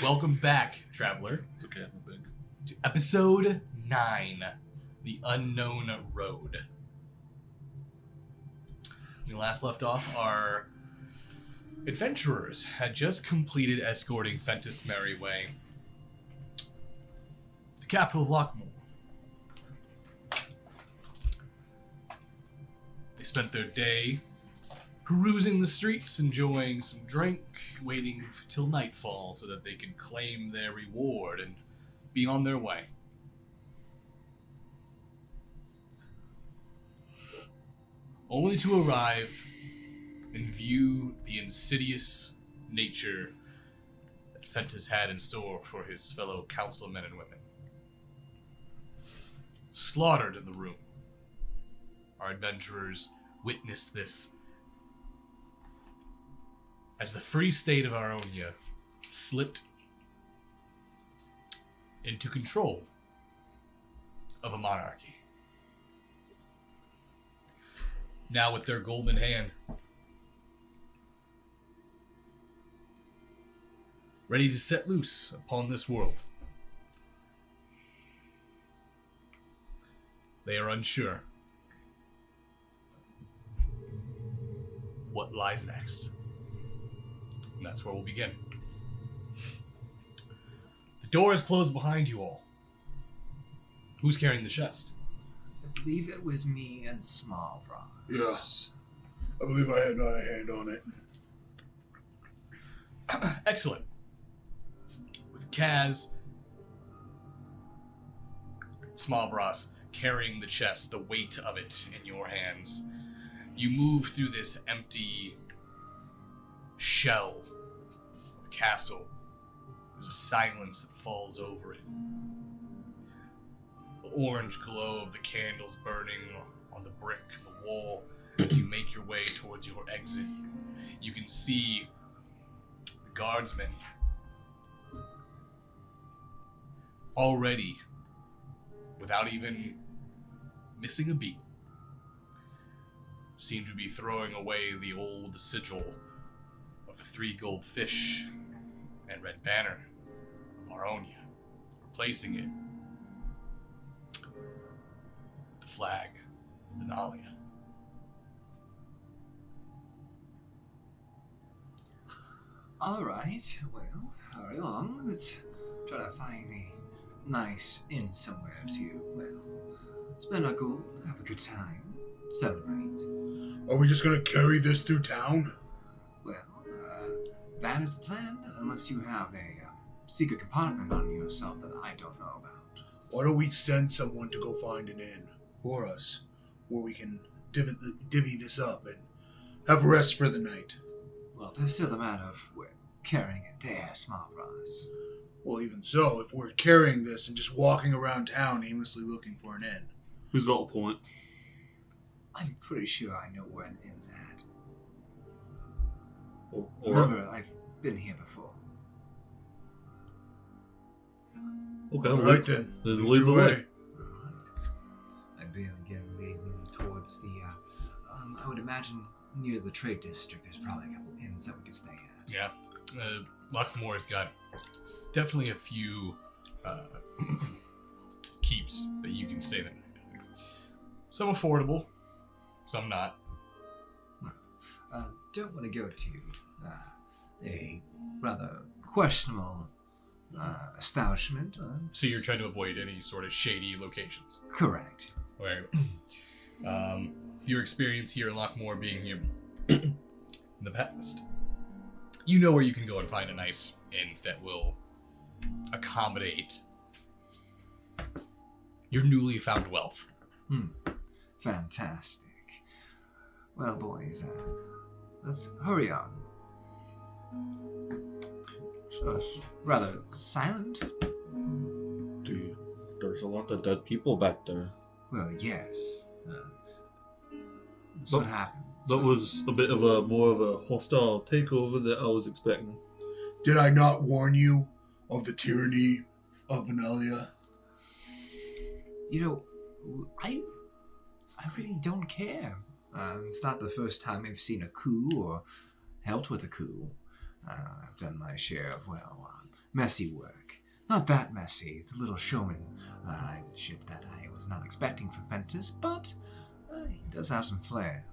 Welcome back, traveler. It's okay, I'm big. To episode 9, The Unknown Road. When we last left off, our adventurers had just completed escorting Fentis Merryway, the capital of Lockmore. They spent their day perusing the streets, enjoying some drink, waiting till nightfall so that they could claim their reward and be on their way. Only to arrive and view the insidious nature that Fentis had in store for his fellow councilmen and women. Slaughtered in the room, our adventurers witnessed this as the free state of Aronia slipped into control of a monarchy. Now with their golden hand, ready to set loose upon this world. They are unsure what lies next. And that's where we'll begin. The door is closed behind you all. Who's carrying the chest? I believe it was me and Small Frost. Yeah. I believe I had my hand on it. Excellent. With Kaz, Smallbras carrying the chest, the weight of it in your hands, you move through this empty shell of a castle. There's a silence that falls over it. The orange glow of the candles burning on the brick of the wall as you make your way towards your exit. You can see the guardsmen already, without even missing a beat, seem to be throwing away the old sigil of the 3 gold fish and red banner of Aronia, replacing it with the flag of Benalia. Alright, well, hurry along. Let's try to find a nice inn somewhere to, well, spend our gold, have a good time, celebrate. Are we just gonna carry this through town? Well, that is the plan, unless you have a secret compartment on yourself that I don't know about. Why don't we send someone to go find an inn for us, where we can divvy this up and have rest for the night? Well, there's still the matter of carrying it there, Small Frost. Well, even so, if we're carrying this and just walking around town aimlessly looking for an inn. Who's got a point? I'm pretty sure I know where an inn's at. Or Remember, I've been here before. okay, All right then. Lead the way. Alright. I'd be again leading towards the, I would imagine near the trade district, there's probably a couple inns that we could stay at. Yeah, Lockmore's got definitely a few keeps that you can stay the night at. Some affordable, some not. Don't want to go to a rather questionable establishment. So you're trying to avoid any sort of shady locations. Correct. Right. Your experience here in Lockmore, being here in the past, you know where you can go and find a nice inn that will accommodate your newly found wealth. Fantastic. Well, boys, let's hurry on. Rather silent. Dude, there's a lot of dead people back there. Well, yes. That's But what happens. That was a bit of more of a hostile takeover that I was expecting. Did I not warn you of the tyranny of Benalia? You know, I really don't care. It's not the first time I've seen a coup or helped with a coup. I've done my share of, messy work. Not that messy. It's a little showmanship that I was not expecting from Ventus, but he does have some flair.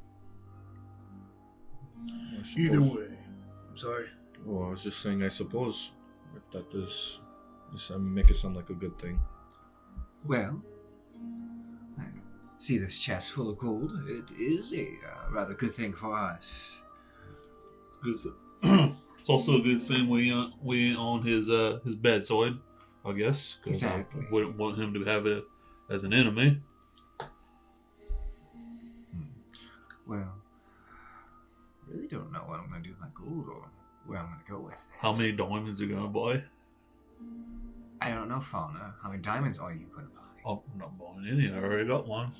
Either way, I'm sorry. Well, I was just saying, I suppose if that does make it sound like a good thing. Well, I see this chest full of gold. It is a rather good thing for us. It's good. It's also a good thing we ain't on his bad side, I guess. 'Cause Exactly. I wouldn't want him to have it as an enemy. Well, really don't know what I'm going to do with my gold or where I'm going to go with it. How many diamonds are you gonna buy? I don't know, Fauna. How many diamonds are you going to buy? I'm not buying any. I already got one.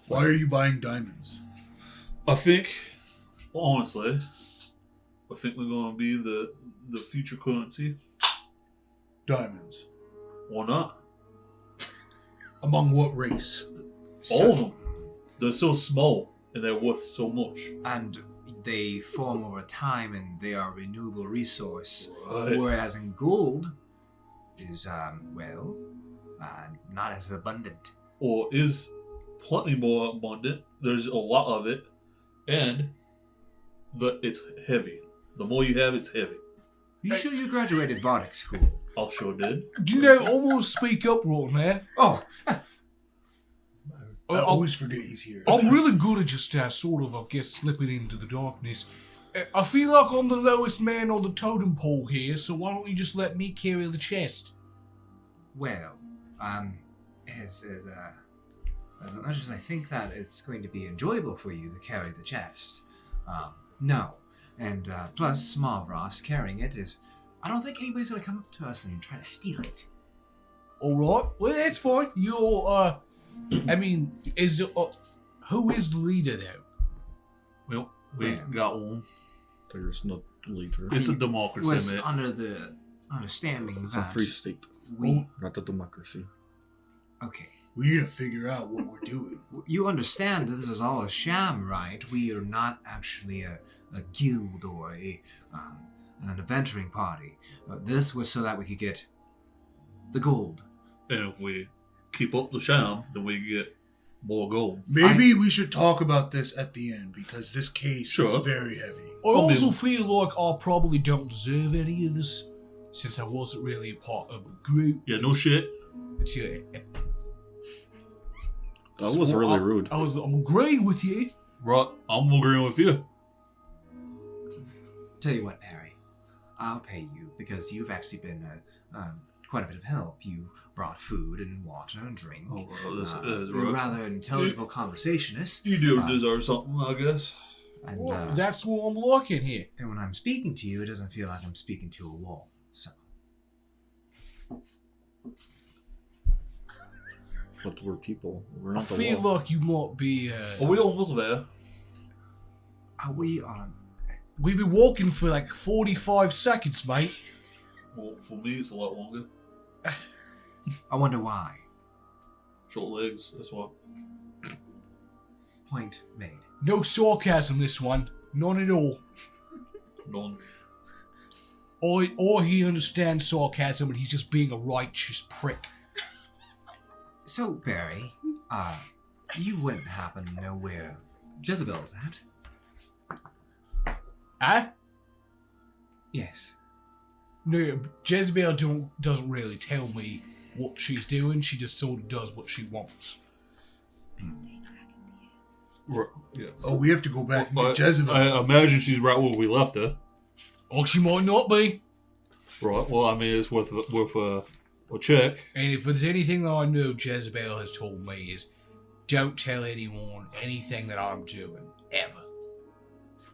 Why are you buying diamonds? I think, honestly, I think they're gonna be the future currency. Diamonds. Why not? Among what race? All of them. They're so small and they're worth so much. And they form over time and they are a renewable resource. Right. Whereas in gold is, not as abundant. Or is plenty more abundant. There's a lot of it, and it's heavy. The more you have, it's heavy. You sure you graduated Bardic school? I sure did. You know, I want to speak up right now. Oh, I always forget he's here. I'm really good at just sort of, I guess, slipping into the darkness. I feel like I'm the lowest man on the totem pole here, so why don't you just let me carry the chest? well, as much as I think that it's going to be enjoyable for you to carry the chest, no. And plus, Smallross carrying it is... I don't think anybody's going to come up to us and try to steal it. Alright, well, that's fine. You're, I mean, who is the leader, though? Well, we Yeah. got one. There's no leader. It's a was democracy, mate. under the understanding It's a that free state, we... not a democracy. Okay. We need to figure out what we're doing. You understand that this is all a sham, right? We are not actually a guild or an adventuring party. This was so that we could get the gold. And if we keep up the sham, then we get more gold. Maybe we should talk about this at the end because this case Sure. is very heavy. I also feel like I probably don't deserve any of this, since I wasn't really a part of the group. Yeah, no shit. It's, That was really rude. I'm agreeing with you. Right, I'm agreeing with you. Tell you what, Harry, I'll pay you because you've actually been quite a bit of help. You brought food and water and drink. Oh, well, this is You're right. rather intelligible conversationist. You do deserve something, I guess. And, Well, that's what I'm looking here. and when I'm speaking to you, it doesn't feel like I'm speaking to a wall. So, But we're people. We're I not the feel law. like you might be. Are we almost there? are we on? We've been walking for like 45 seconds, mate. Well, for me, it's a lot longer. I wonder why. Short legs, that's why. Point made. No sarcasm, this one. None at all. None. Or he understands sarcasm and he's just being a righteous prick. So, Barry, you wouldn't happen to know where Jezebel's at? Huh? Yes. No, Jezebel doesn't really tell me what she's doing. She just sort of does what she wants. Right, yeah. Oh, we have to go back and I, get Jezebel. I imagine she's right where we left her. Or she might not be. Right, well, I mean, it's worth a check. And if there's anything that I know Jezebel has told me is, don't tell anyone anything that I'm doing, ever.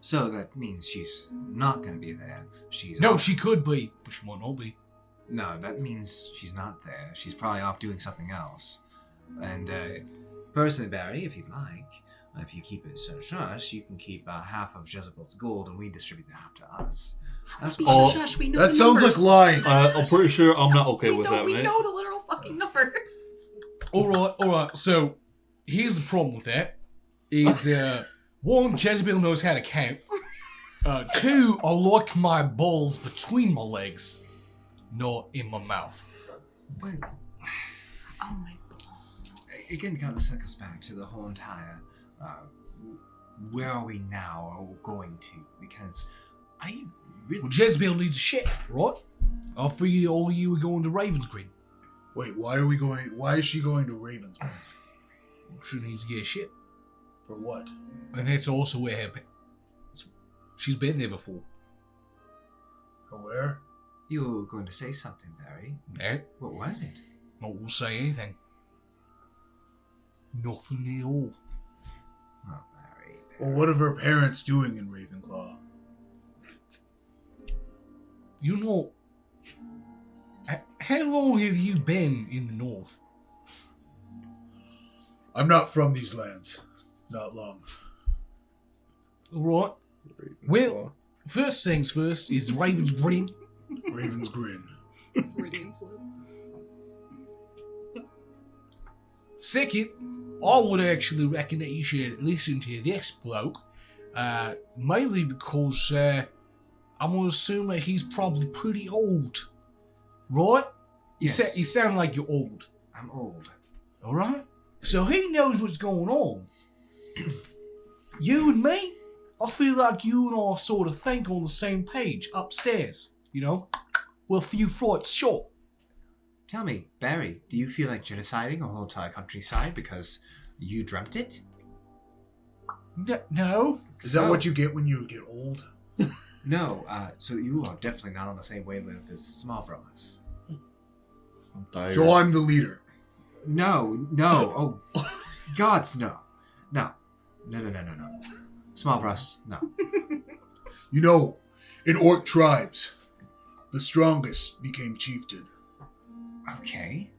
So that means she's not going to be there. She's No, off. she could be, but she might not be. No, that means she's not there. She's probably off doing something else. And personally, Barry, if you'd like, if you keep it shush hush, you can keep half of Jezebel's gold, and we distribute half to us. That's Be Oh, shush, we know That the sounds numbers. like lying. I'm pretty sure I'm not okay we with know, that, we mate. know the literal fucking number. Alright, so here's the problem with that. Is, one, Jezebel knows how to count. Two, I like my balls between my legs, not in my mouth. Wait, Oh my balls. again, kind of circles back to the whole entire. Where are we now, or going to? Because I really. Well, Jezebel needs a shit, right? I figured all of you were going to Raven's Green. Wait, why are we going? Why is she going to Ravens? She needs to get a shit. For what? And that's also where she's been there before. Where? You were going to say something, Barry. No, What was it? not will say anything. Nothing at all. Oh, Barry. Well, what are her parents doing in Ravenclaw? You know, how long have you been in the north? I'm not from these lands. Not long. All right. Well, first things first is Raven's Green. Raven's Grin. Freudian slip. Second, I would actually reckon that you should listen to this bloke, mainly because I'm gonna assume that he's probably pretty old, right? Yes. You sound like you're old, I'm old. all right? So he knows what's going on. You and me, I feel like you and I sort of think on the same page upstairs. You know, we're a few flights short. Tell me, Barry, do you feel like genociding a whole entire countryside because you dreamt it? No, Is that what you get when you get old? No, so you are definitely not on the same wavelength as Small from us. I'm tired. So I'm the leader. No, oh, gods, no. No. Small for us, no. You know, in orc tribes, the strongest became chieftain. Okay.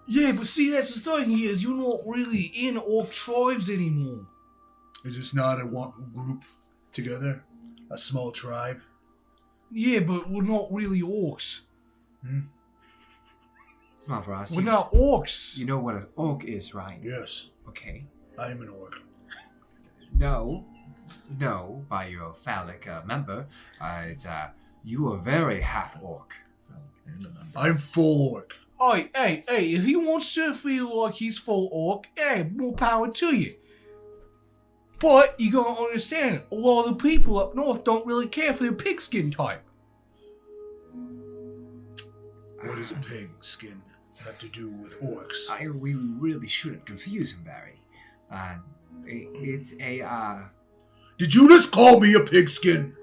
yeah, but see, that's the thing here is you're not really in orc tribes anymore. Is this not a one group together? A small tribe? Yeah, but we're not really orcs. Small for us. We're not orcs. You know what an orc is, right? Yes, Okay. I am an orc. No, by your phallic member, you are very half orc. I'm full orc. Hey, if he wants to feel like he's full orc, hey, more power to you. But you gotta understand, a lot of the people up north don't really care for their pigskin type. What does a pig skin have to do with orcs? We really shouldn't confuse him, Barry. It's a, Did you just call me a pigskin?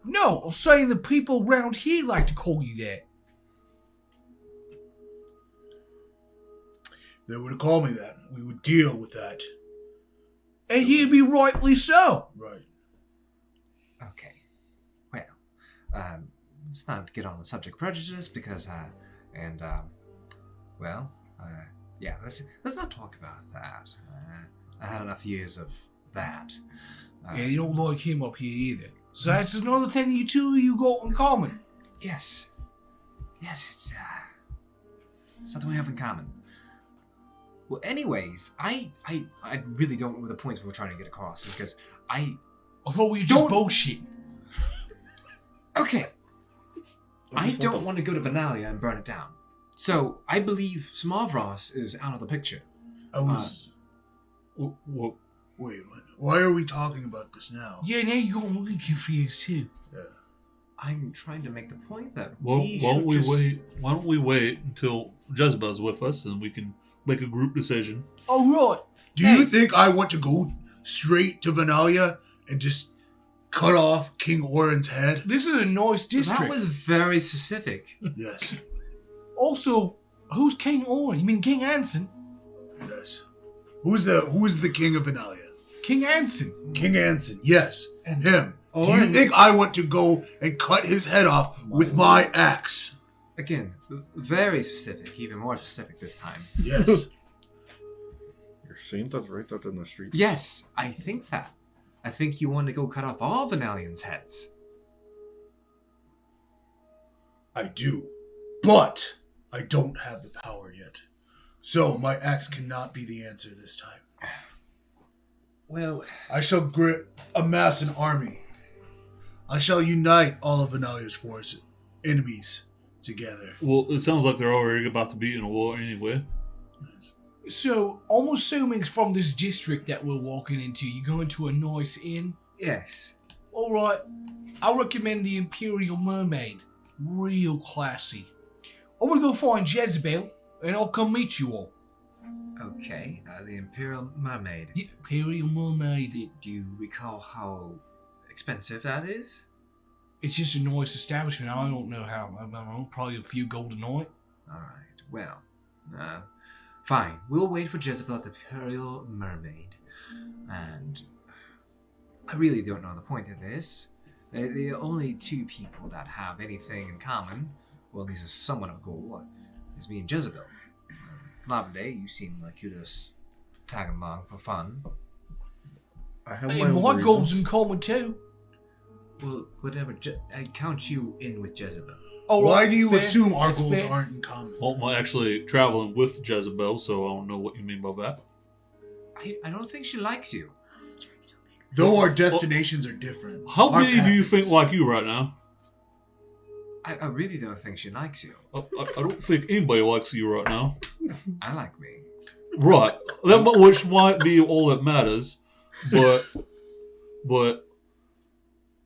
No, I'm saying the people around here like to call you that. If they were to call me that, we would deal with that. And he'd be rightly so. Right. okay. Well, let's not get on the subject of prejudice because, yeah, let's not talk about that. I had enough years of that. Yeah, you don't like him up here either. So that's another thing you two of you got in common. Yes, it's something we have in common. Well, anyways, I really don't know what the points we're trying to get across is because I thought we were just Don't- bullshit. okay, I don't want to go to Vanalia and burn it down. So I believe Smavros is out of the picture. I was. Well, Wait, what? Why are we talking about this now? Yeah, now you're getting really confused too. Yeah. I'm trying to make the point that why don't we just... wait? Why don't we wait until Jezebel's with us and we can make a group decision? Oh, right. Do you think I want to go straight to Vanalia and just cut off King Orin's head? This is a nice district. That was very specific. Yes. Also, who's King Orin? You mean King Anson? Yes. Who is the king of Vanalia? King Anson. King Anson. Yes. And Him. Do you Orin- think I want to go and cut his head off with my axe? Again, very specific, even more specific this time. Yes. You're saying that right out in the street. Yes, I think that. I think you want to go cut off all Vanalians' heads. I do. But I don't have the power yet. So my axe cannot be the answer this time. Well, I shall amass an army. I shall unite all of Venalia's forces, enemies, together. Well, it sounds like they're already about to be in a war anyway. So, I'm assuming from this district that we're walking into, you're going to a nice inn? Yes. Alright, I recommend the Imperial Mermaid. Real classy. I'm gonna go find Jezebel, and I'll come meet you all. Okay, the Imperial Mermaid. Yeah, Imperial Mermaid. Do you recall how expensive that is? It's just a nice establishment. I don't know how. I don't know, probably a few gold a night. Alright, well, fine. We'll wait for Jezebel at the Imperial Mermaid. And I really don't know the point of this. The only two people that have anything in common, well, these are somewhat of a goal, is me and Jezebel. Lavende, you seem like you're just tagging along for fun. I have Hey, my my own goals in reasons. common too. Well, whatever. I count you in with Jezebel. All Why right, do you fair. assume our That's goals fair. aren't in common? Well, I'm actually traveling with Jezebel, so I don't know what you mean by that. I don't think she likes you. Though our destinations are different. How our many do you path think is- like you right now? I really don't think she likes you. I don't think anybody likes you right now. I like me. Right, which might be all that matters, but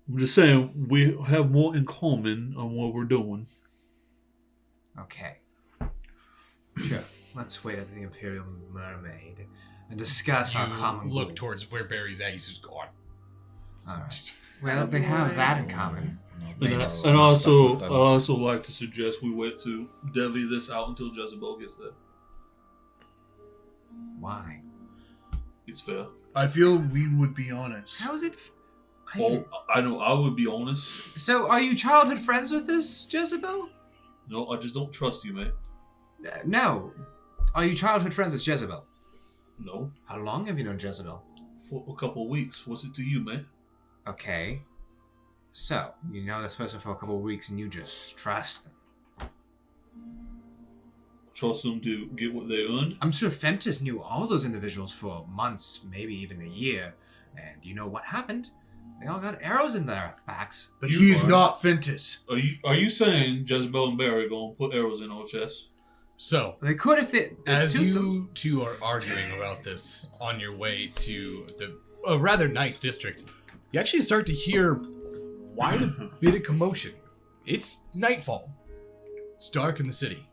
I'm just saying we have more in common on what we're doing. Okay. Sure. Let's wait at the Imperial Mermaid and discuss our common You look goal. towards where Barry's at. He's just gone. Alright. Well, they have that in common. And I also like to suggest we wait to divvy this out until Jezebel gets there. Why? It's fair. I feel we would be honest. How is it? Oh, I know. I would be honest. So, are you childhood friends with this Jezebel? No, I just don't trust you, mate. No. Are you childhood friends with Jezebel? No, How long have you known Jezebel? for a couple of weeks. What's it to you, mate? Okay. So, you know this person for a couple of weeks and you just trust them. Trust them to get what they earned. I'm sure Fentus knew all those individuals for months, maybe even a year. And you know what happened? They all got arrows in their backs. But You he's are- not Fentus. Are you saying Jezebel and Barry gonna put arrows in our chests? So, They could if they as choose them. you two are arguing about this on your way to a rather nice district, you actually start to hear quite a bit of commotion. It's nightfall. It's dark in the city.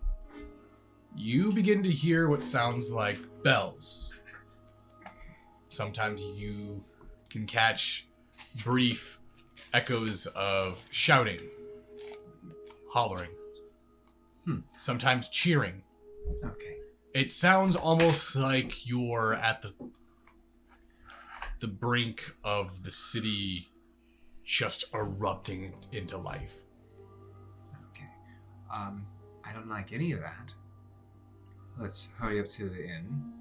You begin to hear what sounds like bells. Sometimes you can catch brief echoes of shouting, hollering, sometimes cheering. Okay. It sounds almost like you're at the brink of the city just erupting into life. Okay. I don't like any of that. Let's hurry up to the inn.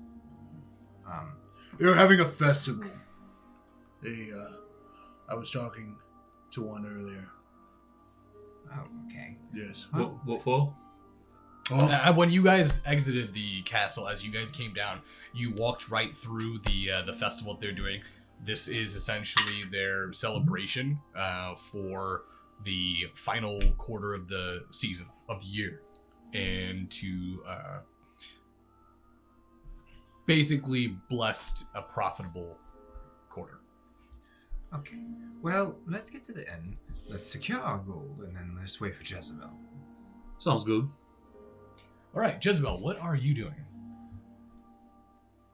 They're having a festival. I was talking to one earlier. Oh, okay. Yes. What for? Oh, When you guys exited the castle, as you guys came down, you walked right through the festival that they're doing. This is essentially their celebration for the final quarter of the season of the year, and to basically blessed a profitable quarter. Okay. Well, let's get to the inn. Let's secure our gold, and then let's wait for Jezebel. Sounds good. All right, Jezebel, what are you doing?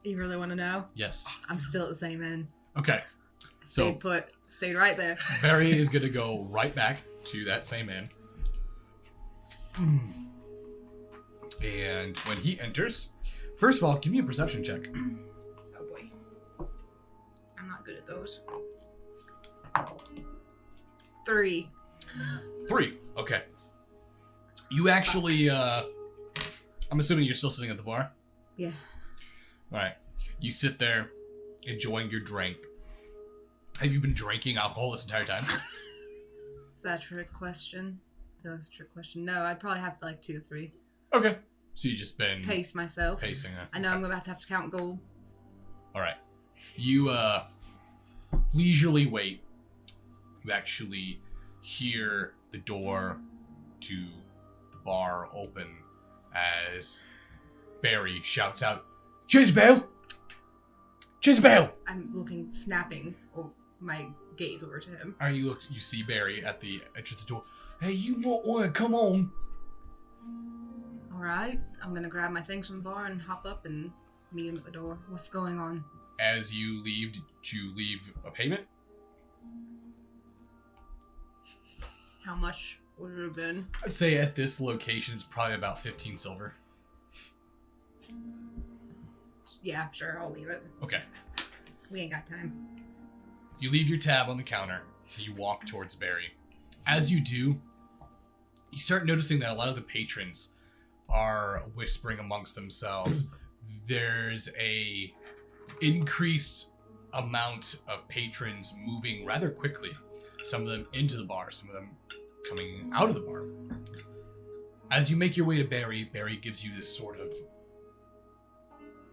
You really want to know? Yes. I'm still at the same inn. Okay. So Stayed put. Stayed right there. Barry is going to go right back to that same inn. And when he enters, first of all, give me a perception check. Oh boy. I'm not good at those. 3. 3. Okay. You actually, I'm assuming you're still sitting at the bar? Yeah. Alright. You sit there, enjoying your drink. Have you been drinking alcohol this entire time? Is that a trick question? I feel like it's a trick question. No, I'd probably have like 2 or 3. Okay. So you just been Pace myself. pacing it. I know I'm about to have to count gold. Alright. You, leisurely wait. You actually hear the door to the bar open as Barry shouts out, Jezebel! Jezebel! I'm looking, snapping my gaze over to him. You see Barry at the edge of the door. Hey, you might want to come on. Alright, I'm gonna grab my things from the bar and hop up and meet him at the door. What's going on? As you leave, did you leave a payment? How much would it have been? I'd say at this location it's probably about 15 silver. Yeah, sure, I'll leave it. Okay. We ain't got time. You leave your tab on the counter. You walk towards Barry. As you do, you start noticing that a lot of the patrons are whispering amongst themselves. There's a increased amount of patrons moving rather quickly. Some of them into the bar, some of them coming out of the bar. As you make your way to Barry, Barry gives you this sort of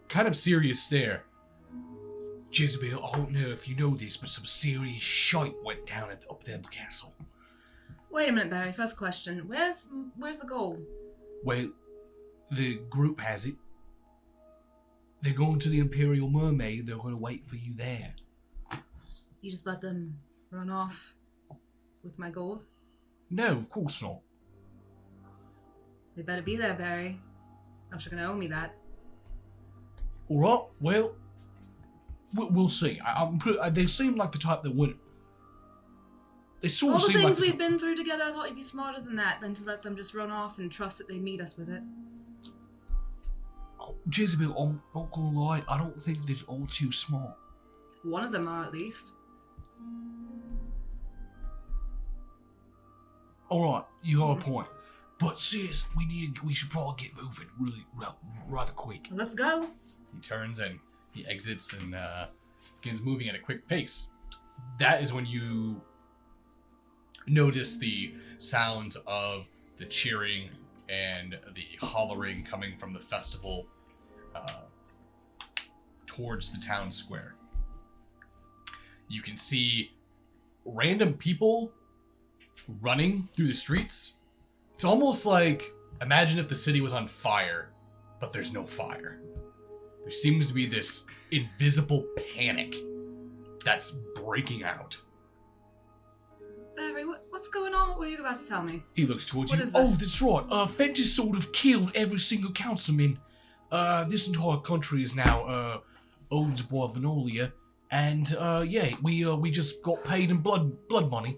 kind of serious stare. Jezebel, I don't know if you know this, but some serious shite went down up there in the castle. Wait a minute, Barry. First question. Where's the gold? Well, the group has it. They're going to the Imperial Mermaid. They're going to wait for you there. You just let them run off with my gold? No, of course not. They better be there, Barry. Else you're gonna owe me that. All right, well, we'll see. They seem like the type that wouldn't. They sort All of the seem things like we've been through together, I thought you'd be smarter than that, than to let them just run off and trust that they meet us with it. Oh, Jezebel, I'm not gonna lie, I don't think they're all too smart. One of them are, at least. Alright, you got a point. But sis, we should probably get moving rather quick. Let's go. He turns and he exits and begins moving at a quick pace. That is when you notice the sounds of the cheering and the hollering coming from the festival towards the town square. You can see random people running through the streets. It's almost like, imagine if the city was on fire, but there's no fire. There seems to be this invisible panic that's breaking out. Barry, what's going on? What were you about to tell me? He looks towards What you. is this? Oh, that's right. Fentis sort of killed every single councilman. This entire country is now owned by Venolia, and yeah, we just got paid in blood money.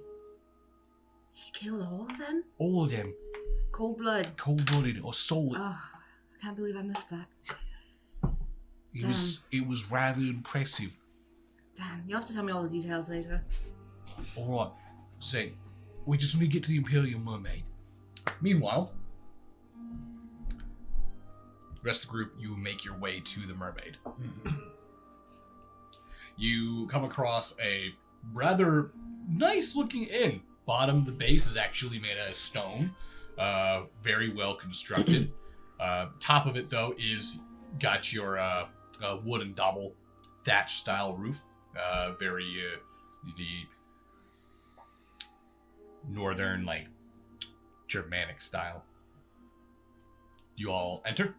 He killed all of them? All of them, Cold blood. cold-blooded or solid. Oh, I can't believe I missed that. It was rather impressive. Damn, you'll have to tell me all the details later. All right, so we just need to get to the Imperial Mermaid. Meanwhile, the rest of the group, you make your way to the mermaid. You come across a rather nice-looking inn. Bottom, the base is actually made out of stone, very well constructed. Top of it, though, is got your wooden double thatch style roof, very the northern, like, Germanic style. You all enter?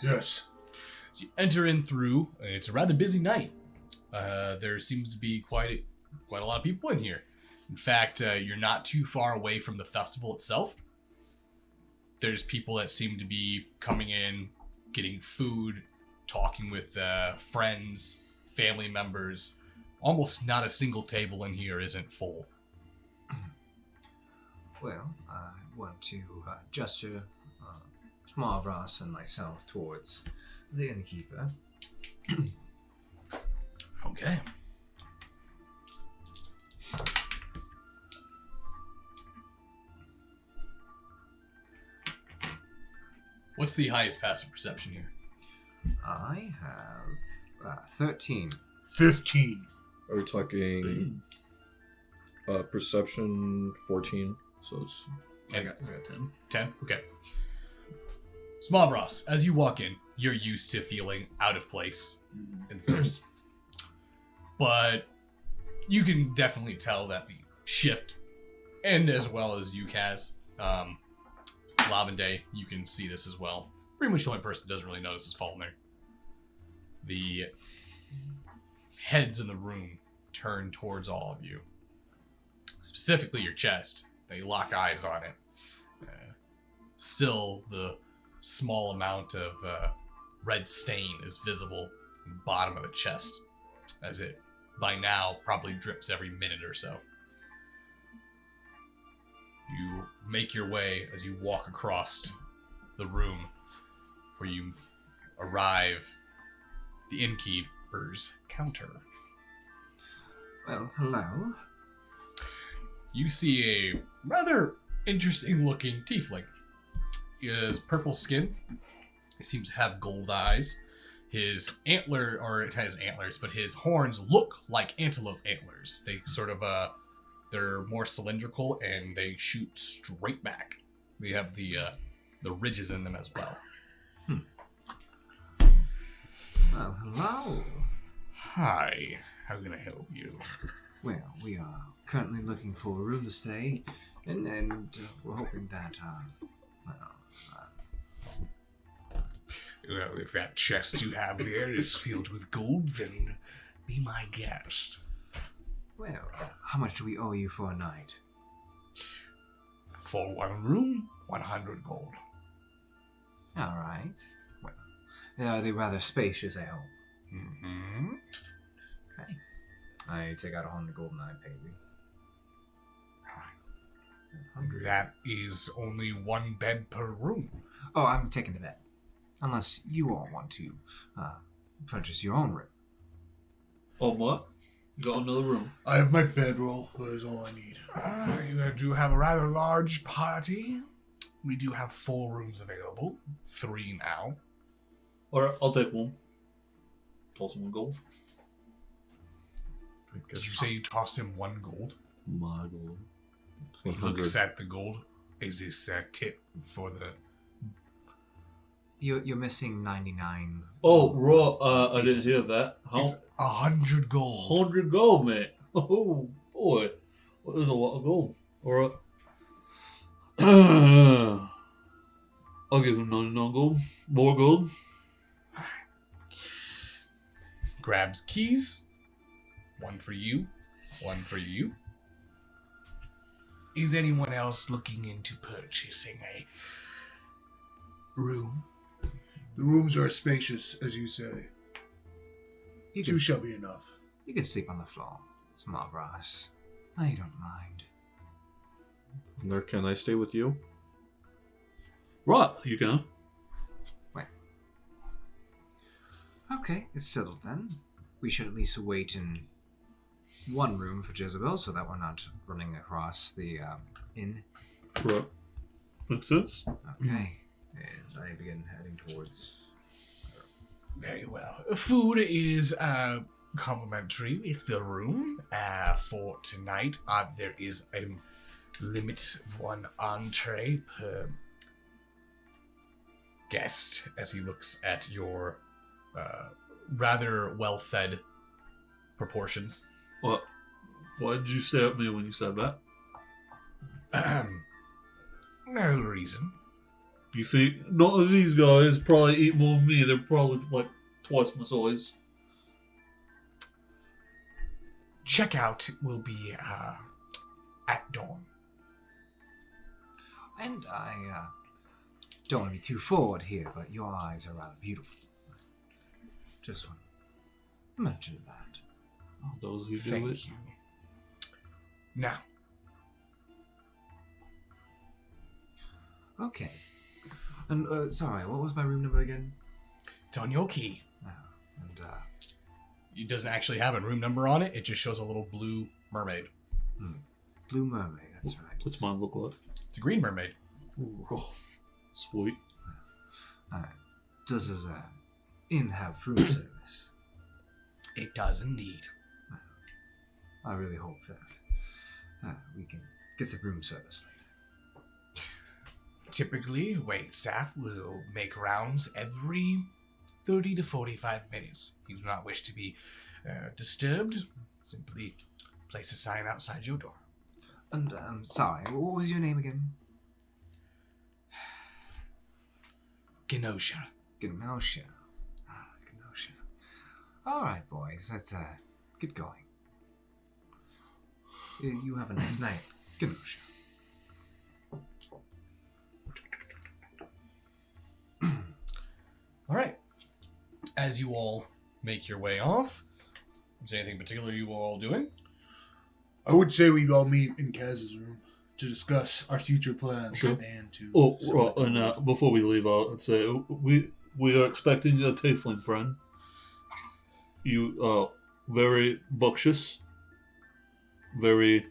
Yes. So you enter in through. It's a rather busy night. There seems to be quite a lot of people in here. In fact, you're not too far away from the festival itself. There's people that seem to be coming in, getting food, talking with friends, family members. Almost not a single table in here isn't full. Well, I want to gesture Smallbrass and myself towards the innkeeper. Okay. What's the highest passive perception here? I have 13. 15. Are we talking perception 14? So it's I got 10. 10? Okay. Smavros, as you walk in, you're used to feeling out of place in the first. But you can definitely tell that the shift And as well as you, Kaz. Lavende, you can see this as well. Pretty much the only person that doesn't really notice is Faulkner. The heads in the room turn towards all of you. Specifically your chest. They lock eyes on it. Still, the small amount of red stain is visible in the bottom of the chest, as it, by now, probably drips every minute or so. You make your way as you walk across the room where you arrive at the innkeeper's counter. Well, hello. You see a rather interesting looking tiefling. He has purple skin. He seems to have gold eyes. His it has antlers, but his horns look like antelope antlers. They sort of, they're more cylindrical and they shoot straight back. They have the ridges in them as well. Well, hello. Hi, how can I help you? Well, we are currently looking for a room to stay, and we're hoping that, Well, if that chest you have there is filled with gold, then be my guest. well, how much do we owe you for a night? For one room, 100 gold. All right. Well, are they rather spacious, I hope? Mm-hmm. Okay. I take out 100 gold and I pay you. 100. That is only one bed per room. Oh, I'm taking the bet. Unless you all want to purchase your own room. Oh, what? You got another room? I have my bedroll. That is all I need. You do have a rather large party. We do have 4 rooms available. 3 now. Alright, I'll take one. Toss him 1 gold. Did you say you tossed him 1 gold? My gold. He looks at the gold. Is this a tip for the... You're missing 99. Oh, right. I didn't hear that. How? It's 100 gold. 100 gold, mate. Oh, boy. Well, there's a lot of gold. Alright. I'll give him 99 gold. More gold. Grabs keys. 1 for you. 1 for you. Is anyone else looking into purchasing a room? The rooms are spacious, as you say. You 2 can, shall be enough. you can sleep on the floor. Small brass. I don't mind. Nor can I stay with you? Right, you can. Okay, it's settled then. We should at least wait in one room for Jezebel so that we're not running across the inn. Right. Makes sense. Okay. And I begin heading towards... Very well. Food is complimentary with the room. For tonight, there is a limit of 1 entree per guest, as he looks at your rather well-fed proportions. What? Why did you stare at me when you said that? No reason. You think none of these guys probably eat more than me? They're probably like twice my size. Checkout will be at dawn. And I don't want to be too forward here, but your eyes are rather beautiful. Just want to mention that. Oh, those who do Thank it. you. Now, Okay. And, sorry, what was my room number again? it's on your key. And, It doesn't actually have a room number on it. It just shows a little blue mermaid. Blue Mermaid, that's right. What's mine look like? It's a green mermaid. Ooh, oh, sweet. Does this inn have room service? It does indeed. I really hope that we can get some room service later. Typically, wait staff will make rounds every 30 to 45 minutes. You do not wish to be disturbed. Simply place a sign outside your door. And I'm sorry, what was your name again? Genosha. Genosha. Ah, Genosha. Alright, boys, let's get going. You have a nice night, Genosha. All right. As you all make your way off, is there anything particular you are all doing? I would say we'd all meet in Kaz's room to discuss our future plans Sure. and to. Oh, submit the and world. before we leave, I'd say we are expecting a tiefling friend. You are very buxous, very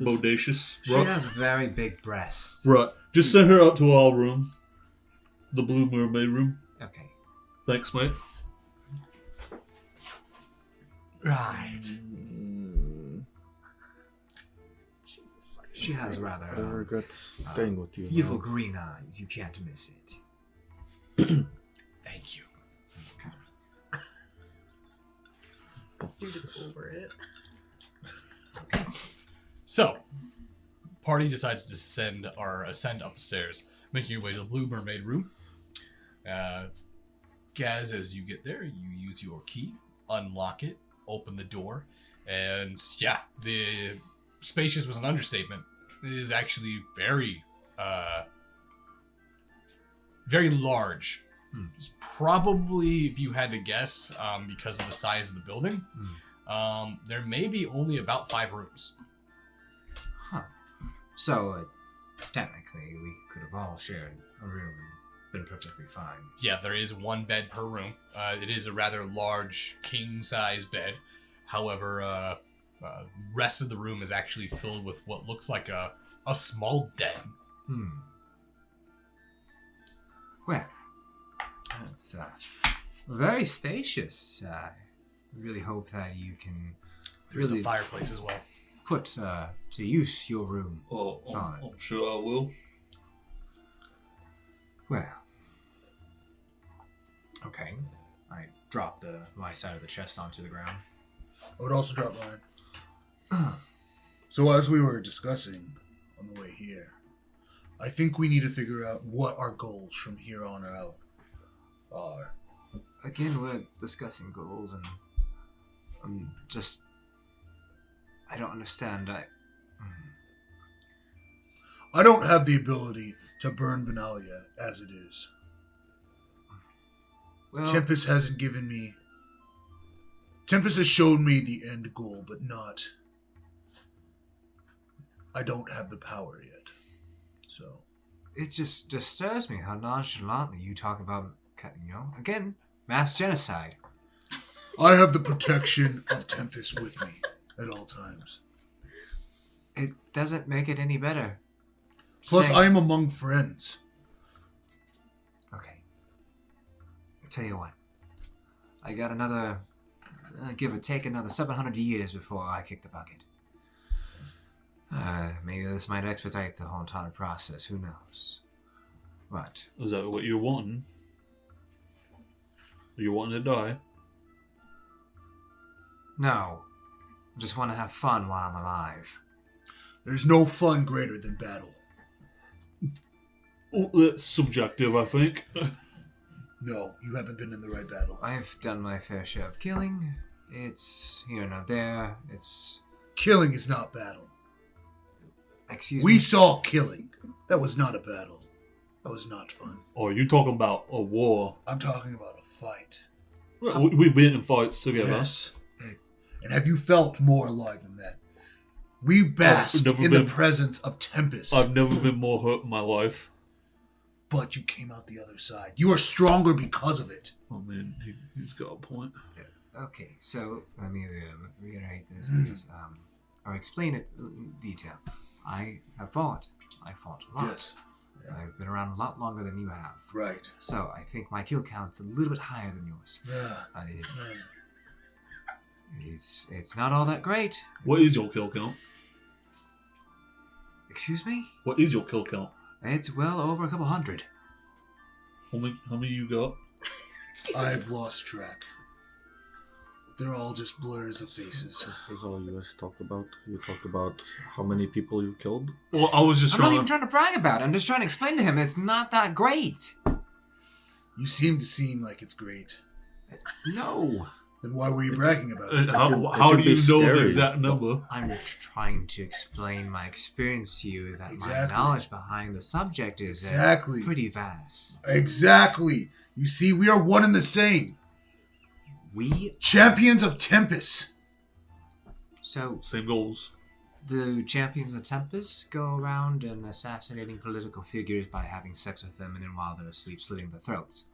bodacious. She Right? has very big breasts. Right. Just send her up to our room, the Blue Mermaid room. Okay. Thanks, mate. Right. She has rather I regret staying with you. beautiful now. green eyes. You can't miss it. Thank you. This dude is over it. So, party decides to ascend upstairs, making your way to the Blue Mermaid room. Gaz, as you get there, you use your key, unlock it, open the door, and yeah, the spacious was an understatement. It is actually very, very large. It's probably, if you had to guess, because of the size of the building, there may be only about 5 rooms. Huh. So, technically, we could have all shared a room and been perfectly fine. Yeah, there is 1 bed per room. It is a rather large king-size bed. However, rest of the room is actually filled with what looks like a small den. Well, it's very spacious. I really hope that you can There's really a fireplace as well. put to use your room. Oh, Fine. I'm sure I will. Well, okay. I drop my side of the chest onto the ground. I would also drop mine. So as we were discussing on the way here, I think we need to figure out what our goals from here on out are. Again, we're discussing goals, and I don't understand. I don't have the ability to burn Venalia as it is. Well, Tempest hasn't given me... Tempest has showed me the end goal, but not... I don't have the power yet. So... it just disturbs me how nonchalantly you talk about, again, mass genocide. I have the protection of Tempest with me at all times. It doesn't make it any better. Plus, Say- I am among friends. Okay. I tell you what. I got another, give or take another 700 years before I kick the bucket. Maybe this might expedite the whole entire process. Who knows? But Is that what you're wanting? You wanting to die? no. I just want to have fun while I'm alive. There's no fun greater than battle. Oh, that's subjective, I think. No, you haven't been in the right battle. I've done my fair share of killing. It's here, not there. Killing is not battle. Excuse We me. saw killing. That was not a battle. That was not fun. Or you talking about a war? I'm talking about a fight. We've been in fights together. Yes. And have you felt more alive than that? We basked never in the been- presence of Tempest, I've never been more hurt in my life. but you came out the other side. You are stronger because of it. I mean, he's got a point. Okay, so let me reiterate this, or explain it in detail. I have fought. I fought a lot. Yes. I've been around a lot longer than you have. Right. So I think my kill count's a little bit higher than yours. Yeah. It's not all that great. What is your kill count? Excuse me? What is your kill count? It's well over a couple hundred. How many you got? I've lost track. They're all just blurs of faces. This is all you guys talk about. You talk about how many people you've killed. Well, I was just I'm not trying even trying to brag about it. I'm just trying to explain to him it's not that great. You seem like it's great. No. Then why were you bragging about it? How could do be you know the scary. exact number? I'm trying to explain my experience to you that Exactly. my knowledge behind the subject is Exactly. pretty vast. Exactly. You see, we are one and the same. We... Champions of Tempest. So, Same goals. the champions of Tempest go around and assassinating political figures by having sex with them, and then while they're asleep, slitting their throats.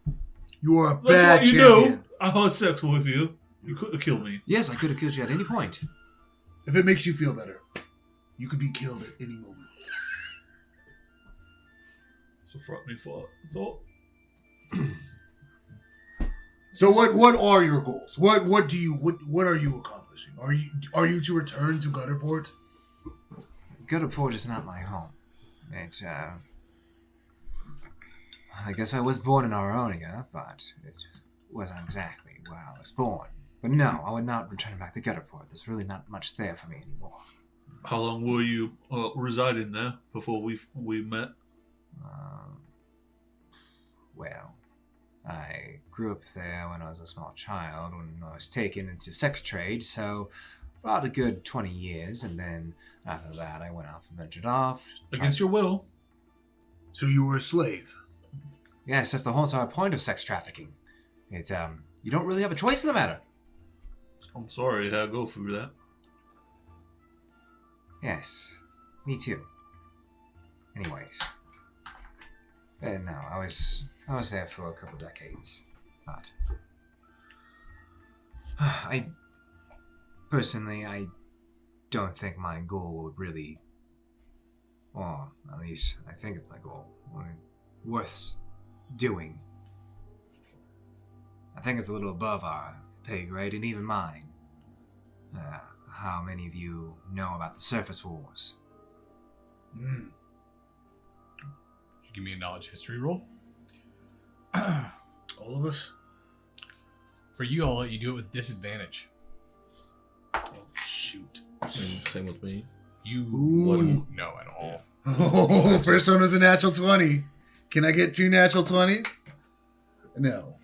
You are a That's bad what you champion. do. I had sex with you. You couldn't have killed me. Yes, I could have killed you at any point. If it makes you feel better, you could be killed at any moment. So fuck me for thought. So what are your goals? What are you accomplishing? Are you to return to Gutterport? Gutterport is not my home. I guess I was born in Aronia, but it wasn't exactly where I was born. But no, I would not return back to Gutterport. There's really not much there for me anymore. How long were you residing there before we met? Well, I grew up there when I was a small child, when I was taken into sex trade, so about a good 20 years, and then after that I went off and ventured off. Against your will. So you were a slave. Yes, that's the whole entire point of sex trafficking. It's, you don't really have a choice in the matter. I'm sorry you had to go through that. Yes, me too. Anyways. No, I was there for a couple decades, but I don't think my goal would really, or at least I think it's my goal, worth doing. I think it's a little above our pay grade and even mine. How many of you know about the surface wars? Give me a knowledge history roll. All of us? For you, I'll let you do it with disadvantage. Oh, shoot. Same with me. You Ooh. wouldn't know at all. Oh, first one was a natural 20. Can I get 2 natural 20s? No.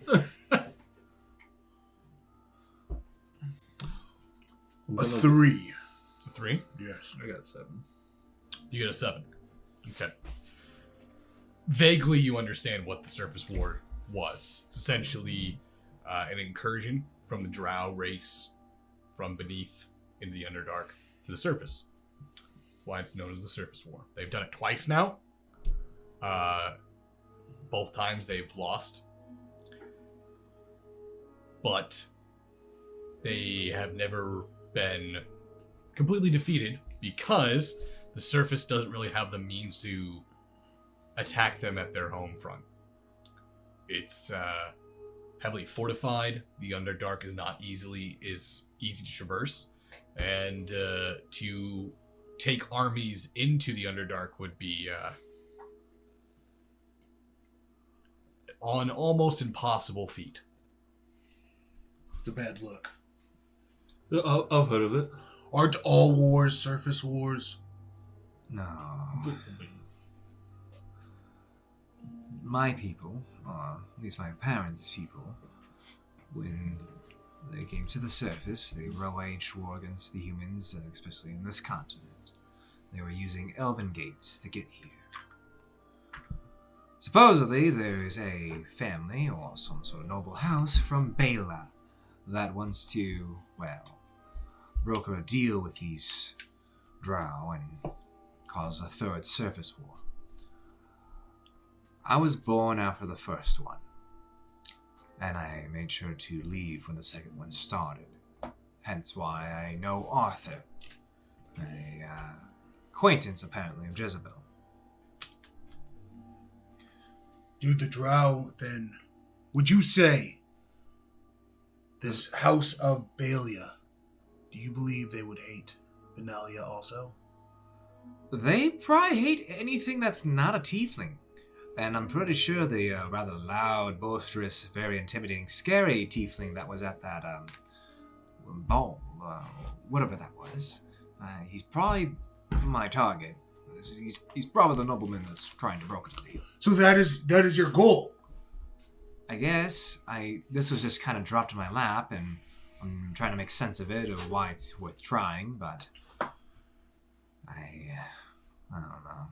A 3. A 3? Yes. I got 7. You get a 7. Okay. Vaguely, you understand what the surface war was. It's essentially an incursion from the drow race from beneath into the Underdark to the surface. Why it's known as the Surface War. They've done it twice now. Both times they've lost. But they have never been completely defeated because the surface doesn't really have the means to attack them at their home front. It's heavily fortified. The Underdark is not easy to traverse, and to take armies into the Underdark would be an almost impossible feat. It's a bad look. I've heard of it. Aren't all wars surface wars? No. My people, or at least my parents' people, when they came to the surface, they waged war against the humans, especially in this continent. They were using elven gates to get here. Supposedly, there is a family, or some sort of noble house, from Bela that wants to, well, broker a deal with these drow and cause a third surface war. I was born after the first one, and I made sure to leave when the second one started. Hence why I know Arthur, a acquaintance apparently of Jezebel. Dude, the drow, then, would you say this house of Balia, do you believe they would hate Benalia also? They probably hate anything that's not a tiefling. And I'm pretty sure the rather loud, boisterous, very intimidating, scary tiefling that was at that ball, whatever that was. He's probably my target. He's probably the nobleman that's trying to broker the deal. So that is your goal. I guess this was just kind of dropped in my lap, and I'm trying to make sense of it or why it's worth trying, but I don't know.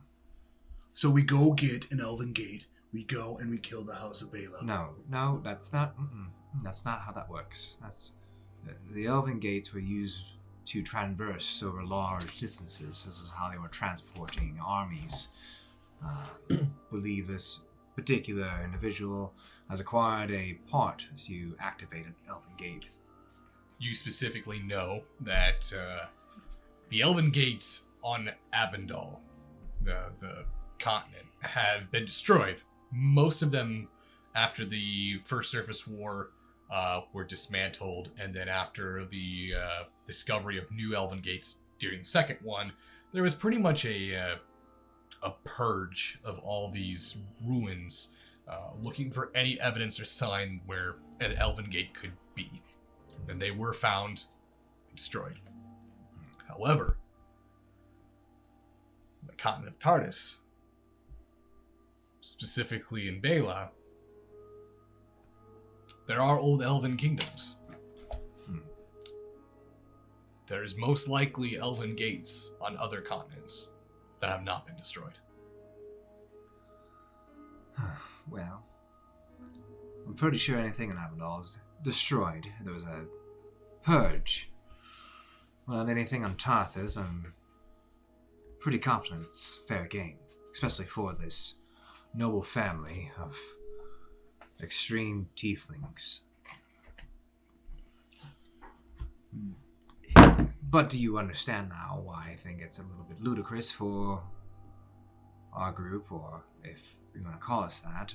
So we go get an elven gate. We go and we kill the House of Bela. No, that's not. That's not how that works. The elven gates were used to traverse over large distances. This is how they were transporting armies. Believe this particular individual has acquired a part to activate an elven gate. You specifically know that the elven gates on Abendal, the continent, have been destroyed. Most of them, after the First Surface War, were dismantled, and then after the discovery of new elven gates during the second one, there was pretty much a purge of all these ruins, looking for any evidence or sign where an elven gate could be. And they were found and destroyed. However, the continent of Tardis, specifically in Bela, there are old elven kingdoms. There is most likely elven gates on other continents that have not been destroyed. Well, I'm pretty sure anything in Abendal is destroyed. There was a purge. Well, anything on Tarthas, I'm pretty confident it's fair game, especially for this noble family of extreme tieflings. But do you understand now why I think it's a little bit ludicrous for our group, or if you want to call us that,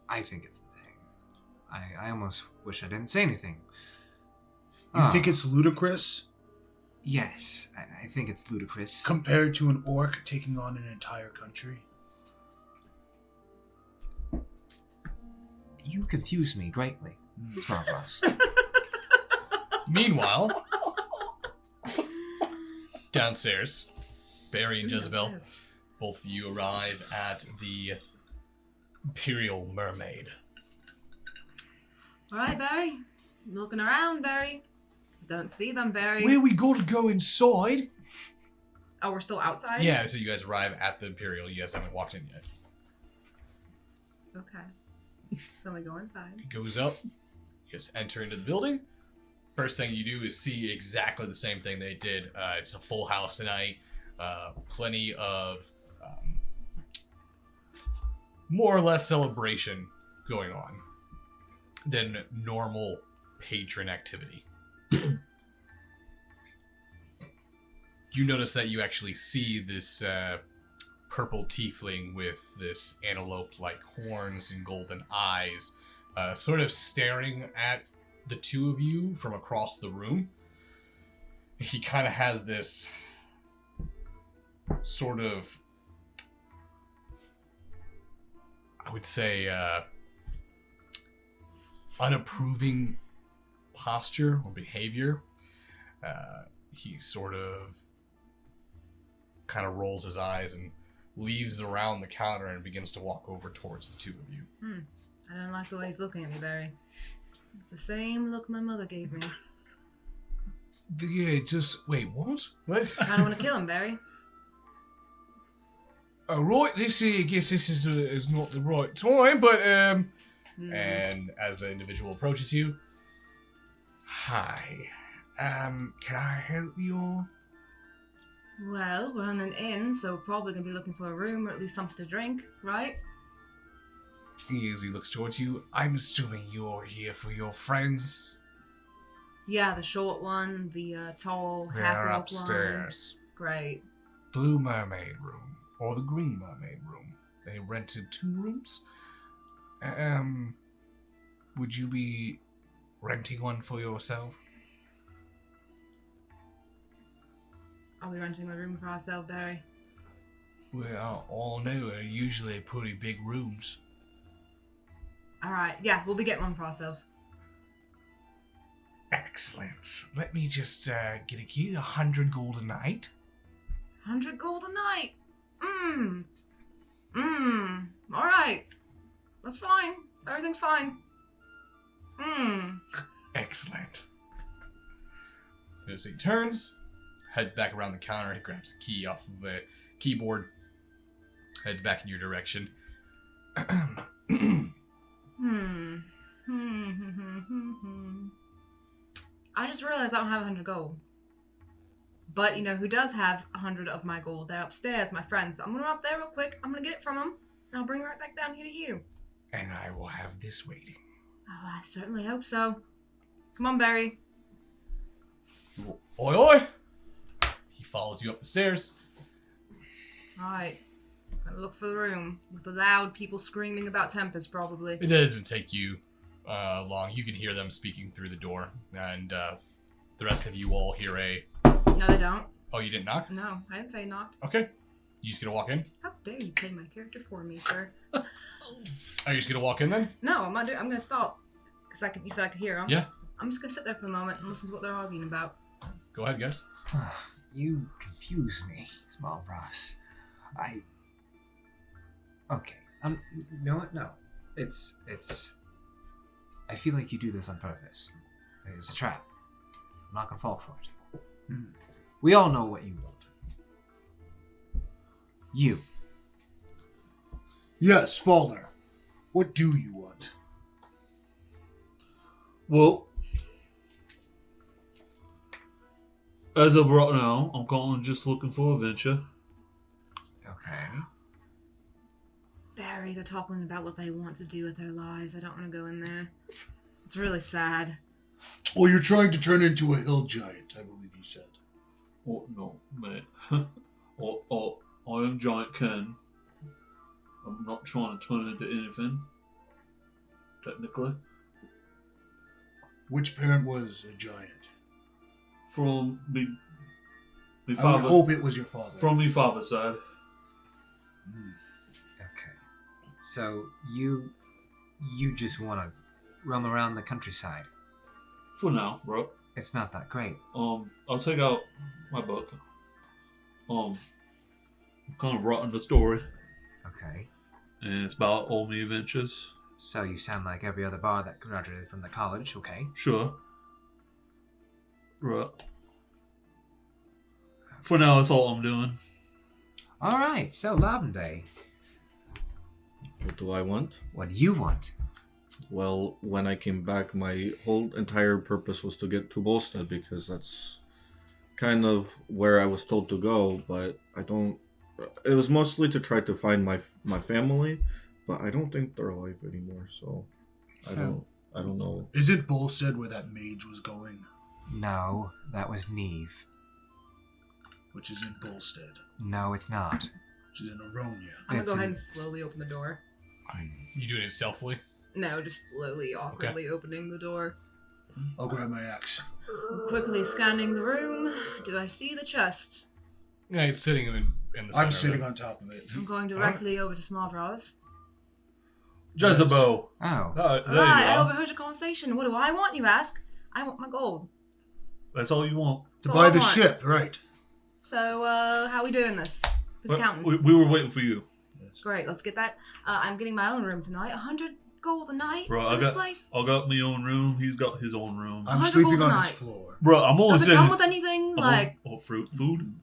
I think it's the thing. I almost wish I didn't say anything. You think it's ludicrous? Yes, I think it's ludicrous. Compared to an orc taking on an entire country? You confuse me greatly, Starbucks. Meanwhile, downstairs, Barry and Jezebel, both of you arrive at the Imperial Mermaid. All right, Barry. I'm looking around, Barry. Don't see them, Barry. Where we got to go inside? Oh, we're still outside? Yeah, so you guys arrive at the Imperial. You guys haven't walked in yet. Okay. So we go inside. It goes up. You guys enter into the building. First thing you do is see exactly the same thing they did. It's a full house tonight. Plenty of more or less celebration going on than normal patron activity. You notice that you actually see this purple tiefling with this antelope-like horns and golden eyes, sort of staring at the two of you from across the room. He kind of has this sort of, I would say, unapproving posture or behavior. He sort of kind of rolls his eyes and leaves around the counter and begins to walk over towards the two of you. I don't like the way he's looking at me, Barry. It's the same look my mother gave me. Yeah, just wait. What? I don't want to kill him, Barry. Oh, right. I guess this is not the right time, but And as the individual approaches you, hi. Can I help you? Well, we're on an inn, so we're probably gonna be looking for a room or at least something to drink, right? As he looks towards you, I'm assuming you're here for your friends. Yeah, the short one, the tall, They're half-rope one. upstairs. Great. Blue Mermaid Room or the Green Mermaid Room. They rented 2 rooms. Would you be renting one for yourself? Are we renting a room for ourselves, Barry? Well, all know are usually pretty big rooms. Alright, yeah, we'll be getting one for ourselves. Excellent. Let me just get a key. 100 gold a night. 100 gold a night. Alright. That's fine. Everything's fine. Excellent. As he turns, heads back around the counter, he grabs a key off of a keyboard, heads back in your direction. I just realized I don't have 100 gold. But you know who does have 100 of my gold? They're upstairs, my friends. So I'm gonna run up there real quick. I'm gonna get it from them, and I'll bring it right back down here to you. And I will have this waiting. Oh, I certainly hope so. Come on, Barry. Oi, oi! He follows you up the stairs. Alright. Gotta look for the room. With the loud people screaming about Tempest, probably. It doesn't take you long. You can hear them speaking through the door, and the rest of you all hear a... No, they don't. Oh, you didn't knock? No, I didn't say knocked. Okay. You just gonna walk in? How dare you play my character for me, sir? Are you just gonna walk in then? No, I'm gonna stop. Because you said I could hear them. Yeah. I'm just gonna sit there for a moment and listen to what they're arguing about. Go ahead, guys. You confuse me, Small Ross. Okay. You know what? No. It's... I feel like you do this on purpose. It's a trap. I'm not gonna fall for it. We all know what you want. You. Yes, Fallner. What do you want? Well, as of right now, I'm calling just looking for a venture. Okay. Barry, they're talking about what they want to do with their lives. I don't want to go in there. It's really sad. Well, you're trying to turn into a hill giant, I believe you said. Oh, no, mate. I am Giant Ken. I'm not trying to turn into anything, technically. Which parent was a giant? From me I father. would hope it was your father. From me father's side. Okay. So, you just want to roam around the countryside. For now, bro. It's not that great. I'll take out my book. I'm kind of writing the story, Okay. and it's about all my adventures. So you sound like every other bard that graduated from the college, okay? Sure. Right. For now, that's all I'm doing. Alright, so Lavender, What do I want? what do you want? Well, when I came back, my whole entire purpose was to get to Bolstad because that's kind of where I was told to go. But I don't. It was mostly to try to find my family, but I don't think they're alive anymore. So I don't know. Isn't Bolstead where that mage was going? No, that was Neve. Which is in Bolstead. No, it's not. Which is in Aronia. I'm gonna It's go ahead in- and slowly open the door. You doing it stealthily? No, just slowly, awkwardly opening the door. I'll grab my axe. Quickly scanning the room. Do I see the chest? Yeah, it's sitting in the center. I'm sitting of it. on top of it. I'm going directly over to Smavros. Jezebel. Oh. There you Right, I are. overheard your conversation. What do I want, you ask? I want my gold. That's all you want. To That's all buy I the want. ship, right. So, how we doing this? Who's counting? We were waiting for you. Yes. Great, let's get that. I'm getting my own room tonight. 100 gold a night Bro, for I this got place. my own room. He's got his own room. I'm 100 sleeping gold on a his night. floor. Bro, I'm only Does it saying. come with anything? Like, food?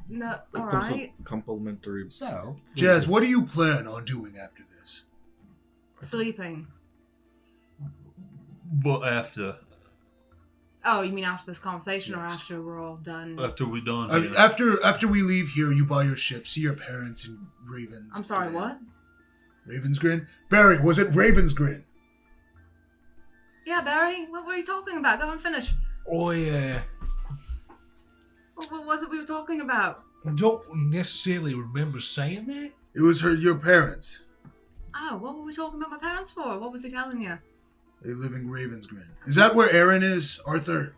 no, It comes with alright. complimentary. So, Jazz, what do you plan on doing after this? Sleeping. But after Oh, you mean after this conversation or after we're all done? we done. I mean, after we leave here, you buy your ship, see your parents in Ravens. I'm sorry, what? Ravensgrin? Barry, was it Ravensgrin? Yeah, Barry, what were you talking about? Go and finish. Oh yeah. What was it we were talking about? I don't necessarily remember saying that. It was your parents. Oh, what were we talking about my parents for? What was he telling you? They live in Ravensgrin. Is that where Aaron is, Arthur?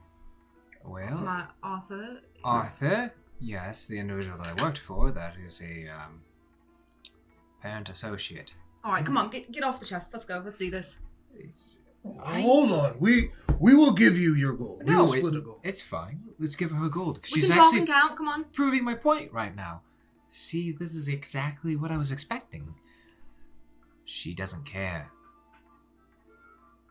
well, My Arthur. Arthur, yes, the individual that I worked for, that is a parent associate. Alright, come on, get off the chest. Let's go. Let's do this. Hold on. We will give you your gold. We will No, split a gold. it's fine. Let's give her gold. 'Cause We she's can talk actually and count. Come on. proving my point right now. See, this is exactly what I was expecting. She doesn't care.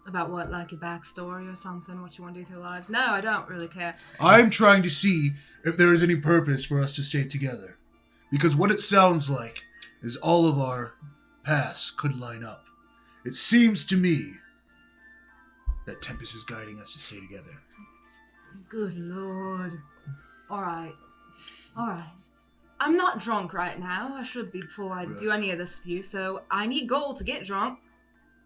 About what, like your backstory or something? What you want to do with your lives? No, I don't really care. I'm trying to see if there is any purpose for us to stay together. Because what it sounds like is all of our paths could line up. It seems to me that Tempest is guiding us to stay together. Good lord. Alright. Alright. I'm not drunk right now. I should be before I do Yes. any of this with you, so I need gold to get drunk.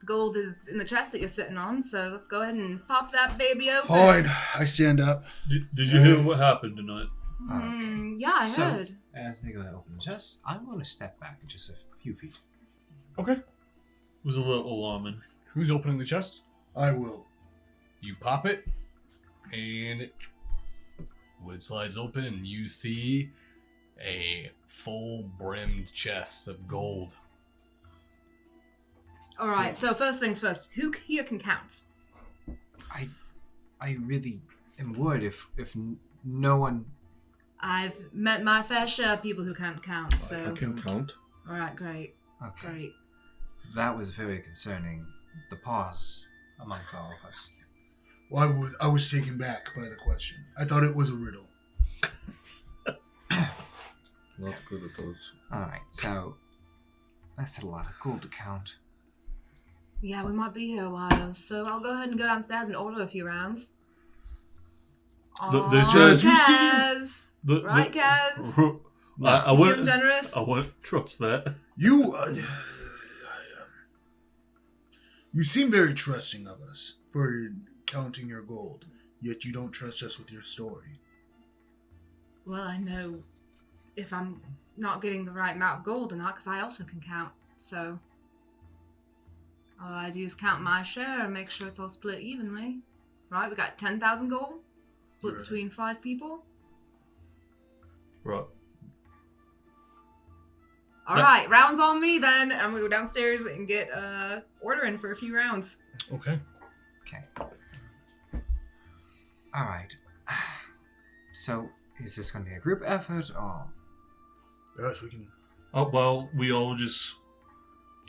The gold is in the chest that you're sitting on, so let's go ahead and pop that baby open. Fine. I stand up. Did you hear what happened tonight? Yeah, I So- heard. As they go to open the chest, I'm going to step back just a few feet. Okay. It was a little alarming. Who's opening the chest? I will. You pop it, and wood slides open, and you see a full-brimmed chest of gold. Alright, so first things first. Who here can count? I really am worried if no one... I've met my fair share of people who can't count, so... I can count. Alright, great. Okay. Great. That was very concerning. The pause amongst all of us. Well, I was taken back by the question. I thought it was a riddle. Not good at those. Alright, so... That's a lot of gold to count. Yeah, we might be here a while, so I'll go ahead and go downstairs and order a few rounds. There's Jazz, you see- Kaz! Right, Kaz? I You feeling wouldn't. generous? I wouldn't trust that. You, you seem very trusting of us for counting your gold, yet you don't trust us with your story. Well, I know if I'm not getting the right amount of gold or not, because I also can count, so... All I do is count my share and make sure it's all split evenly. Right, we got 10,000 gold, split Right. between 5 people. Right. Alright, rounds on me then. I'm gonna go downstairs and get ordering for a few rounds. Okay. Okay. Alright. So, is this going to be a group effort or... Yes, we can. Oh, well, we all just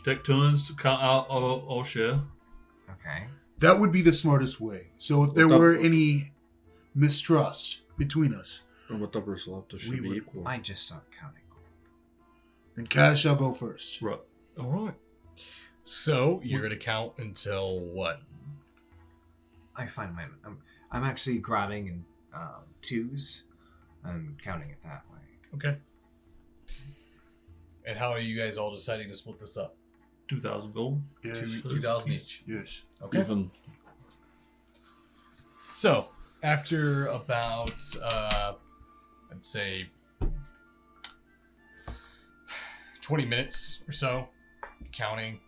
take turns to count out our share. Okay. That would be the smartest way. So if there were any mistrust between us, And whatever's left We should be would- equal. I just start counting gold. then Kaz shall go first. Right. All right. So you're gonna count until what? I find my... I'm actually grabbing in twos and counting it that way. Okay. And how are you guys all deciding to split this up? 2,000 gold. Yes. 2,000 each. Yes. Okay. Even. So after about, I'd say, 20 minutes or so, counting,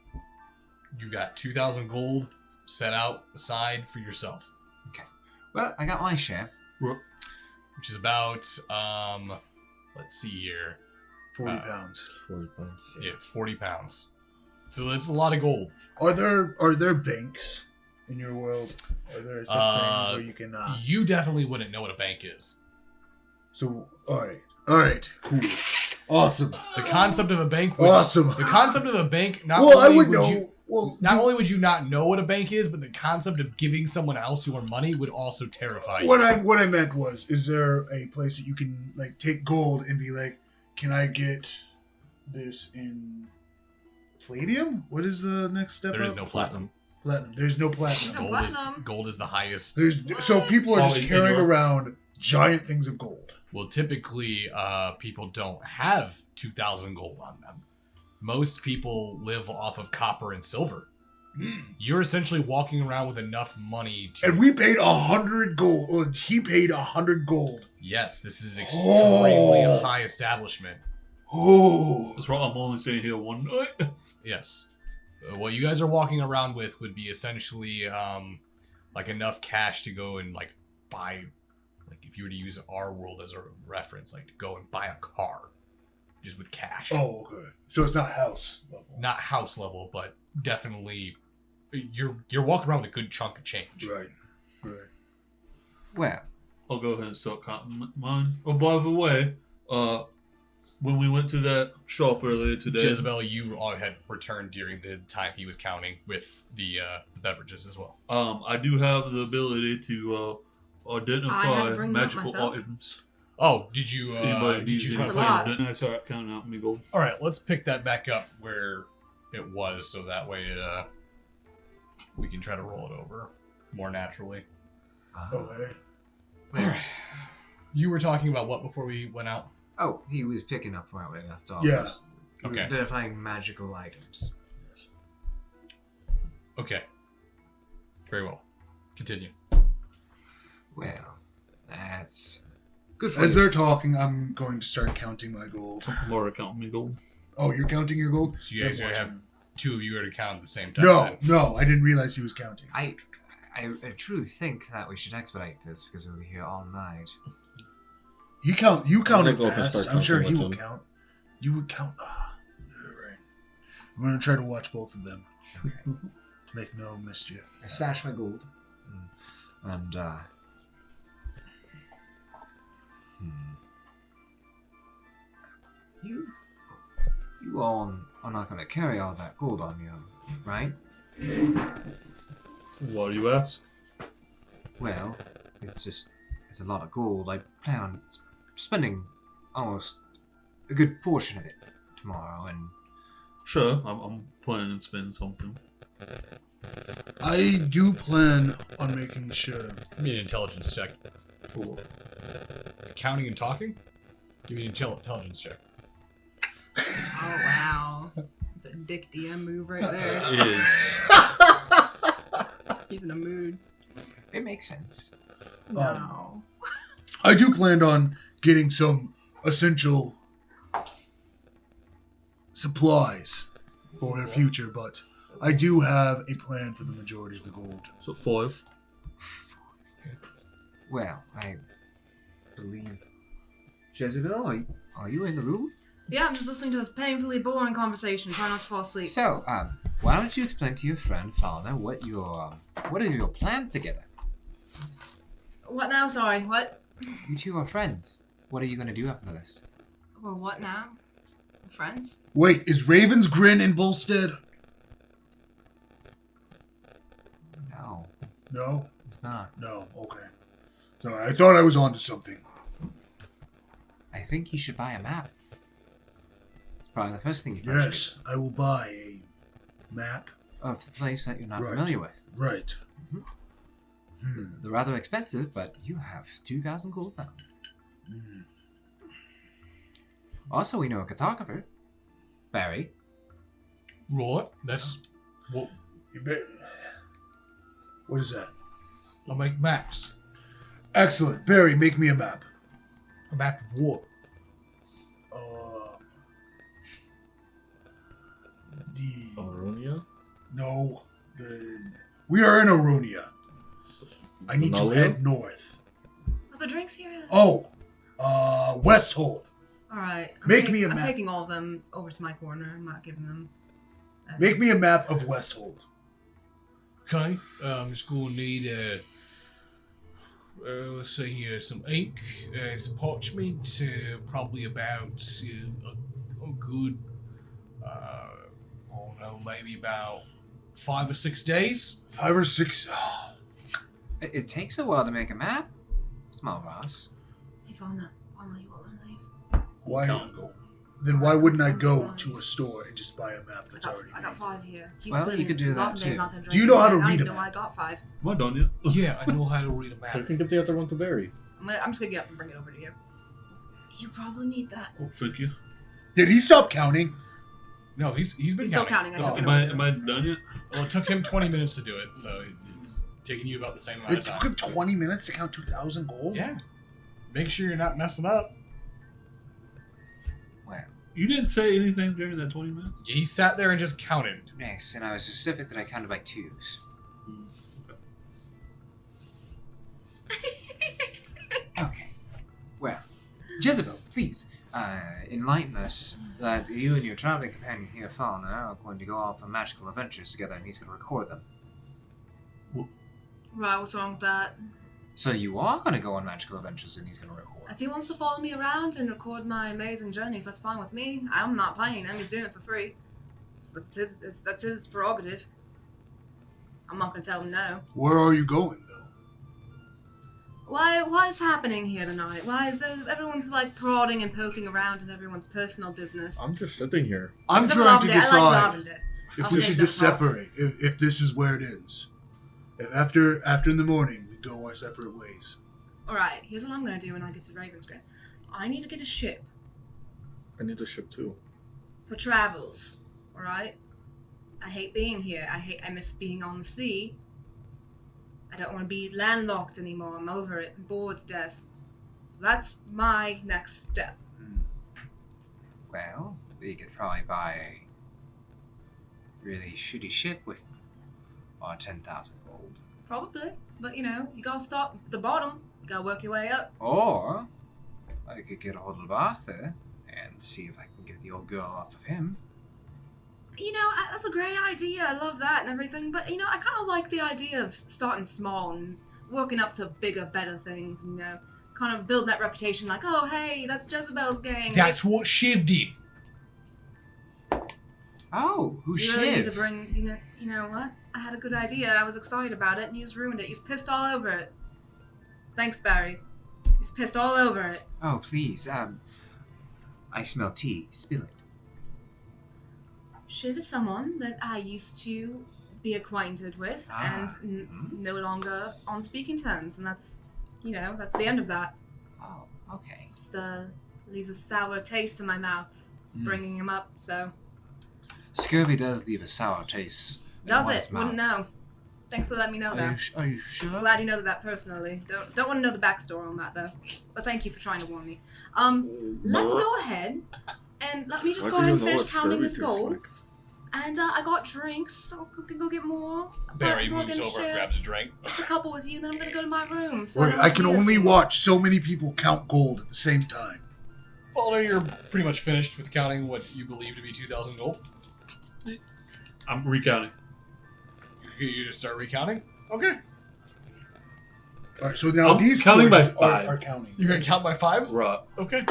you got 2,000 gold set out aside for yourself, Well, I got my share. Right. which is about, let's see here. 40 pounds. 40 pounds. Yeah, it's 40 pounds. So it's a lot of gold. Are there banks in your world? Are there such things where you can? You definitely wouldn't know what a bank is. So all right, cool, awesome, The concept of a bank would, awesome. the concept of a bank, not Well, I only would would know. you Well, not only would you not know what a bank is, but the concept of giving someone else your money would also terrify you. what I meant was, is there a place that you can like take gold and be like, can I get this in palladium? What is the next step There is up? no platinum. Platinum. There's no platinum. No. Platinum. Gold is the highest. So people are Oh, just in carrying your- around giant things of gold. Well, typically, people don't have 2,000 gold on them. Most people live off of copper and silver. You're essentially walking around with enough money to. And we paid 100 gold. Well, he paid 100 gold. Yes, this is extremely Oh. high establishment. Oh, That's right. I'm only staying here one night. Yes. What you guys are walking around with would be essentially like enough cash to go and like buy, like if you were to use our world as a reference, like to go and buy a car, just with cash. oh, okay. So it's not house level. Not house level, but definitely you're walking around with a good chunk of change. Right. Well, I'll go ahead and start counting mine. Oh, by the way, when we went to that shop earlier today, Jezebel, you all had returned during the time he was counting with the beverages as well. I do have the ability to I had identify to bring them up magical myself. items. Oh, did you? Anybody Did needs you it. try That's to a find? lot. Didn't I start counting out me gold? All right, let's pick that back up where it was, so that way we can try to roll it over more naturally. Okay. All right. You were talking about what before we went out? Oh, he was picking up where we left off. Yeah. Was Okay. Identifying magical items. Okay. Very well. Continue. Well, that's good for As you. they're talking, I'm going to start counting my gold. More counting me gold. Oh, you're counting your gold? So you guys Then are watch have me. two of you are to count at the same time. No, then. no, I didn't realize he was counting. I truly think that we should expedite this because we'll be here all night. You gonna counted go up and fast. start I'm sure counting he with will him. count. You would count. You're right. I'm gonna try to watch both of them. Okay. To make no mischief. I stash my gold. And, You all are not going to carry all that gold on you, right? Why do you ask? Well, it's a lot of gold. I plan on spending almost a good portion of it tomorrow, and Sure, I'm planning on spending something. I do plan on making sure. Give me an intelligence check. Cool. Counting and talking? Give me an intelligence check. Oh wow, it's a Dick DM move right there. It is. He's in a mood. it makes sense. No. I do plan on getting some essential supplies for the future, but I do have a plan for the majority of the gold. So 5. Well, I believe Jezebel, are you in the room? Yeah, I'm just listening to this painfully boring conversation. Try not to fall asleep. So, why don't you explain to your friend Fauna what are your plans together? What now? Sorry, what? You two are friends. What are you gonna do after this? Or what now? Friends? Wait, is Raven's Grin in Bolstead? No, No? it's not. No, okay. Sorry, I thought I was onto something. I think you should buy a map. It's probably the first thing you Yes, I will buy a map. of the place that you're not Right. familiar with. Right. They're rather expensive, but you have 2,000 gold now. Also, we know a cartographer, Barry. Roll it. That's what You bet. What is that? I'll make maps. Excellent. Barry, make me a map. A map of what? Aronia? No. We are in Aronia. I need to Sonalia? head north. Are the drinks here? Oh, Westhold. Alright. Make me a I'm map. taking all of them over to my corner. I'm not giving them. Make me a map of Westhold. Okay. I'm just gonna need let's see here, some ink, some parchment, probably about a good, I don't know, maybe about 5 or 6 days. 5 or 6. It takes a while to make a map. Small Ross. If I'm not, you want one of these? Why? Then why wouldn't I go to a store and just buy a map that's already I got made? 5 here. He's Well, clearly you could do that not- he's too. not gonna Do you drink know how it. to I don't read even a know why I map? got 5. Am I done yet? Yeah, I know how to read a I map. can give the other one to Barry. I'm just gonna get up and bring it over to you. You probably need that. Oh, thank you. Did he stop counting? No, he's been He's still counting. counting. I took it Am over I to am him. I done yet? Well, it took him 20 minutes to do it, so it's taking you about the same amount It of took time. him 20 minutes to count 2,000 gold? Yeah. Make sure you're not messing up. Well, You didn't say anything during that 20 minutes? He sat there and just counted. nice. And I was specific that I counted by 2s. Okay. Well, Jezebel, please enlighten us that you and your traveling companion here, Fauna, are going to go off on magical adventures together, and he's going to record them. Right, what's wrong with that? So you are going to go on magical adventures and he's going to record. If he wants to follow me around and record my amazing journeys, that's fine with me. I'm not paying him. He's doing it for free. That's his prerogative. I'm not going to tell him no. Where are you going, though? What is happening here tonight? Why is there, everyone's like prodding and poking around in everyone's personal business? I'm just sitting here. I'm It's a trying to lavender. I like decide lavender. if I'll we take should the just thoughts. separate. If this is where it ends. If after in the morning we go our separate ways. Alright, here's what I'm going to do when I get to Ravenscraft. I need to get a ship I need a ship too. for travels. Alright? I hate being here. I miss being on the sea. I don't want to be landlocked anymore. I'm over it. I'm bored to death. So that's my next step. Well, we could probably buy a really shitty ship with our 10,000 gold. Probably. But you know, you gotta start at the bottom. You gotta work your way up. Or I could get a hold of Arthur and see if I can get the old girl off of him. You know, that's a great idea. I love that and everything. But you know, I kind of like the idea of starting small and working up to bigger, better things. You know, kind of building that reputation. Like, oh, hey, that's Jezebel's gang. That's what Shiv did. Oh, who's You really need to Shiv? bring. You know what? I had a good idea. I was excited about it, and you just ruined it. You just pissed all over it. Thanks, Barry. You just pissed all over it. Oh, please. I smell tea. Spill it. Shiv is someone that I used to be acquainted with, Ah. and no longer on speaking terms, and that's, you know, that's the end of that. Oh, okay. Just leaves a sour taste in my mouth, just bringing him up. So Scurvy does leave a sour taste. in does one's it? Wouldn't mouth. know. Thanks for letting me know that. Are you sure? Glad you know that personally. Don't want to know the backstory on that though. But thank you for trying to warn me. Let's go ahead and let me just go ahead and finish pounding this gold. And I got drinks, so we can go get more. Barry But we're moves gonna over and share grabs a drink. just a couple with you, then I'm gonna go to my room. So Wait, don't I can have to only miss watch so many people count gold at the same time. Well, no, you're pretty much finished with counting what you believe to be 2,000 gold. I'm recounting. You just start recounting? Okay. All right, so now I'm these counting two by are, five. are counting. You're going to count by fives? Right. Okay.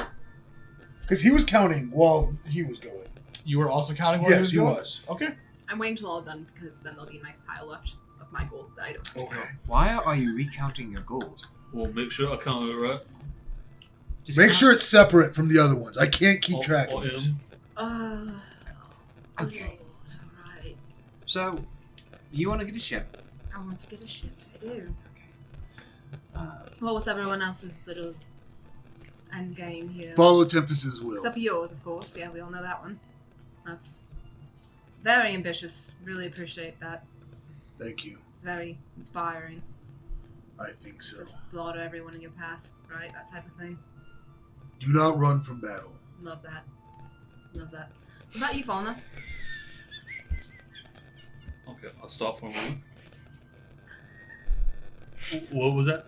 Because he was counting while he was going. You were also counting while Yes, he going? was. Okay. I'm waiting till all done because then there'll be a nice pile left of my gold that I don't. Okay. Why are you recounting your gold? We'll make sure I count it right. Just Make count- sure it's separate from the other ones. I can't keep Or- track or of this. him. Okay. Alright. So, you want to get a ship? I want to get a ship. I do. Uh, Well, what's everyone else's little end game here? Follow Tempest's will. Except for yours, of course. Yeah, we all know that one. That's very ambitious. Really appreciate that. Thank you. It's very inspiring. I think so. Just slaughter everyone in your path, right? That type of thing. Do not run from battle. Love that. Love that. What about you, Fauna? Okay, I'll stop for a moment. What was that?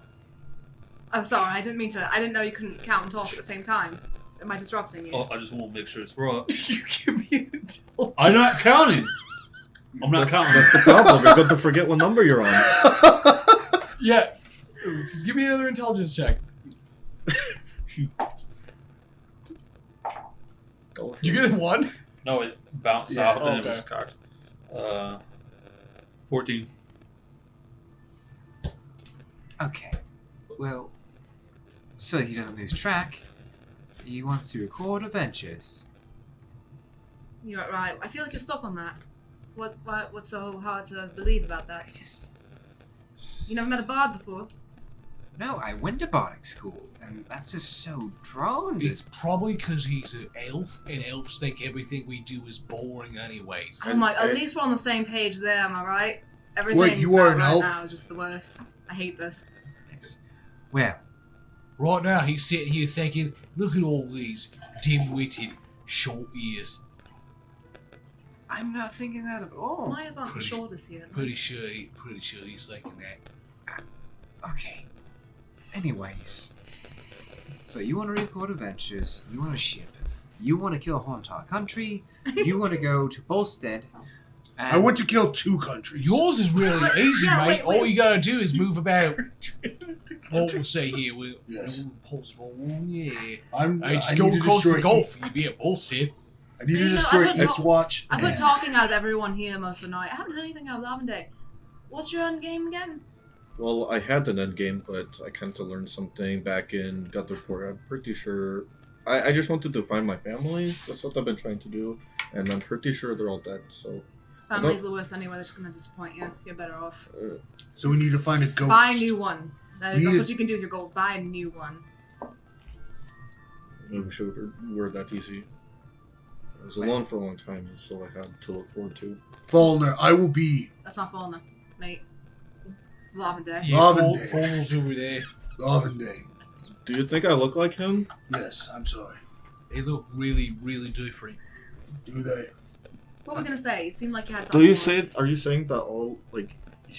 Oh, sorry. I didn't mean to. I didn't know you couldn't count and talk at the same time. Am I disrupting you? Oh, I just want to make sure it's right. You give me an intelligence. I'm not counting. I'm not counting. That's the problem. You're going to forget what number you're on. Yeah. Just give me another intelligence check. Did you get a 1? No, it bounced Yeah, out and okay. it was cocked. 14. okay. Well, so he doesn't lose track. He wants to record adventures. You're right. I feel like you're stuck on that. What's so hard to believe about I that? just... You never met a bard before. No, I went to bardic school, and that's just so droned. It's probably because he's an elf, and elves think everything we do is boring anyways. Oh my! At least we're on the same page there. Am I right? Everything Wait, you are an right elf? now is just the worst. I hate this. Yes. Well, Right now, he's sitting here thinking, look at all these dim-witted, short ears. I'm not thinking that at all. Why is aren't the Pretty- shoulders here? Pretty sure he's thinking that. Okay. Anyways. So you want to record adventures, you want a ship, you want to kill a whole entire country, you want to go to Bolstead And I want to kill 2 countries. Yours is really easy, Yeah, mate. wait. All you gotta do is move about. What we'll say here, we'll Yes. pulse for one, yeah. I Just need go to across the destroy Gulf, you'd be at Bullstead. I need to You know, destroy I've been East Watch. I've been and- talking out of everyone here most of the night. I haven't heard anything out of Lavender. What's your end game again? Well, I had an end game, but I kind of learned something back in Gutterport. I'm pretty sure. I just wanted to find my family. That's what I've been trying to do, and I'm pretty sure they're all dead. So Family's the worst anyway. They're just gonna disappoint you. You're better off. So we need to find a ghost. Buy a new one. That's Need- what you can do with your gold. Buy a new one. I wish it were that easy. I was alone for a long time, so I had to look forward to. Fallner, I will be That's not Falna, mate. It's Lavender. Yeah, Lavender. Falls over there. Lavender. Do you think I look like him? Yes, I'm sorry. They look really, really different. Do they? What were we gonna say? It seemed like you had Do something. you more. say? Are you saying that all like?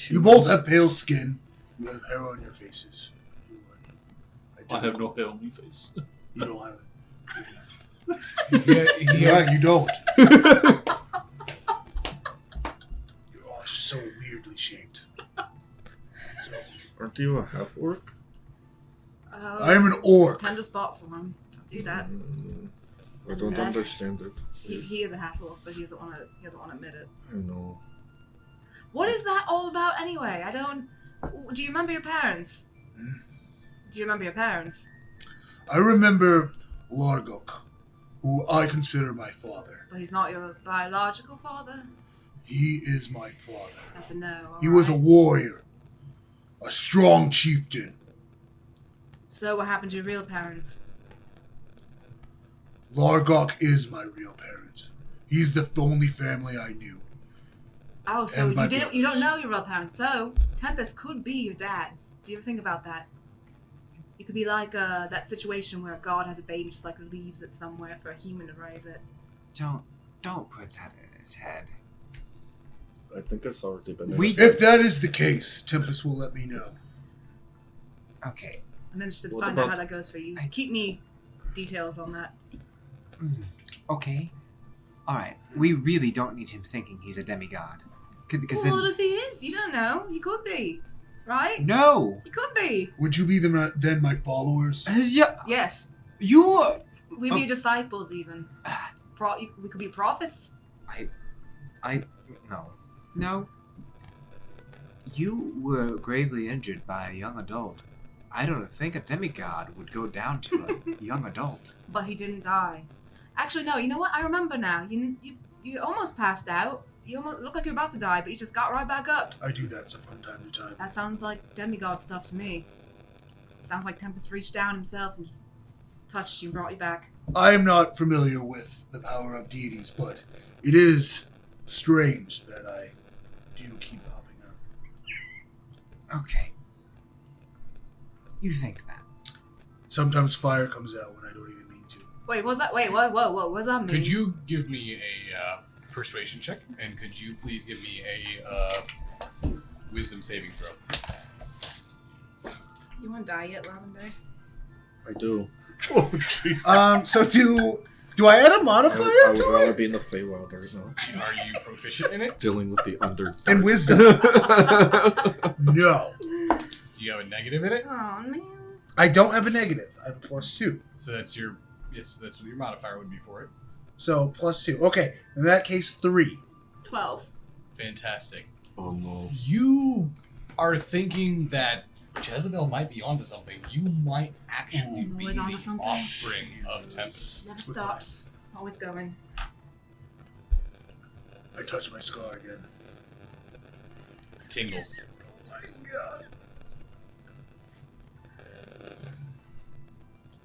You both have pale skin. You have hair on your faces. I have no hair on my face. You don't have it. Yeah, You don't. You're all just so weirdly shaped. So, Aren't you a half orc? I am an orc. Tender spot for him. Don't do that. I don't Unless- understand it. He is a half orc, but he doesn't want to admit it. I know. What is that all about anyway? I don't. Do you remember your parents? Do you remember your parents? I remember Largok, who I consider my father. But he's not your biological father. He is my father. That's a no. He was a alright. warrior, a strong chieftain. So what happened to your real parents? Largok is my real parents. He's the only family I knew. Oh, so And my you don't brothers. know your real parents. So Tempest could be your dad. Do you ever think about that? It could be like that situation where a god has a baby, just like leaves it somewhere for a human to raise it. Don't put that in his head. I think it's already been. We- If that is the case, Tempest will let me know. Okay. I'm interested to What find out about- how that goes for you. Keep me details on that. Okay. All right. We really don't need him thinking he's a demigod. Because Well, what then if he is? You don't know. He could be, right? no. He could be. Would you be then my followers? Yes. You. We'd Oh. be disciples, even. We could be prophets. No. You were gravely injured by a young adult. I don't think a demigod would go down to a young adult. But he didn't die. Actually, no. You know what? I remember now. You almost passed out. You almost looked like you were about to die, but you just got right back up. I do that from time to time. That sounds like demigod stuff to me. Sounds like Tempest reached down himself and just touched you and brought you back. I am not familiar with the power of deities, but it is strange that I do keep popping up. Okay. You think that? Sometimes fire comes out when I don't even mean to. Wait, what's that? Wait, whoa. What does that mean? Could you give me a persuasion check, and could you please give me a wisdom saving throw? You want to die yet, Lavender? I do. Oh, gee. So do I add a modifier I would to rather it? be in the Feywild right now, Are you proficient in it? dealing with the Underdark. And wisdom? No. Do you have a negative in it? Oh man. I don't have a negative. I have a +2. So that's what your modifier would be for it. So +2. Okay. In that case, 3. 12. Fantastic. Oh no. You are thinking that Jezebel might be onto something. You might actually be Always onto the something. offspring of Tempest. Never stops. Always going. I touch my scar again. Tingles.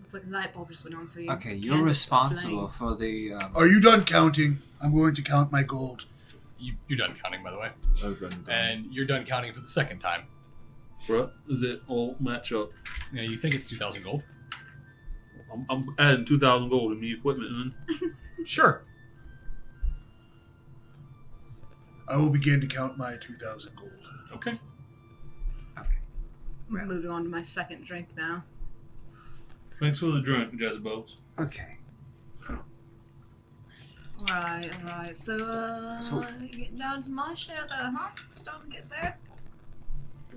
Looks like a light bulb just went on for you. Okay, Can't you're just responsible flame. for the. Are you done counting? I'm going to count my gold. You're done counting, by the way. I've been done. And you're done counting for the second time. Right? Is it all match up? Yeah, you think it's 2,000 gold? I'm adding 2,000 gold in the equipment, and Sure. I will begin to count my 2,000 gold. Okay. I'm moving on to my second drink now. thanks for the drink, Jezebel. Okay. Alright. So, getting down to my share there, huh? Starting to get there.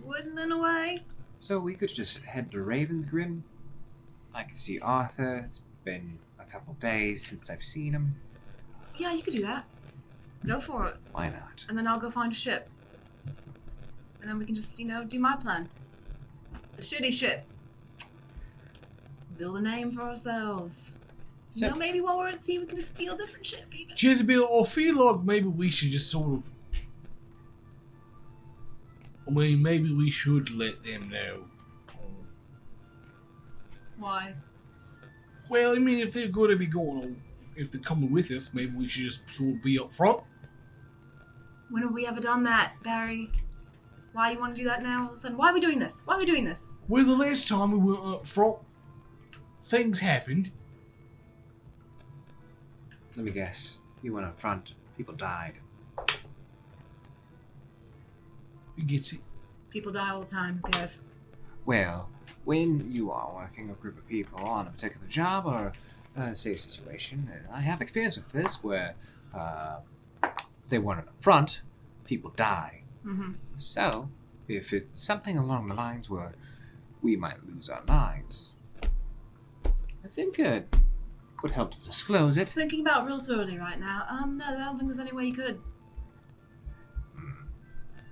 Whittling away. So we could just head to Ravensgrim. I can see Arthur. It's been a couple days since I've seen him. Yeah, you could do that. Go for it. Why not? And then I'll go find a ship. And then we can just, do my plan. The shitty ship. Build a name for ourselves. So- Maybe while we're at sea we can just steal a different ship even. Jezebel, I feel like maybe we should just sort of. I mean, maybe we should let them know. Why? Well, I mean, if they're going to be going on, if they're coming with us, maybe we should just sort of be up front. When have we ever done that, Barry? Why you want to do that now all of a sudden? Why are we doing this? Well, the last time we went up front, things happened. Let me guess. You went up front. People died. Who gets it? People die all the time, who cares? Well, when you are working with a group of people on a particular job or say a situation, and I have experience with this where they weren't up front, people die. Mm-hmm. So, if it's something along the lines where we might lose our lives, I think it would help to disclose it. Thinking about real thoroughly right now. No, I don't think there's any way you could.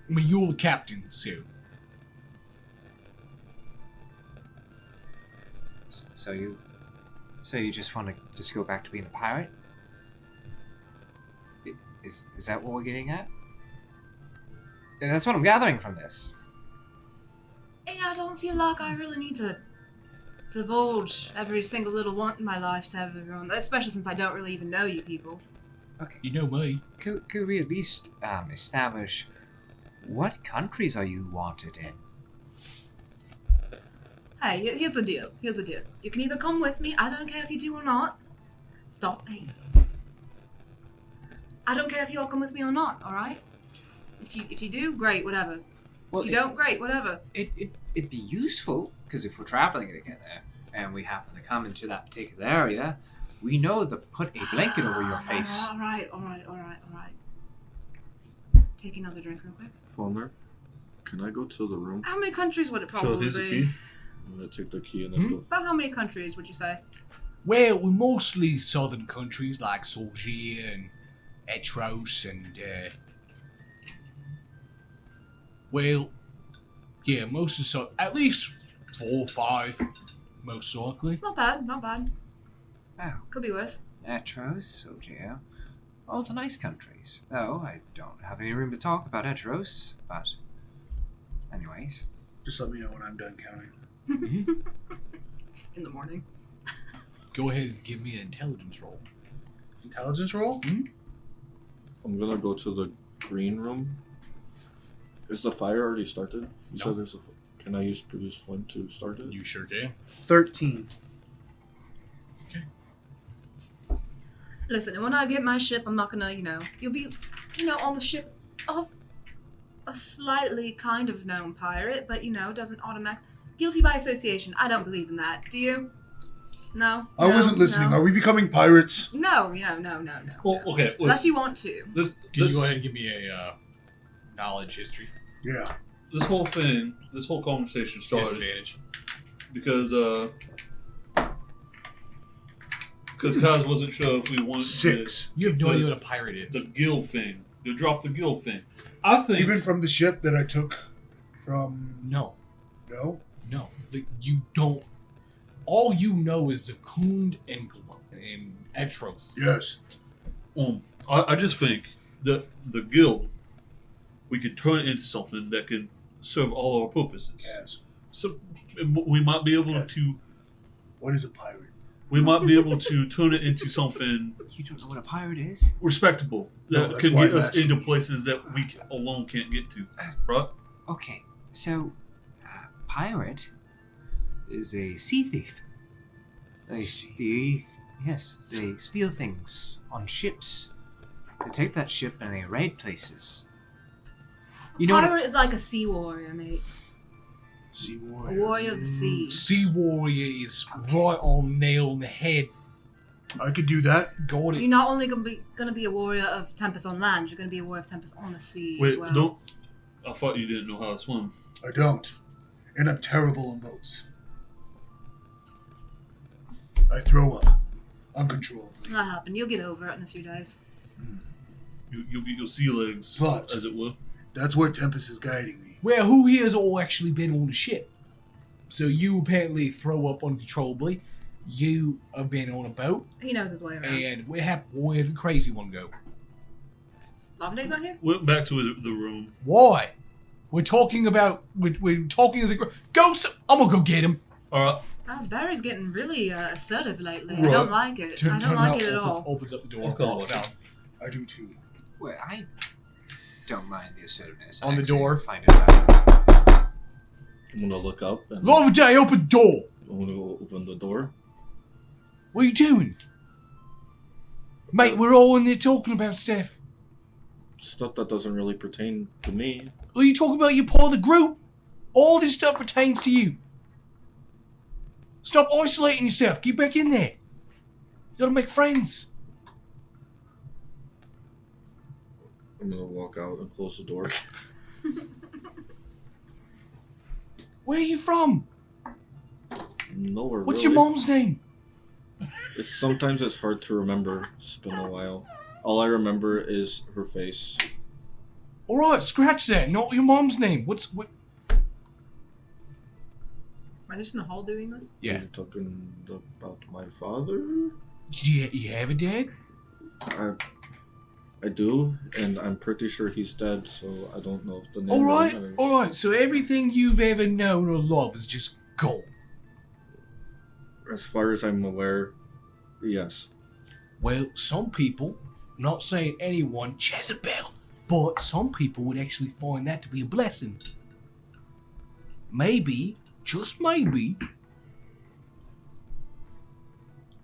I mean, you're the captain, so. So you just want to just go back to being a pirate? Is that what we're getting at? And that's what I'm gathering from this. And I don't feel like I really need to divulge every single little want in my life to everyone, especially since I don't really even know you people. Okay. You know me. Could we at least establish what countries are you wanted in? Hey, here's the deal. You can either come with me, I don't care if you do or not. Stop. Hey. I don't care if you all come with me or not, alright? If you do, great, whatever. Well, if you don't, great, whatever. It'd be useful, because if we're traveling together and we happen to come into that particular area, we know to put a blanket over your face. Alright. Take another drink real quick. Fulmer, can I go to the room? How many countries would it Sure, probably here's a be? key. I'm gonna take the key and then go. About how many countries would you say? Well, we're mostly southern countries like Solgier and Etros and, well, yeah, most of the at least 4 or 5, most likely. It's not bad. Oh, Could be worse. Etros, Sogeo. All the nice countries. Though I don't have any room to talk about Etros, but anyways. Just let me know when I'm done counting. In the morning. Go ahead and give me an intelligence roll. Intelligence roll? I'm gonna go to the green room. Is the fire already started? You No. said there's a. Can I use produce flame to start it? You sure can. 13. Listen, and when I get my ship, I'm not gonna, you'll be, on the ship of a slightly kind of known pirate, but, doesn't automatic. Guilty by association. I don't believe in that. Do you? No? I wasn't listening. No. Are we becoming pirates? No. Well, okay. Unless you want to. This Can you go ahead and give me a knowledge history? Yeah. this whole thing, this whole conversation started Disadvantage. because Kaz wasn't sure if we wanted 6. You have no idea what a pirate is. the guild thing. To drop the guild thing. I think Even from the ship that I took from... No. No? You don't. All you know is Zakund and Etros. Yes. I just think that the guild, we could turn it into something that could serve all our purposes. Yes. So we might be able Yeah. to. What is a pirate? We might be able to turn it into something You don't know what a pirate is? respectable No, that that's can why get I'm us asking into you. places that we alone can't get to. Right? Okay, so pirate is a sea thief. They steal, yes, they steal things on ships. They take that ship and they raid places. You know what? Pirate is like a sea warrior, mate. Sea A warrior. warrior of the sea. Sea warrior is right on nail on the head. I could do that. Got You're it. not only gonna be a warrior of Tempest on land, you're gonna be a warrior of Tempest on the sea Wait, as well. don't. I thought you didn't know how to swim. I don't. And I'm terrible on boats. I throw up uncontrollably. That happened. You'll get over it in a few days. You'll get your sea legs, But- as it were. That's where Tempest is guiding me. Well, who here has all actually been on the ship? So you apparently throw up uncontrollably. You have been on a boat, He knows his way around. and where'd the crazy one go? Lavenda's not here? Went back to the room. Why? We're talking about we're talking as a group. Go! I'm gonna go get him. All right. Barry's getting really assertive lately. I Right. don't like it. I don't like it at all. Opens up the door. Okay. Walks down. I do too. Well, I don't mind the assertiveness. On the Actually, door. Find it valuable. I'm gonna look up and Love day, open the door. I'm gonna go open the door. What are you doing? Mate, we're all in there talking about stuff. Stuff that doesn't really pertain to me. Are you talking about you're part of the group? All this stuff pertains to you. Stop isolating yourself. Get back in there. You gotta make friends. I'm gonna walk out and close the door. Where are you from? Nowhere. What's really. your mom's name? Sometimes it's hard to remember. It's been a while. All I remember is her face. Alright, scratch that. Not your mom's name. What? Am I just in the hall doing this? Yeah. You're talking about my father? You have a dad? I do, and I'm pretty sure he's dead, so I don't know if the name Alright, really matters. alright. So everything you've ever known or loved is just gone. As far as I'm aware, yes. Well, some people, not saying anyone, Jezebel, but some people would actually find that to be a blessing. Maybe, just maybe,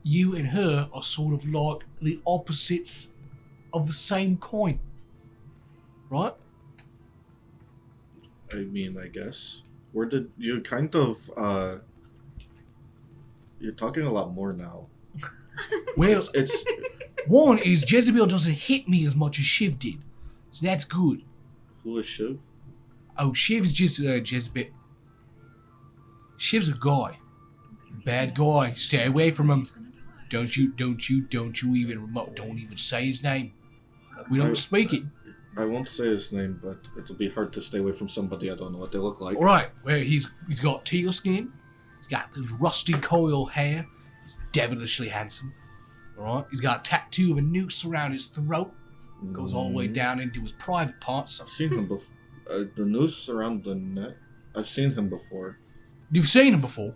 you and her are sort of like the opposites of the same coin. Right? I mean, I guess. Where did you kind of, you're talking a lot more now. Well, It's one is Jezebel doesn't hit me as much as Shiv did. So that's good. who is Shiv? Oh, Shiv's just Jezebel. Shiv's a guy. Bad guy. Stay away from him. Don't you don't even say his name. We don't speak it. I won't say his name, but it'll be hard to stay away from somebody I don't know what they look like. Alright, well he's got teal skin. He's got this rusty coil hair. He's devilishly handsome. Alright? He's got a tattoo of a noose around his throat. Goes all the way down into his private parts. I've seen him before. The noose around the neck. I've seen him before. You've seen him before.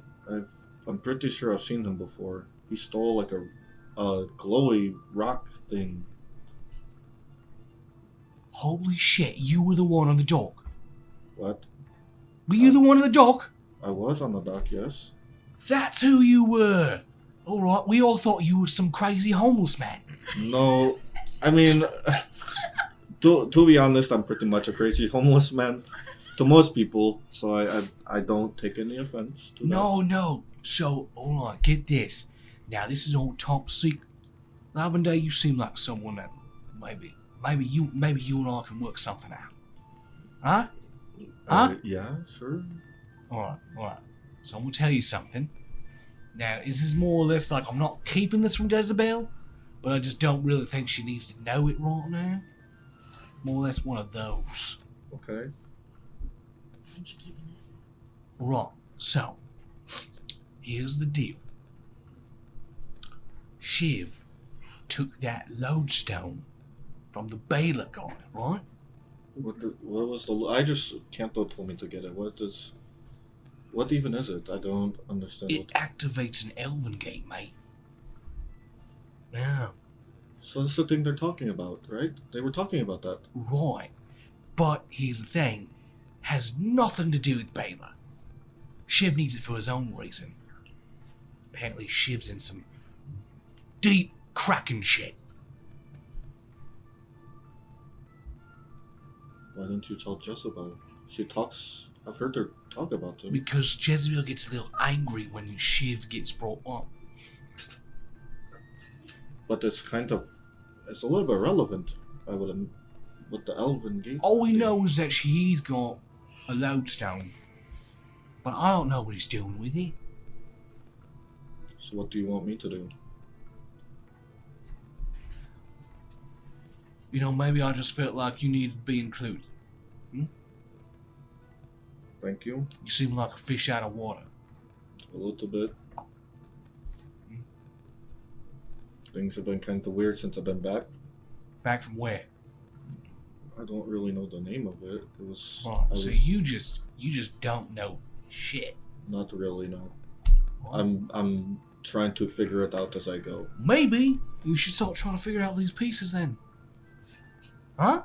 I'm pretty sure I've seen him before. He stole like a glowy rock thing. Holy shit, you were the one on the dock. What? Were you the one on the dock? I was on the dock, yes. That's who you were. Alright, we all thought you were some crazy homeless man. No, I mean, to be honest, I'm pretty much a crazy homeless man to most people, so I don't take any offense to that. No. So, alright, get this. Now, this is all top secret. Lavender, you seem like someone that maybe you and I can work something out. Huh? Huh? Yeah, sure. Alright. So I'm gonna tell you something. Now, this is more or less like I'm not keeping this from Jezebel, but I just don't really think she needs to know it right now. More or less one of those. Okay. Right, so, here's the deal. Shiv took that lodestone from the Baylor guy, right? What was the? I just Kanto told me to get it. What even is it? I don't understand. It activates an Elven gate, mate. Yeah. So that's the thing they're talking about, right? They were talking about that. Right. But here's the thing. Has nothing to do with Baylor. Shiv needs it for his own reason. Apparently Shiv's in some deep cracking shit. Why didn't you tell Jess about it? She talks. I've heard her talk about it. Because Jezebel gets a little angry when Shiv gets brought up. But it's a little bit relevant. I would with the elven gate. All we know is that he's got a lodestone, but I don't know what he's doing with it. So what do you want me to do? You know, maybe I just felt like you needed to be included. Thank you. You seem like a fish out of water. A little bit. Things have been kind of weird since I've been back. Back from where? I don't really know the name of it. It was. Oh, so you just don't know shit. Not really, no. Well, I'm trying to figure it out as I go. maybe you should start trying to figure out these pieces then. Huh?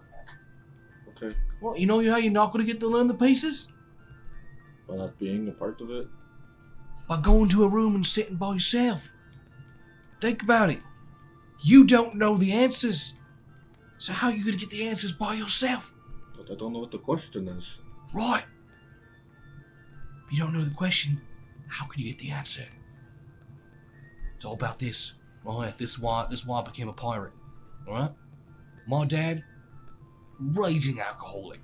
Okay. Well, you know how you're not going to get to learn the pieces? By not being a part of it. By going to a room and sitting by yourself. Think about it. You don't know the answers. So how are you going to get the answers by yourself? But I don't know what the question is. Right. If you don't know the question, how can you get the answer? It's all about this. Right? This is why I became a pirate. Alright? My dad, raging alcoholic.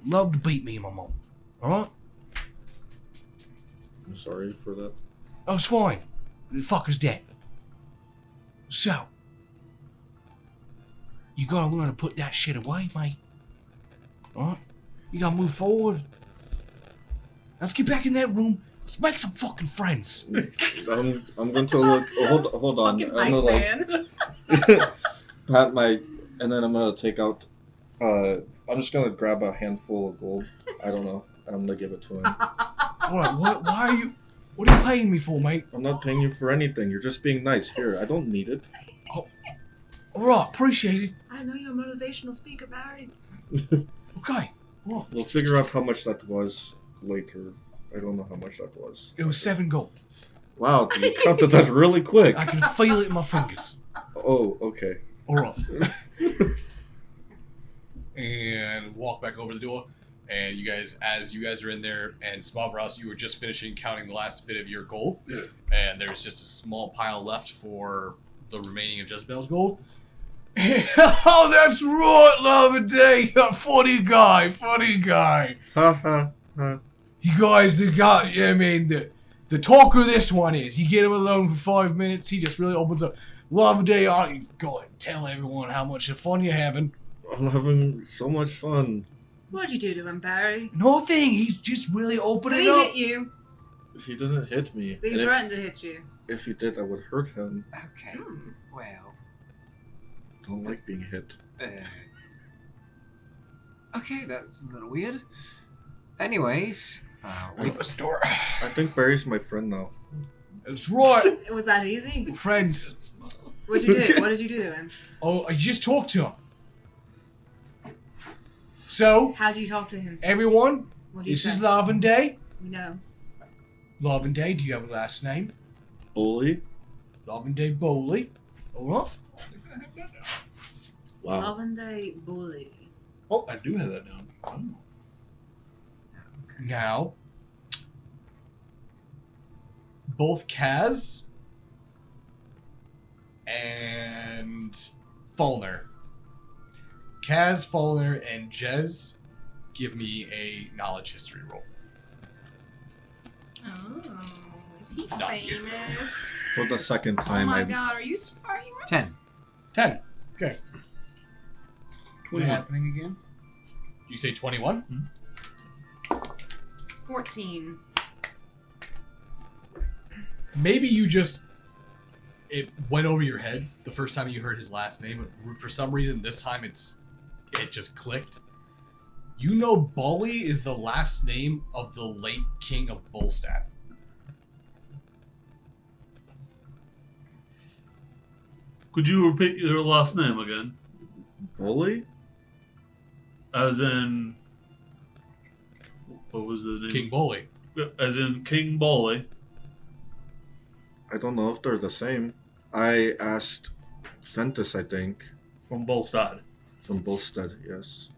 Loved to beat me and my mom. Alright? I'm sorry for that. Oh, it's fine. The fucker's dead. So, you gotta learn to put that shit away, mate. Alright? You gotta move forward. Let's get back in that room. Let's make some fucking friends. I'm going to look. Hold on. Fucking I'm gonna man. pat my, and then I'm gonna take out. I'm just gonna grab a handful of gold. I don't know, and I'm gonna give it to him. Alright, what are you paying me for, mate? I'm not paying you for anything. You're just being nice. Here, I don't need it. Alright, appreciate it. I know you're a motivational speaker, Barry. Okay. Well, We'll figure out how much that was later. I don't know how much that was. it was 7 gold. Wow, you counted that really quick. I can feel it in my fingers. Oh, okay. Alright. And walk back over the door. And as you guys are in there, and Smavros, you were just finishing counting the last bit of your gold. Yeah. And there's just a small pile left for the remaining of Jezebel's gold. Oh, that's right, Lava Day. Funny guy. Ha ha ha. You guys, the talker of this one is, you get him alone for 5 minutes, he just really opens up. Lava Day, go and tell everyone how much fun you're having. I'm having so much fun. What'd you do to him, Barry? Nothing, he's just really opening Did he up. hit you? He didn't hit me. Did he And threaten to hit you? if he did, I would hurt him. Okay. Well, I don't like being hit. okay, that's a little weird. Anyways, Close the door. I think Barry's my friend now. That's right, It was that easy? friends. What'd you do? What did you do to him? Oh, I just talked to him. So, How'd you talk to him? everyone, What did you this say? is Lavender. We know. Lavender, do you have a last name? Bully? Lavender Bowley. Alright. Wow. Lavender Bully. Oh, I do have that down. Oh. Now, Both Kaz and Fulner. Kaz, Fulner, and Jez, give me a knowledge history roll. Oh, is he Not you. famous? For the second Oh time, my I god, are you famous? 10. 10. Okay. What's happening again? You say 21? 14. Maybe you just... It went over your head the first time you heard his last name. But for some reason, this time it just clicked. You know Bully is the last name of the late king of Bolstad. Could you repeat your last name again? Bully? As in, what was the name? King Bully. As in King Bolly. I don't know if they're the same. I asked Fentis, I think, From Bolstad. from Bolstead, yes.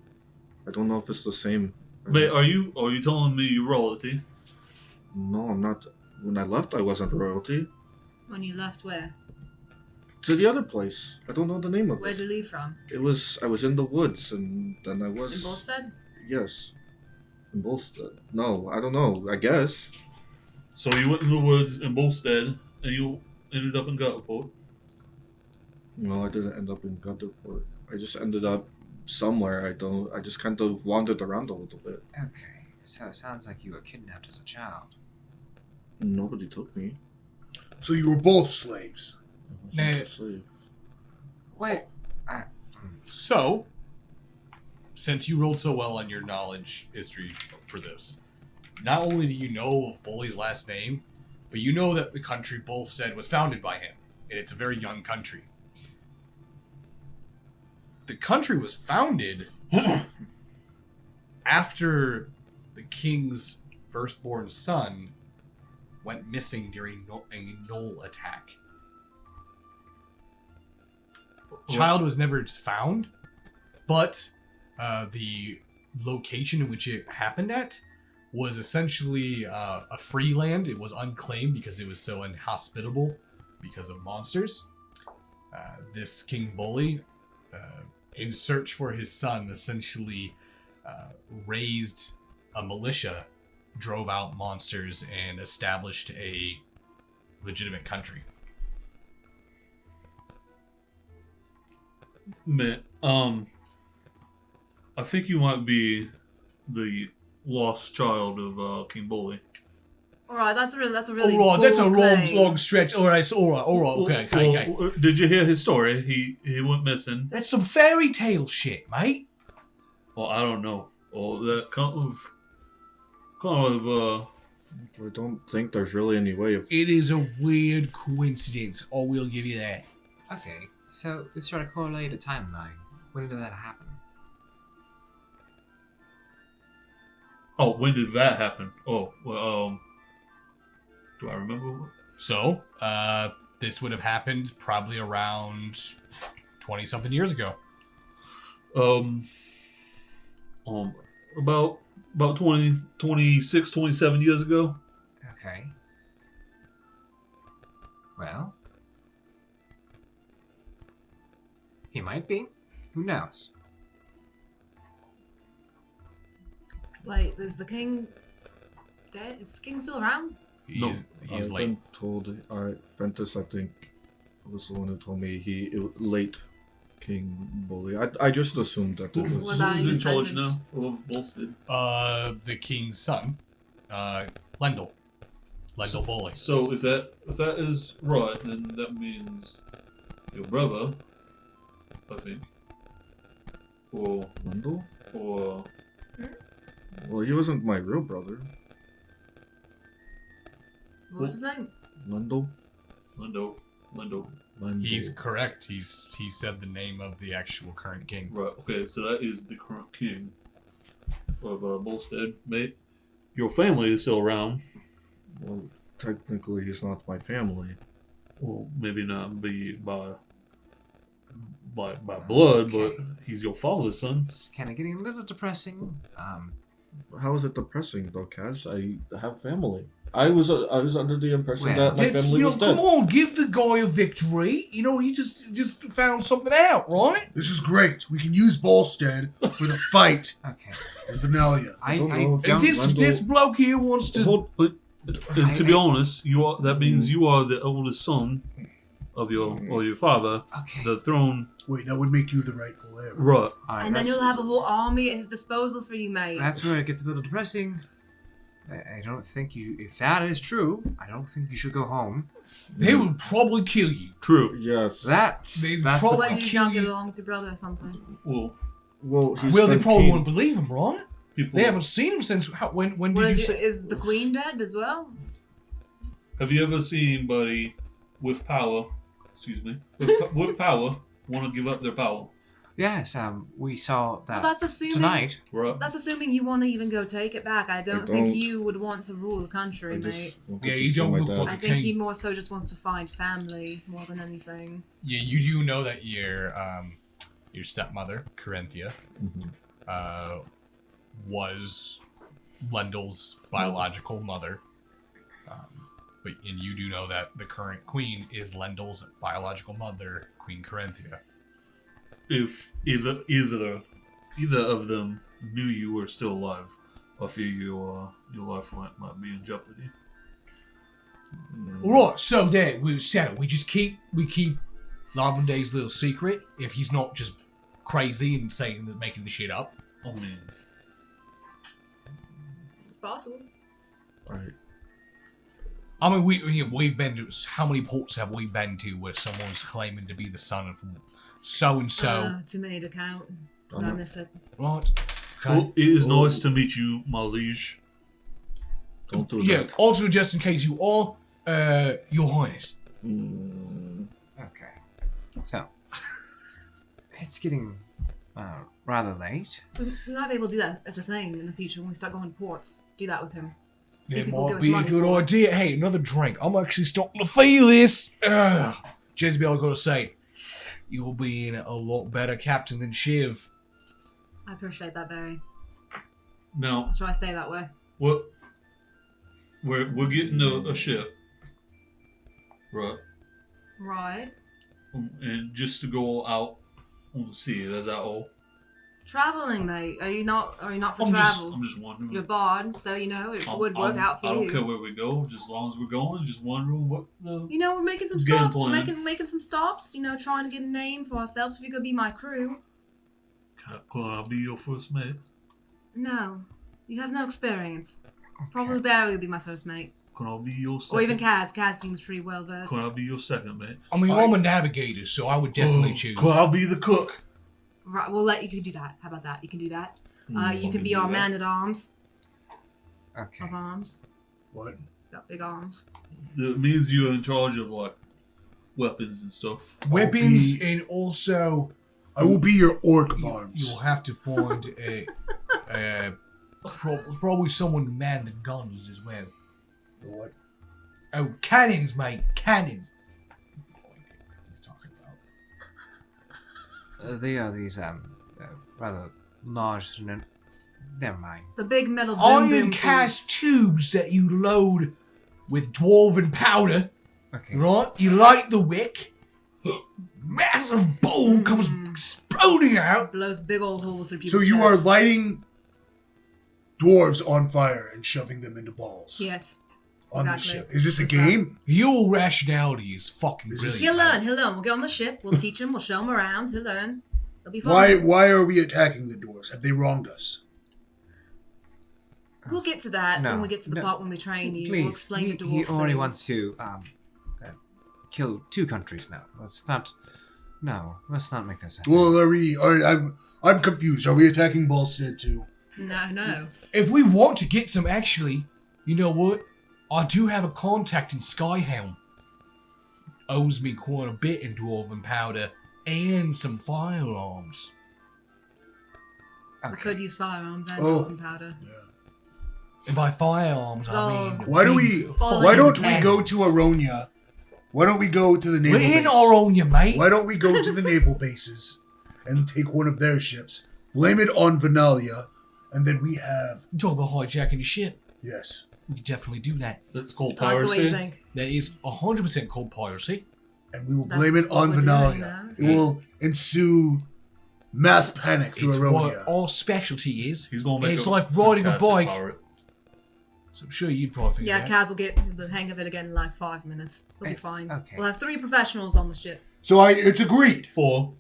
I don't know if it's the same. Wait, are you telling me you're royalty? No, I'm not. When I left, I wasn't royalty. When you left where? To the other place. I don't know the name of Where'd you it. leave from? I was in the woods, and then I was... In Bolstead? Yes. In Bolstead. No, I don't know. I guess. So you went in the woods in Bolstead, and you ended up in Gutterport. No, I didn't end up in Gutterport. I just ended up somewhere. I just kind of wandered around a little bit. Okay, so it sounds like you were kidnapped as a child. Nobody took me. So you were both slaves. I was Nah. a slave. Wait, So, since you rolled so well on your knowledge history for this, not only do you know of Bully's last name, but you know that the country Bolstead was founded by him, and it's a very young country. The country was founded after the king's firstborn son went missing during a gnoll attack. Child was never found, but the location in which it happened at was essentially a free land. It was unclaimed because it was so inhospitable because of monsters. This King Bully, in search for his son, essentially raised a militia, drove out monsters, and established a legitimate country. Man, I think you might be the lost child of King Bully. Alright, that's a really All right, that's a bold long, claim. long stretch. All right, okay. Well, did you hear his story? He went missing. That's some fairy tale shit, mate. Well, I don't know. Well, that kind of. I don't think there's really any way of... It is a weird coincidence. I will give you that. okay, so let's try to correlate a timeline. When did that happen? Oh, when did that happen? Oh, well, do I remember? So, this would have happened probably around 20-something years ago. About 20, 26, 27 years ago. Okay. Well, he might be. Who knows? Wait, is the king dead? Is the king still around? He's I've late. been told... Fentus, I think, was the one who told me late King Bully. I just assumed that it What was... about Who's in his charge now descendants? of Bolstead? The king's son, Lendl Bully. So if that is right, then that means your brother, I think, or Lendl? or Well, he wasn't my real brother. What was his name? Lendl? Lindo. Lendl. He's correct. He said the name of the actual current king. Right. Okay. So that is the current king of Bolstead, mate. Your family is still around. Well, technically, he's not my family. Well, maybe not be by blood, but he's your father's son. It's kind of getting a little depressing. How is it depressing, though, Kaz? I have family. I was under the impression Well, that my That's, family was dead. come on, give the guy a victory. He just found something out, right? This is great. We can use Bolstead for the fight Okay. in Venalia. I don't know don't. if And this Lendl- this bloke here wants to. Hold, But to be honest, that means you are the oldest son of your father. Okay. The throne, Wait, that would make you the rightful heir. right? All right, And then that's- you'll have a whole army at his disposal for you, mate. That's where it gets a little depressing. I don't think you. If that is true, I don't think you should go home. They would probably kill you. True. yes. That's They'd that's probably- Why did you not get along with your brother or something? Well, Well, he's Well, they been probably king- wouldn't believe him, right? people. They haven't seen him since when What did you is, say? is the queen dead as well? Have you ever seen anybody with power? Excuse me. With power, want to give up their power? yes. We saw that Well, that's assuming. tonight. Right. That's assuming you want to even go take it back. I don't think don't. you would want to rule the country, I mate. just wanted Yeah, to you show don't my look dad. like I a think king. he more so just wants to find family more than anything. Yeah, you do know that your stepmother, Corinthia, Mhm. was Lendl's biological mother. and you do know that the current queen is Lendel's biological mother, Queen Corinthia. If either of them knew you were still alive, I fear your life might be in jeopardy. Alright, so there, we'll settle. We keep Lavenday's little secret if he's not just crazy and making the shit up. I mean, It's possible. Alright. I mean, we've been to, how many ports have we been to where someone's claiming to be the son of so and so? Too many to count. Did I Uh-huh. miss it? Right? Okay. well, it is nice to meet you, my liege. Don't do Yeah. that. Also, just in case you are, Your Highness. Okay. So, it's getting rather late. We might be able to do that as a thing in the future when we start going to ports. Do that with him. See It people give might us be a money good for it. idea. Hey, another drink. I'm actually starting to feel this. Jezebel, I gotta say, you'll be in a lot better captain than Shiv. I appreciate that, Barry. Now, I'll try to stay that way. we're getting a ship, right? Right. And just to go out on the sea. That's that all. Traveling, mate. Are you not for I'm travel? just wondering. You're barred, so it would work out for I don't you. care where we go, just as long as we're going. Just wondering what the. We're making some Game stops. plan. Making some stops. Trying to get a name for ourselves. If you're gonna be my crew. Can I be your first mate? No, you have no experience. Okay. Probably Barry will be my first mate, Can I be your second? or even Kaz. Kaz seems pretty well versed. Can I be your second mate? I mean, I'm a navigator, so I would definitely choose. Can I be the cook? Right, we'll let you can do that. How about that? You can do that. You I can can be do our that. man at arms. Okay. Of arms. What? Got big arms. It means you're in charge of like weapons and stuff. Weapons, I'll and also I will be your orc of arms. you'll have to find probably someone to man the guns as well. What? Oh, cannons, mate, cannons. He's talking about. They are these rather large. Never mind. The big metal boom Iron boom cast tubes. tubes that you load with dwarven powder, Okay. right? You light the wick, massive boom comes exploding out. Blows big old holes through people's So you are chests. lighting dwarves on fire and shoving them into balls Yes. on the exactly. ship. Is this a That's right. game? Your rationality is fucking This brilliant. is- He'll learn. We'll get on the ship. We'll teach him. We'll show him around. He'll learn. He'll be fine. Why are we attacking the dwarves? Have they wronged us? We'll get to that No. when we get to the No. part when we train you. Please. We'll explain the dwarf he only thing. wants to kill two countries now. Let's not. No, let's not make this happen. Well, I'm confused. Are we attacking Balstead too? No. If we want to get some, actually, you know what? I do have a contact in Skyhelm. Owes me quite a bit in dwarven powder and some firearms. We Okay. could use firearms and Oh. gunpowder. And by firearms, So, I mean... Why do big we? Follow Why the don't we text. go to Aronia? Why don't we go to the naval We're in base? Aronia, mate. Why don't we go to the naval bases and take one of their ships, blame it on Vanalia, and then we have You talk about hijacking the ship. yes. We could definitely do that. That's called I like the way you piracy. think. That is 100% called piracy. And we will That's blame it what on we're doing Vanalia. now. It will ensue mass panic through It's what Aronia. our specialty is. He's gonna make It's a like riding a fantastic bike. pirate. So I'm sure you'd probably figure Yeah, it out. Kaz will get the hang of it again in like 5 minutes. He'll be fine. okay. We'll have 3 professionals on the ship. So it's agreed. 4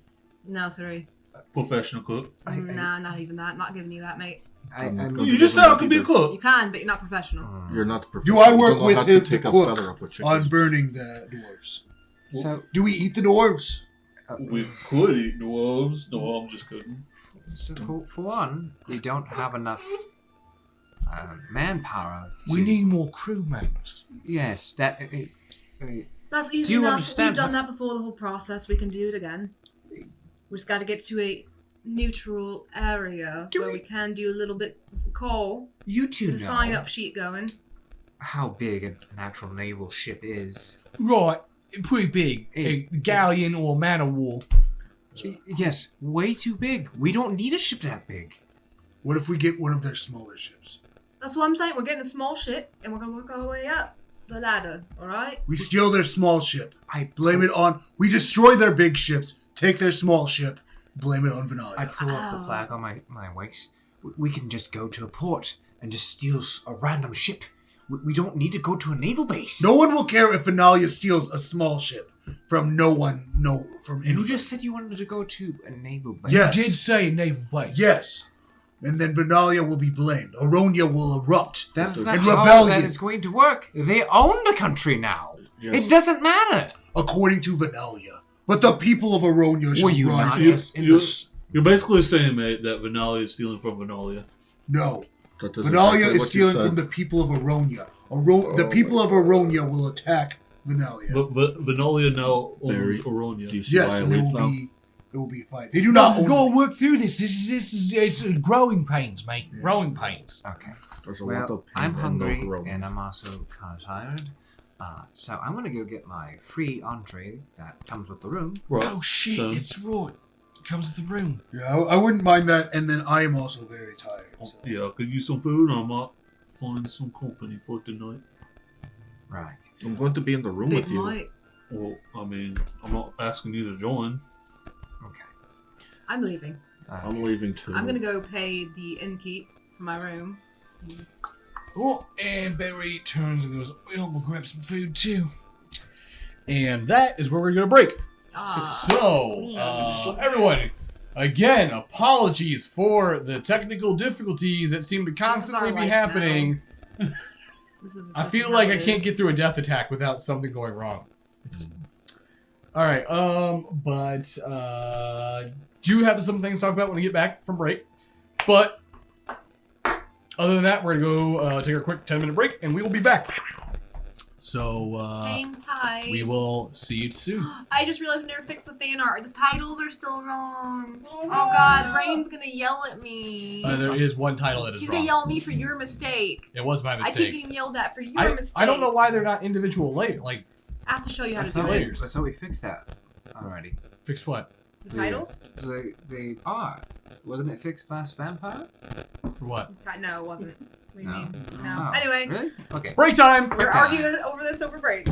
No, 3. professional cook. Nah, not even that. Not giving you that, mate. I'm not I'm- going You to just said govern I could be a either. cook. You can, but you're not professional. You're not Do professional. I You work don't know with how to the take a cook feather off a chicken. on burning the dwarves? So, Do we eat the dwarves? We could eat dwarves. No, I'm just kidding. for one, we don't have enough manpower. We to- need more crew members. Yes, that. That's easy Do you enough. understand We've done how- that before the whole process. We can do it again. We just got to get to a neutral area Do where we- we can do a little bit of call. You two Get know a sign up sheet going. how big an actual naval ship is. Right, pretty big. A It- galleon or a man of war. Yes, way too big. We don't need a ship that big. What if we get one of their smaller ships? That's what I'm saying. We're getting a small ship and we're gonna work our way up. the ladder, alright? We steal their small ship. We destroy their big ships, take their small ship, blame it on I Venalia. pull up the flag on my waist. We can just go to a port and just steal a random ship. We don't need to go to a naval base. No one will care if Venalia steals a small ship from from anyone. You just said you wanted to go to a naval base. Yes. Did say naval base. Yes. And then Venalia will be blamed. Aronia will erupt. That is not And how rebellion. that is going to work. They own the country now. Yes. It doesn't matter. According to Venalia. But the people of Aronia shall Were you rise. not just in the... You're basically saying, mate, that Venalia is stealing from Venalia. No. That is Venalia exactly is what stealing you said. from the people of Aronia. The people of Aronia will attack Venalia. But Venalia now Very owns Oronia. Do you see Yes, why I and leave now? there will be a fight. They do not No, own go and work through this. This is it's growing pains, mate. Yeah. Growing pains. Okay. There's a lot Well, of pain I'm and no hungry growth. and I'm also kind of tired. So I'm going to go get my free entree that comes with the room. Right. Oh shit! so- It's raw. It comes with the room. Yeah, I wouldn't mind that. And then I am also very tired. So. Yeah, I could use some food. I might find some company for tonight. Right. I'm going to be in the room Big with you. night. Well, I mean, I'm not asking you to join. Okay. I'm leaving. I'm leaving too. I'm gonna go pay the innkeep for my room. Oh, and Barry turns and goes, "Well, we'll grab some food too." And that is where we're gonna break. Ah, So, everyone, again, apologies for the technical difficulties that seem to constantly our be life happening. I this feel is like how I it can't is. get through a death attack without something going wrong. All right, do have some things to talk about when we get back from break. But other than that, we're gonna go take a quick 10-minute break, and we will be back. So Hang tight. we will see you soon. I just realized we never fixed the fan art. The titles are still wrong. Oh God, Rain's gonna yell at me. There is one title that is He's wrong. gonna yell at me for your mistake. It was my I keep mistake. getting yelled at for your mistake. I don't know why they're not individual layer. Like, I have to show you how I to thought, do we, it. layers. I thought we fixed that already. fix what? The titles? They are. Wasn't it fixed last vampire? For what? No, it wasn't. What do you No. mean? No. Oh, Anyway, Really? Okay. Break time! we're arguing over this over break.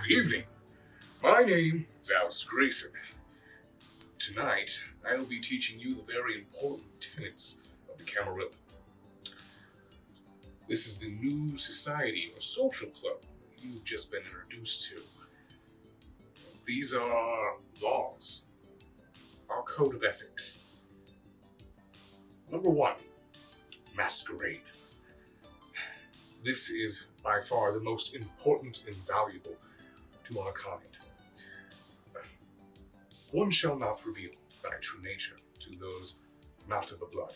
Good evening. My name is Alice Grayson. Tonight, I will be teaching you the very important tenets of the Camarilla. This is the new society or social club you've just been introduced to. These are our laws, our code of ethics. Number 1, masquerade. This is by far the most important and valuable to our kind. One shall not reveal thy true nature to those not of the blood.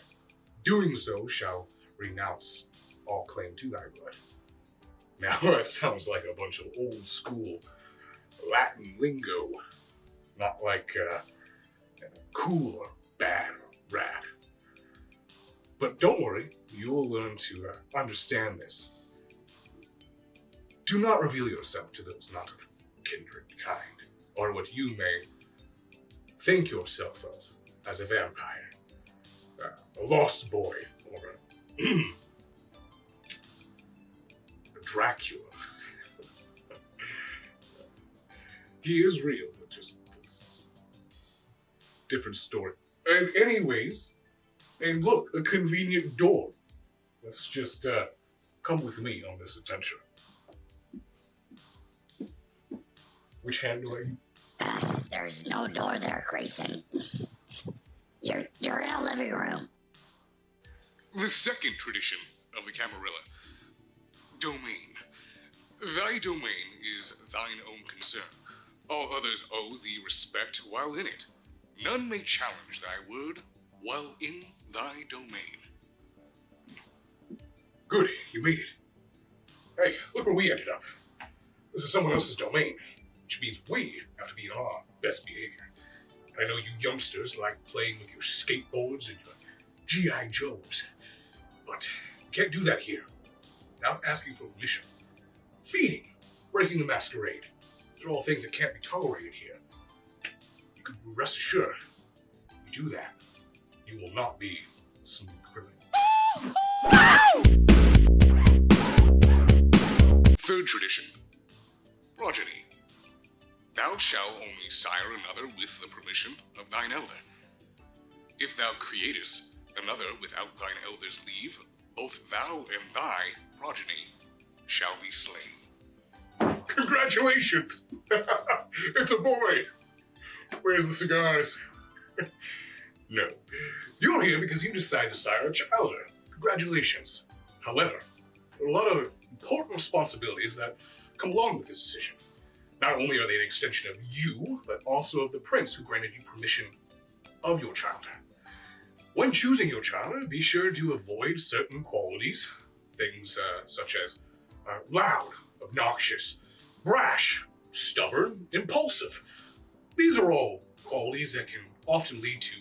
Doing so shall renounce all claim to thy blood. Now that sounds like a bunch of old school Latin lingo, not like cool or bad or rad. But don't worry, you'll learn to understand this. Do not reveal yourself to those not of kindred kind, or what you may think yourself of as a vampire, a lost boy, or a Dracula. He is real, but just it's different story. And anyways, and look, a convenient door. Let's just come with me on this adventure. Which hand do I? There's no door there, Grayson. You're in a living room. The second tradition of the Camarilla. Domain. Thy domain is thine own concern. All others owe thee respect while in it. None may challenge thy word while in thy domain. Good, you made it. Hey, look where we ended up. This is someone else's domain, which means we have to be on our best behavior. I know you youngsters like playing with your skateboards and your G.I. Joes, but you can't do that here without asking for permission. Feeding, breaking the masquerade, these are all things that can't be tolerated here. You can rest assured, if you do that, you will not be a smooth criminal. Third tradition, progeny. Thou shalt only sire another with the permission of thine elder. If thou createst another without thine elder's leave, both thou and thy progeny shall be slain. Congratulations! It's a boy! Where's the cigars? No. You're here because you decided to sire a child. Congratulations. However, there are a lot of important responsibilities that come along with this decision. Not only are they an extension of you, but also of the prince who granted you permission of your child. When choosing your child, be sure to avoid certain qualities. Things such as loud, obnoxious, brash, stubborn, impulsive. These are all qualities that can often lead to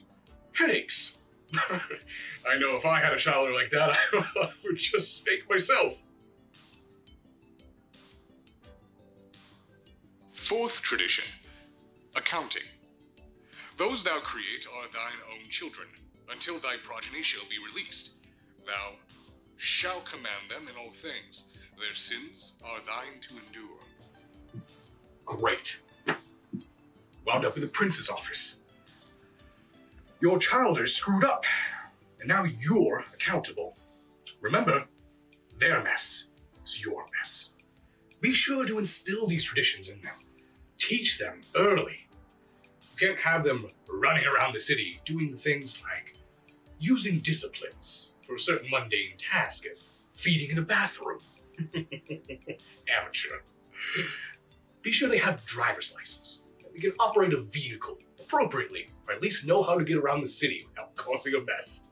headaches. I know if I had a child like that, I would just stake myself. Fourth tradition, accounting. Those thou create are thine own children, until thy progeny shall be released. Thou shalt command them in all things. Their sins are thine to endure. Great. Wound up in the prince's office. Your child is screwed up, and now you're accountable. Remember, their mess is your mess. Be sure to instill these traditions in them. Teach them early. You can't have them running around the city doing things like using disciplines for a certain mundane task as feeding in a bathroom. Amateur. Be sure they have a driver's license. They can operate a vehicle appropriately, or at least know how to get around the city without causing a mess.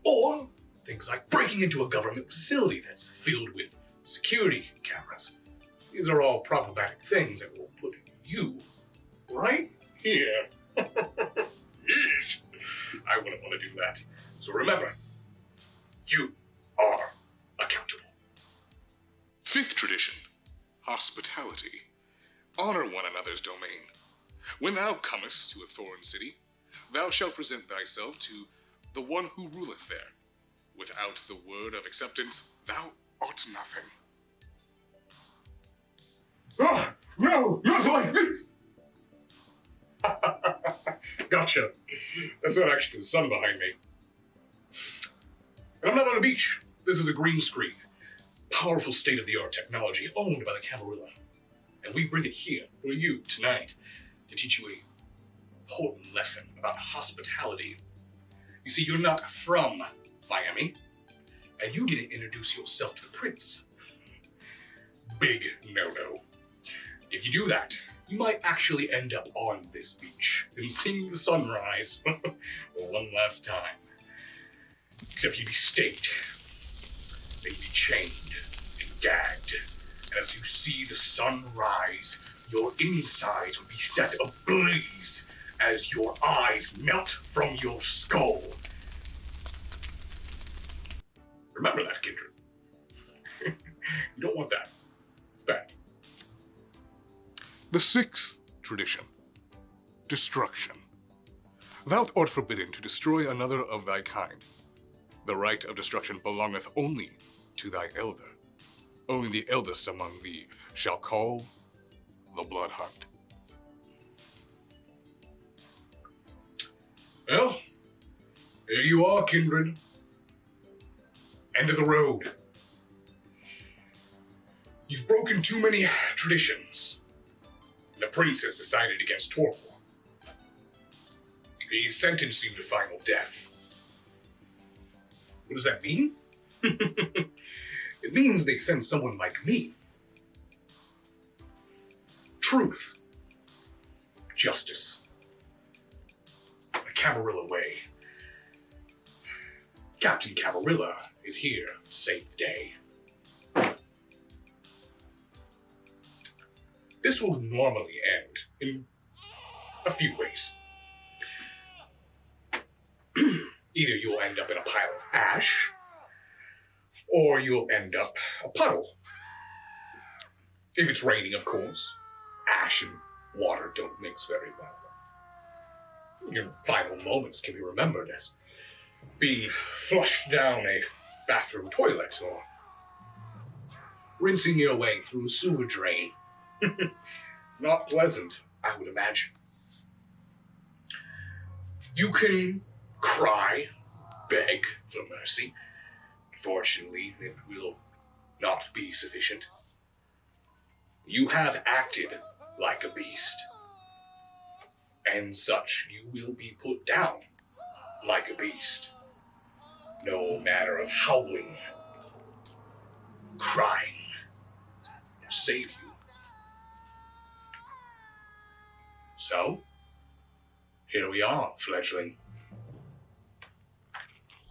Or things like breaking into a government facility that's filled with security cameras. These are all problematic things that will put you right here. Yeesh. I wouldn't want to do that. So remember, you are accountable. Fifth tradition, hospitality. Honor one another's domain. When thou comest to a foreign city, thou shalt present thyself to the one who ruleth there. Without the word of acceptance, thou art nothing. Ah, no, not like this! Gotcha. That's not actually the sun behind me. And I'm not on a beach. This is a green screen. Powerful state-of-the-art technology owned by the Camarilla. And we bring it here for you tonight to teach you a important lesson about hospitality. You see, you're not from Miami, and you didn't introduce yourself to the prince. Big no-no. If you do that, you might actually end up on this beach and seeing the sunrise one last time. Except you'd be staked, maybe chained and gagged. And as you see the sun rise, your insides would be set ablaze as your eyes melt from your skull. Remember that, Kindred. You don't want that. It's bad. The sixth tradition. Destruction. Thou art forbidden to destroy another of thy kind. The right of destruction belongeth only to thy elder. Only the eldest among thee shall call the blood hunt. Well, here you are, Kindred. End of the road. You've broken too many traditions. The prince has decided against Torpor. He's sentenced you to final death. What does that mean? It means they send someone like me. Truth. Justice. The Camarilla way. Captain Camarilla is here to save the day. This will normally end in a few ways. Either you'll end up in a pile of ash, or you'll end up a puddle. If it's raining, of course. Ash and water don't mix very well. Your final moments can be remembered as being flushed down a bathroom toilet, or rinsing your way through a sewer drain. Not pleasant, I would imagine. You can cry, beg for mercy. Fortunately, it will not be sufficient. You have acted like a beast. And such, you will be put down like a beast. No matter of howling, crying, save you. So, here we are, fledgling.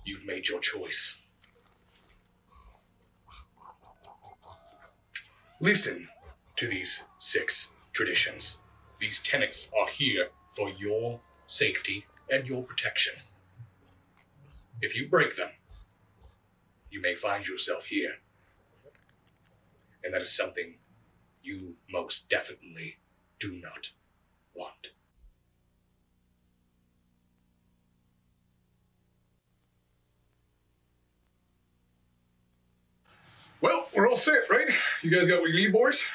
You've made your choice. Listen to these 6 traditions. These tenets are here for your safety and your protection. If you break them, you may find yourself here. And that is something you most definitely do not want. Well, we're all set, right? You guys got what you need, boys?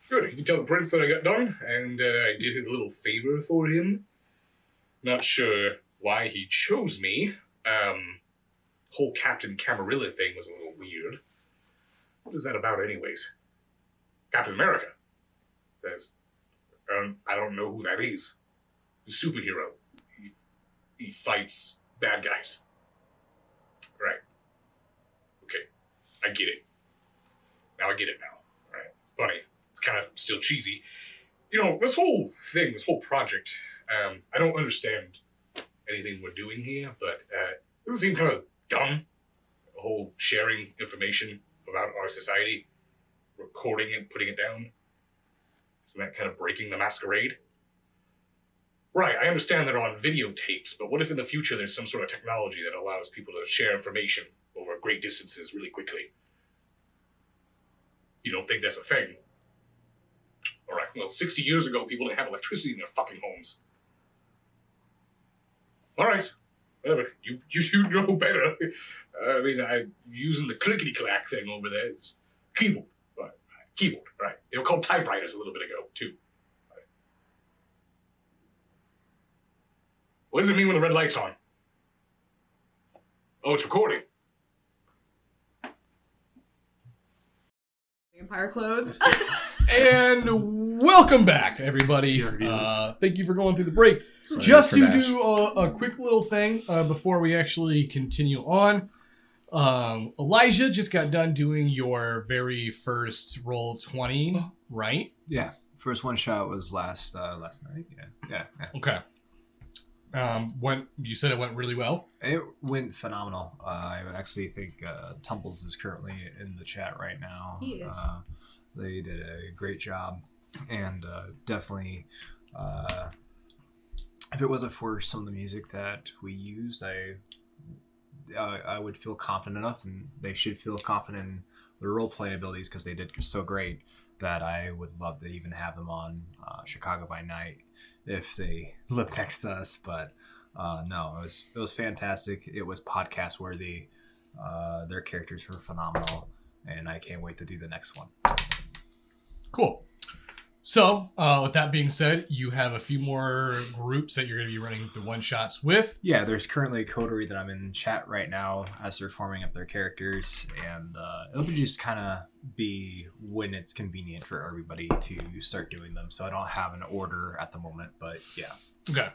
Good. You can tell the prince that I got done, and I did his little favor for him. Not sure why he chose me. Whole Captain Camarilla thing was a little weird. What is that about, anyways? Captain America. I don't know who that is. He's a superhero. He fights bad guys. Right. Okay. I get it. Now I get it now. Right. Funny. It's kind of still cheesy. You know, this whole thing, this whole project, I don't understand anything we're doing here, but doesn't it seem kind of dumb? The whole sharing information about our society, recording it, putting it down. Isn't that kind of breaking the masquerade? Right, I understand they're on videotapes, but what if in the future there's some sort of technology that allows people to share information over great distances really quickly? You don't think that's a thing? Alright, well, 60 years ago, people didn't have electricity in their fucking homes. Alright, whatever. You know better. I mean, I'm using the clickety-clack thing over there. It's keyboard. But Keyboard, right. They were called typewriters a little bit ago, too. Right. What does it mean when the red light's on? Oh, it's recording. Vampire clothes. And welcome back, everybody. Thank you for going through the break. Just to do a quick little thing before we actually continue on. Elijah just got done doing your very first roll 20, right? Yeah. First one shot was last night. Yeah. Okay. You said it went really well. It went phenomenal. I actually think Tumbles is currently in the chat right now. He is. They did a great job, and definitely, if it wasn't for some of the music that we used, I would feel confident enough, and they should feel confident in their role playing abilities because they did so great that I would love to even have them on Chicago by Night if they live next to us. But no, it was fantastic. It was podcast worthy. Their characters were phenomenal, and I can't wait to do the next one. Cool. So, with that being said, you have a few more groups that you're going to be running the one-shots with. Yeah, there's currently a coterie that I'm in chat right now as they're forming up their characters, and it'll just kind of be when it's convenient for everybody to start doing them. So I don't have an order at the moment, but yeah. Okay.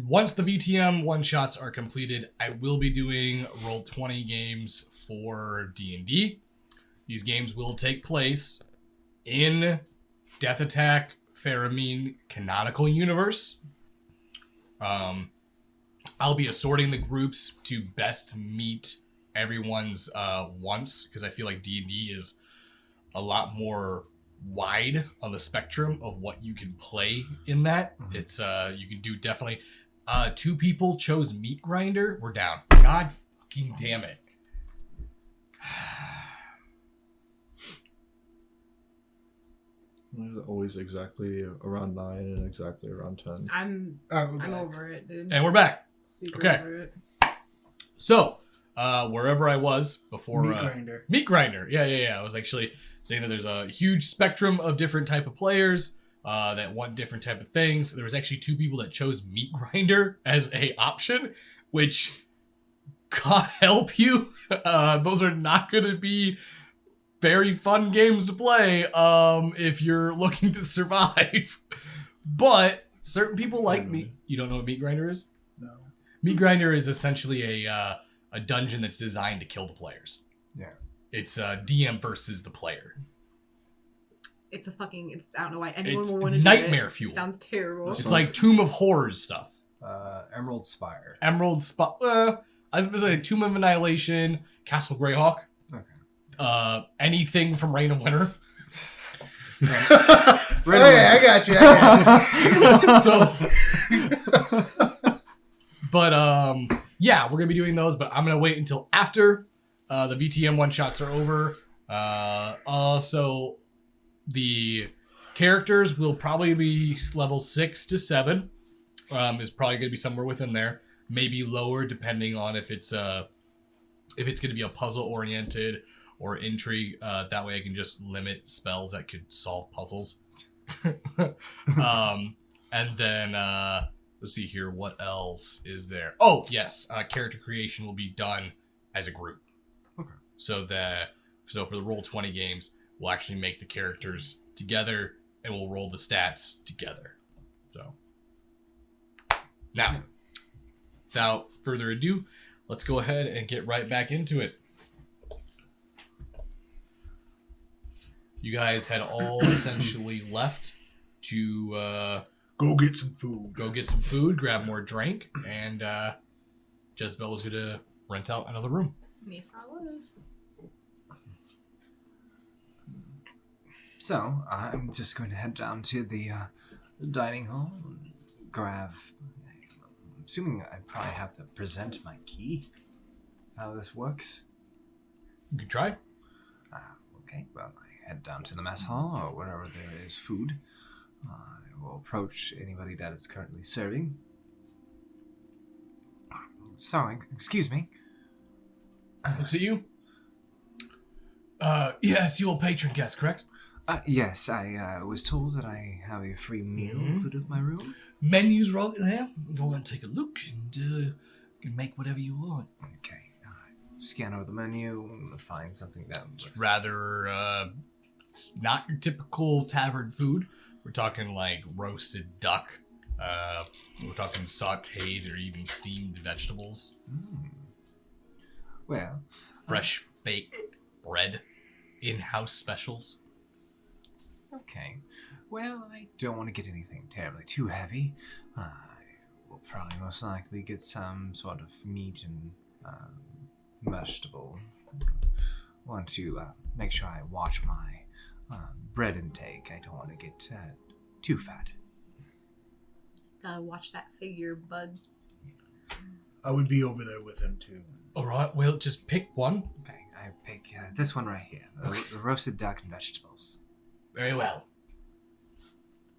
Once the VTM one-shots are completed, I will be doing Roll20 games for D&D. These games will take place in Death Attack Faramine canonical universe. I'll be assorting the groups to best meet everyone's wants, because I feel like D&D is a lot more wide on the spectrum of what you can play in that. Mm-hmm. It's you can do definitely 2 people chose Meat Grinder. We're down. God fucking damn it. Always exactly around 9 and exactly around 10. I'm over it, dude. And we're back. Super Okay. over it. So, wherever I was before... Meat Grinder. Meat Grinder. Yeah. I was actually saying that there's a huge spectrum of different type of players that want different type of things. There was actually 2 people that chose Meat Grinder as a option, which, God help you, those are not going to be very fun games to play if you're looking to survive. But certain people like meat. You don't know what Meat Grinder is? No. Meat Grinder is essentially a dungeon that's designed to kill the players. Yeah. It's DM versus the player. It's I don't know why anyone It's would want to do nightmare it. fuel. It sounds terrible. It's like Tomb of Horrors stuff. Emerald Spire. Emerald Spire. I was going to say Tomb of Annihilation, Castle Greyhawk. Okay. Anything from Reign of Winter. I got you. But yeah, we're gonna be doing those, but I'm gonna wait until after the VTM one shots are over. Also, the characters will probably be level 6 to 7. Is probably gonna be somewhere within there, maybe lower depending on if it's gonna be a puzzle oriented or intrigue. That way I can just limit spells that could solve puzzles. And then let's see here, what else is there? Oh yes, character creation will be done as a group. Okay. So for the Roll20 games, we'll actually make the characters together and we'll roll the stats together. So now, without further ado, let's go ahead and get right back into it. You guys had all essentially left to go get some food, grab more drink, and Jezebel was going to rent out another room. Yes, I would. So, I'm just going to head down to the dining hall and grab... I'm assuming I probably have to present my key. How this works. You can try. Okay, well, I head down to the mess hall or wherever there is food. I will approach anybody that is currently serving. Sorry, excuse me. Looks at you. Yes, you old patron guest, correct? Yes, I was told that I have a free meal included with my room. Menu's right there. Go and take a look and you can make whatever you like. Okay. Scan over the menu and find something that It's rather, it's not your typical tavern food. We're talking like roasted duck. We're talking sauteed or even steamed vegetables. Well, Fresh baked bread. In-house specials. okay. Well, I don't want to get anything terribly too heavy. I will probably most likely get some sort of meat and vegetable. Want to make sure I watch my bread intake. I don't want to get too fat. Gotta watch that figure, bud. I would be over there with him too. Alright, well, just pick one. Okay, I pick this one right here. The roasted duck and vegetables. Very well.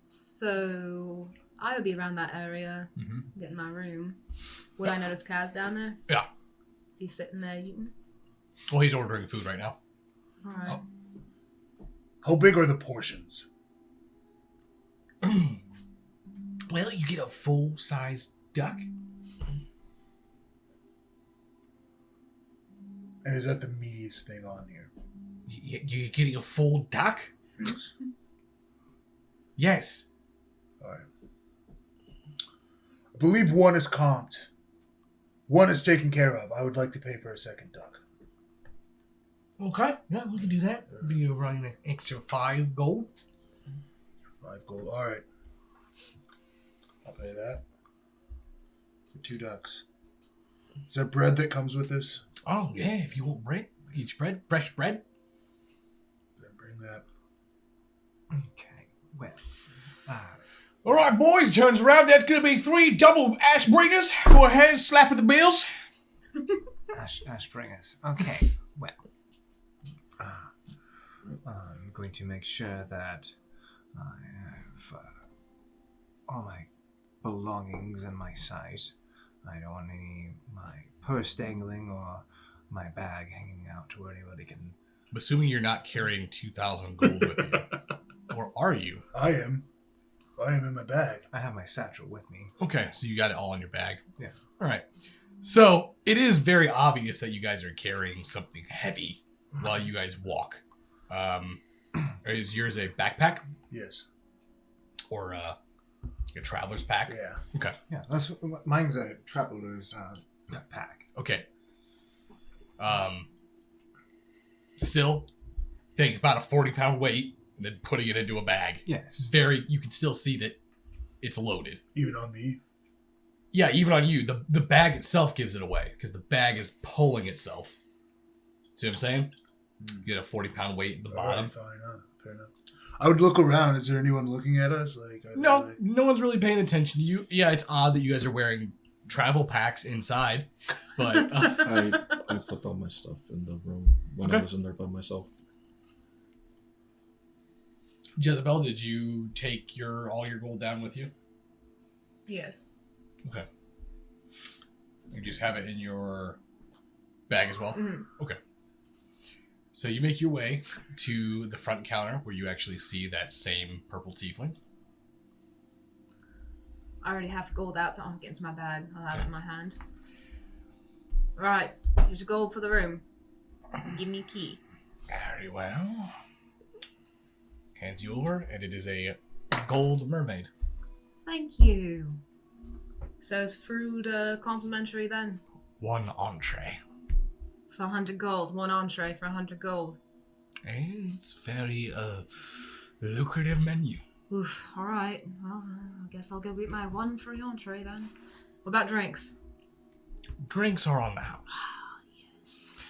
So I would be around that area, getting my room. Would I notice Kaz down there? Yeah. Is he sitting there eating? Well, he's ordering food right now. All right. How big are the portions? Well, you get a full-sized duck. And is that the meatiest thing on here? You're getting a full duck? Yes. Yes. Alright. I believe one is comped. One is taken care of. I would like to pay for a second duck. Okay, yeah, we can do that. Be running an extra 5 gold. 5 gold. Alright. I'll pay that. For 2 ducks. Is there bread that comes with this? Oh, yeah, if you want bread, get your bread, fresh bread. Then bring that. Okay. Well, All right, boys, turns around. That's going to be 3 double ash bringers. Go ahead and slap with the bills. Ash bringers. Okay. Well, I'm going to make sure that I have all my belongings in my sight. I don't want my purse dangling or my bag hanging out to where anybody can. I'm assuming you're not carrying 2,000 gold with you. Or are you? I am in my bag. I have my satchel with me. Okay, so you got it all in your bag. Yeah. All right. So it is very obvious that you guys are carrying something heavy while you guys walk. Is yours a backpack Yes. or a traveler's pack? Yeah. Okay. Yeah, that's mine's a traveler's pack. Okay. Still, think about a 40-pound weight and then putting it into a bag. Yes. You can still see that it's loaded. Even on me. Yeah, even on you. The bag itself gives it away because the bag is pulling itself. See what I'm saying? You get a 40-pound weight at the bottom. Alright, fine. Fair enough. I would look around. Is there anyone looking at us? Like, are No, they, like... no one's really paying attention to you. Yeah, it's odd that you guys are wearing travel packs inside, but I put all my stuff in the room when I Okay. was in there by myself. Jezebel, did you take all your gold down with you? Yes. Okay. You just have it in your bag as well? Mhm. Okay. So you make your way to the front counter where you actually see that same purple tiefling. I already have gold out, so I'll get into my bag. I'll have it in my hand. Right. Here's your gold for the room. Give me a key. Very well. Hands you over, and it is a gold mermaid. Thank you. So is food complimentary then? 1 entree. For 100 gold. 1 entree for 100 gold. It's a very lucrative menu. Oof. Alright. Well, I guess I'll go eat my 1 free entree then. What about drinks? Drinks are on the house. Yes.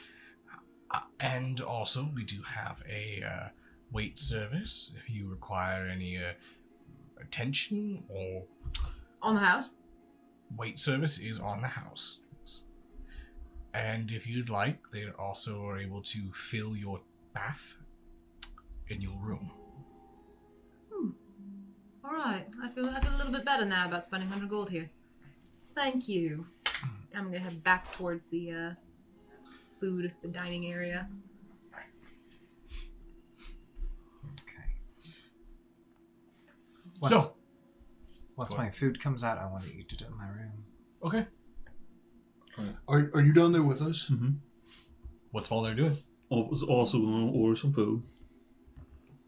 And also, we do have a wait service if you require any attention or On the house? wait service is on the house. And if you'd like, they also are able to fill your bath in your room. Alright. I feel a little bit better now about spending 100 gold here. Thank you. I'm gonna head back towards the the dining area. Okay. Once my food comes out, I want to eat it in my room. Okay. Are you down there with us? Mm-hmm. What's all they're doing? I was also going to order some food.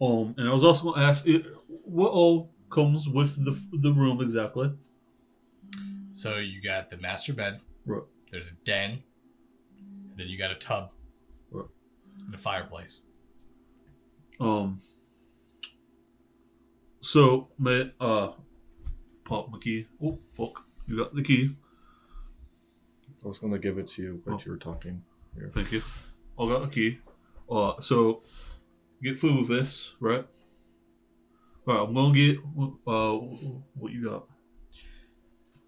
And I was also going to ask what all comes with the room exactly. So you got the master bed. Right. There's a den. And then you got a tub. Right. And a fireplace. So may pop my key. Oh fuck! You got the key. I was gonna give it to you, but you were talking. Here. Thank you. I got a key. So get food with this, right? Alright, I'm gonna get what you got.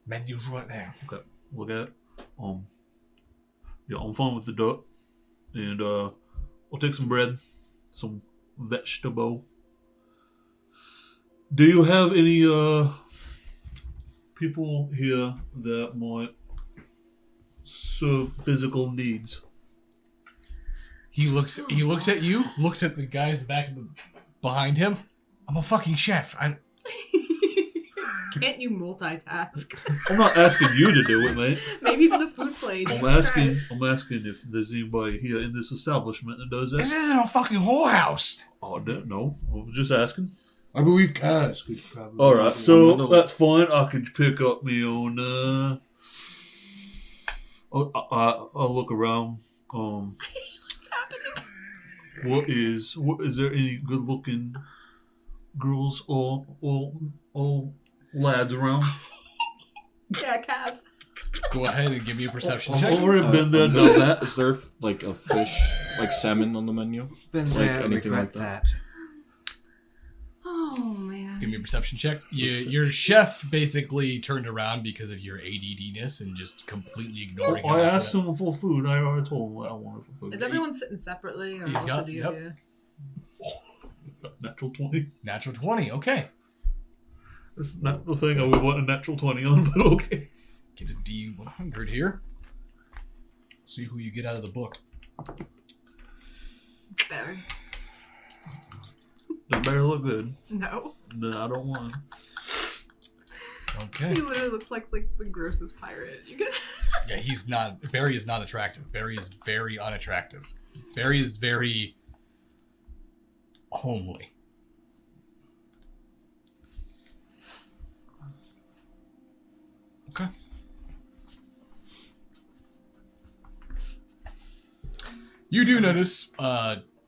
Menu's right there. Okay, look at it. Yeah, I'm fine with the duck, and I'll take some bread, some vegetable. Do you have any people here that might serve physical needs? He looks at you, looks at the guys back behind him. I'm a fucking chef. Can't you multitask? I'm not asking you to do it, mate. Maybe he's in a food play. I'm Jesus asking Christ. if there's anybody here in this establishment that does This that. isn't a fucking whorehouse. Oh, no. I was just asking. I believe Kaz could probably. Alright, so that's fine. I can pick up my own, I'll look around. What's happening? What is there any good looking girls or lads around? Yeah, Kaz. Go ahead and give me a perception I've check. already been there, done that. Is there like a fish, like salmon on the menu? Been Like there, anything regret like that? that. Oh man. Give me a perception check. Your chef basically turned around because of your ADD-ness and just completely ignoring him. I after asked that. him for food. I already told him what I wanted for food. Is everyone sitting separately, or Yep, also do you? yep. Yeah? Natural 20. Natural 20. Okay. That's not the thing I would want a natural 20 on, but okay. Get a D100 here. See who you get out of the book. Barry. That better look good. No. No, I don't want him. Okay. He literally looks like the grossest pirate. You get. Yeah, he's not. Barry is not attractive. Barry is very unattractive. Barry is very homely. Okay. You do notice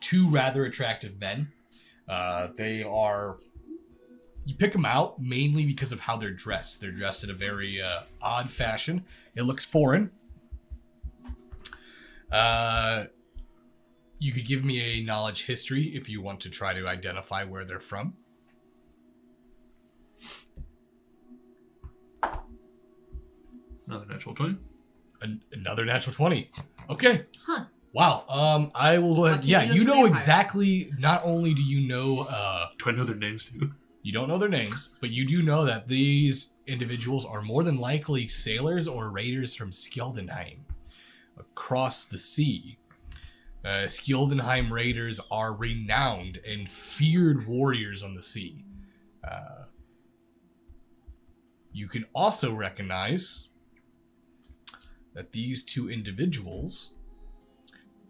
two rather attractive men. They are... You pick them out mainly because of how they're dressed. They're dressed in a very odd fashion. It looks foreign. You could give me a knowledge history if you want to try to identify where they're from. Another natural 20. Another natural 20. Okay. Huh. Wow. I will go ahead. Must be Yeah, just you know vampire. exactly. Not only do you know, Do I know their names too? you don't know their names, but you do know that these individuals are more than likely sailors or raiders from Skjeldenheim across the sea. Skjeldenheim raiders are renowned and feared warriors on the sea. You can also recognize that these two individuals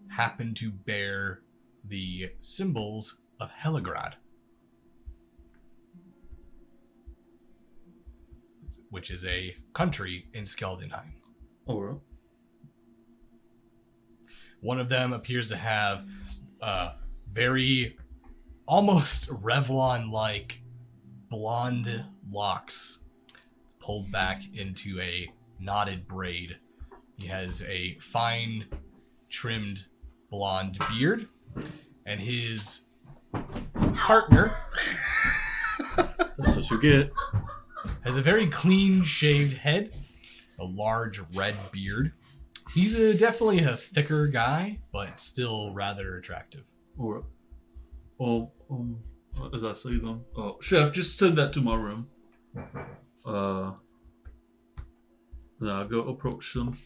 happen to bear the symbols of Heligrad, which is a country in Skjeldenheim. Alright. One of them appears to have very almost Revlon-like blonde locks. It's pulled back into a knotted braid. He has a fine trimmed blonde beard, and his partner That's what you get. has a very clean shaved head, a large red beard. He's definitely a thicker guy, but still rather attractive. Alright. Well, as I say them, chef, just send that to my room. Then I'll go approach them.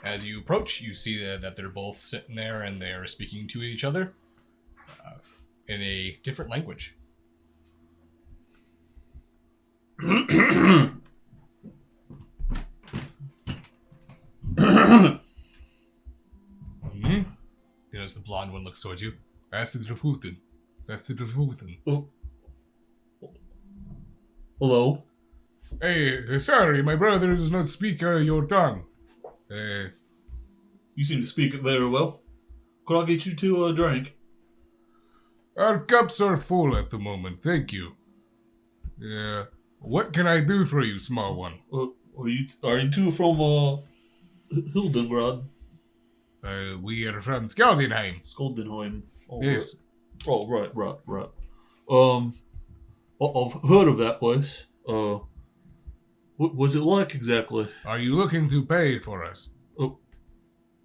As you approach, you see that they're both sitting there and they're speaking to each other in a different language. As the blonde one looks towards you. That's the Drafuten. That's the Drafuten. Oh. Hello. Hey, sorry, my brother does not speak your tongue. You seem to speak it very well. Could I get you two a drink? Our cups are full at the moment, thank you. What can I do for you, small one? Are you two from Hildengrad? We are from Skaldenheim. Skaldenheim. Oh, Yes. Right. Oh, right. I've heard of that place. What was it like exactly? Are you looking to pay for us?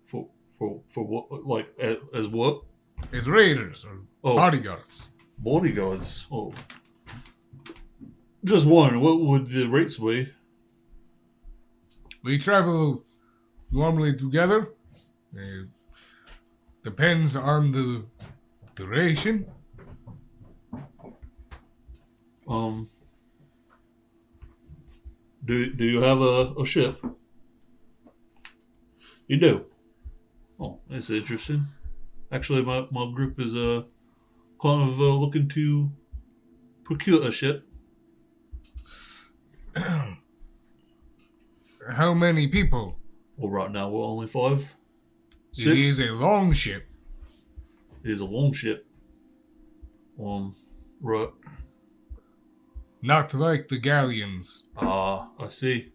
For what? Like as what? As raiders or bodyguards? Bodyguards. Oh. Just wondering, what would the rates be? We travel normally together. Depends on the duration. Do you have a ship? You do. Oh, that's interesting. Actually, my group is kind of looking to procure a ship. How many people? Well, right now we're only 5. 6. It is a long ship. It is a long ship. Right. Not like the galleons. I see.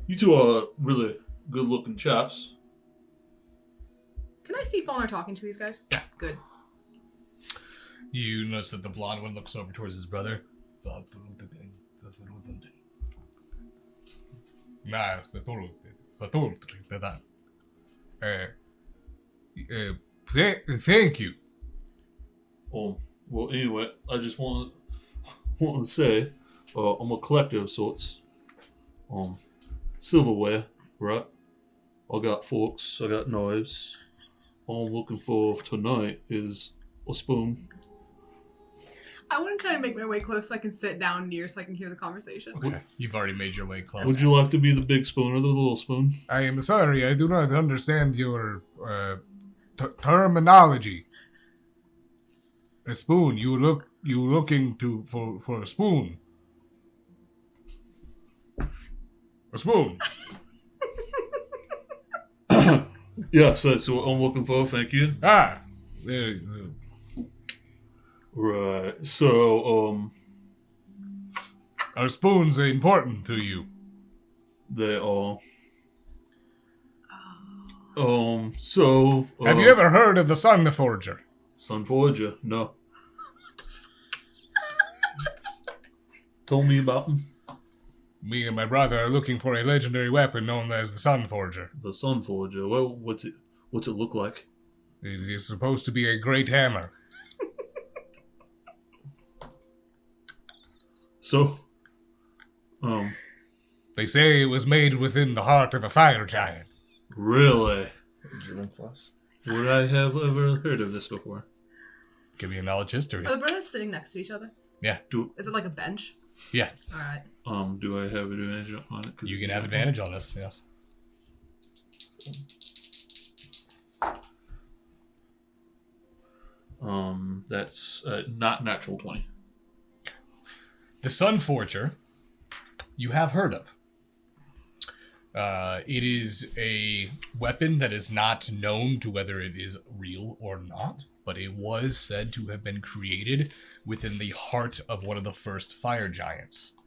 You two are really good-looking chaps. Can I see Fauna talking to these guys? Yeah. Good. You notice that the blonde one looks over towards his brother. Thank you. Well, anyway, I just want to say, I'm a collector of sorts. Silverware, right? I got forks, I got knives. All I'm looking for tonight is a spoon. I want to kind of make my way close so I can sit down near so I can hear the conversation. Okay, you've already made your way close. Would you like to be the big spoon or the little spoon? I am sorry, I do not understand your terminology. A spoon. You looking for a spoon. A spoon. Yes, that's what I'm looking for, thank you. There. Right, so, Are spoons important to you? they are. So... Have you ever heard of the Sun Forger? Sun Forger? No. Told me about him. Me and my brother are looking for a legendary weapon known as the Sun Forger. The Sun Forger. Well, what's it look like? It is supposed to be a great hammer. So, They say it was made within the heart of a fire giant. really? German class. Would I have ever heard of this before? Give me a knowledge history. Are the brothers sitting next to each other? Yeah. Is it like a bench? Yeah. Alright. Do I have advantage on it? 'Cause You it's can have advantage on this, yes. That's not natural 20. The Sun Forger, you have heard of. It is a weapon that is not known to whether it is real or not, but it was said to have been created within the heart of one of the first fire giants,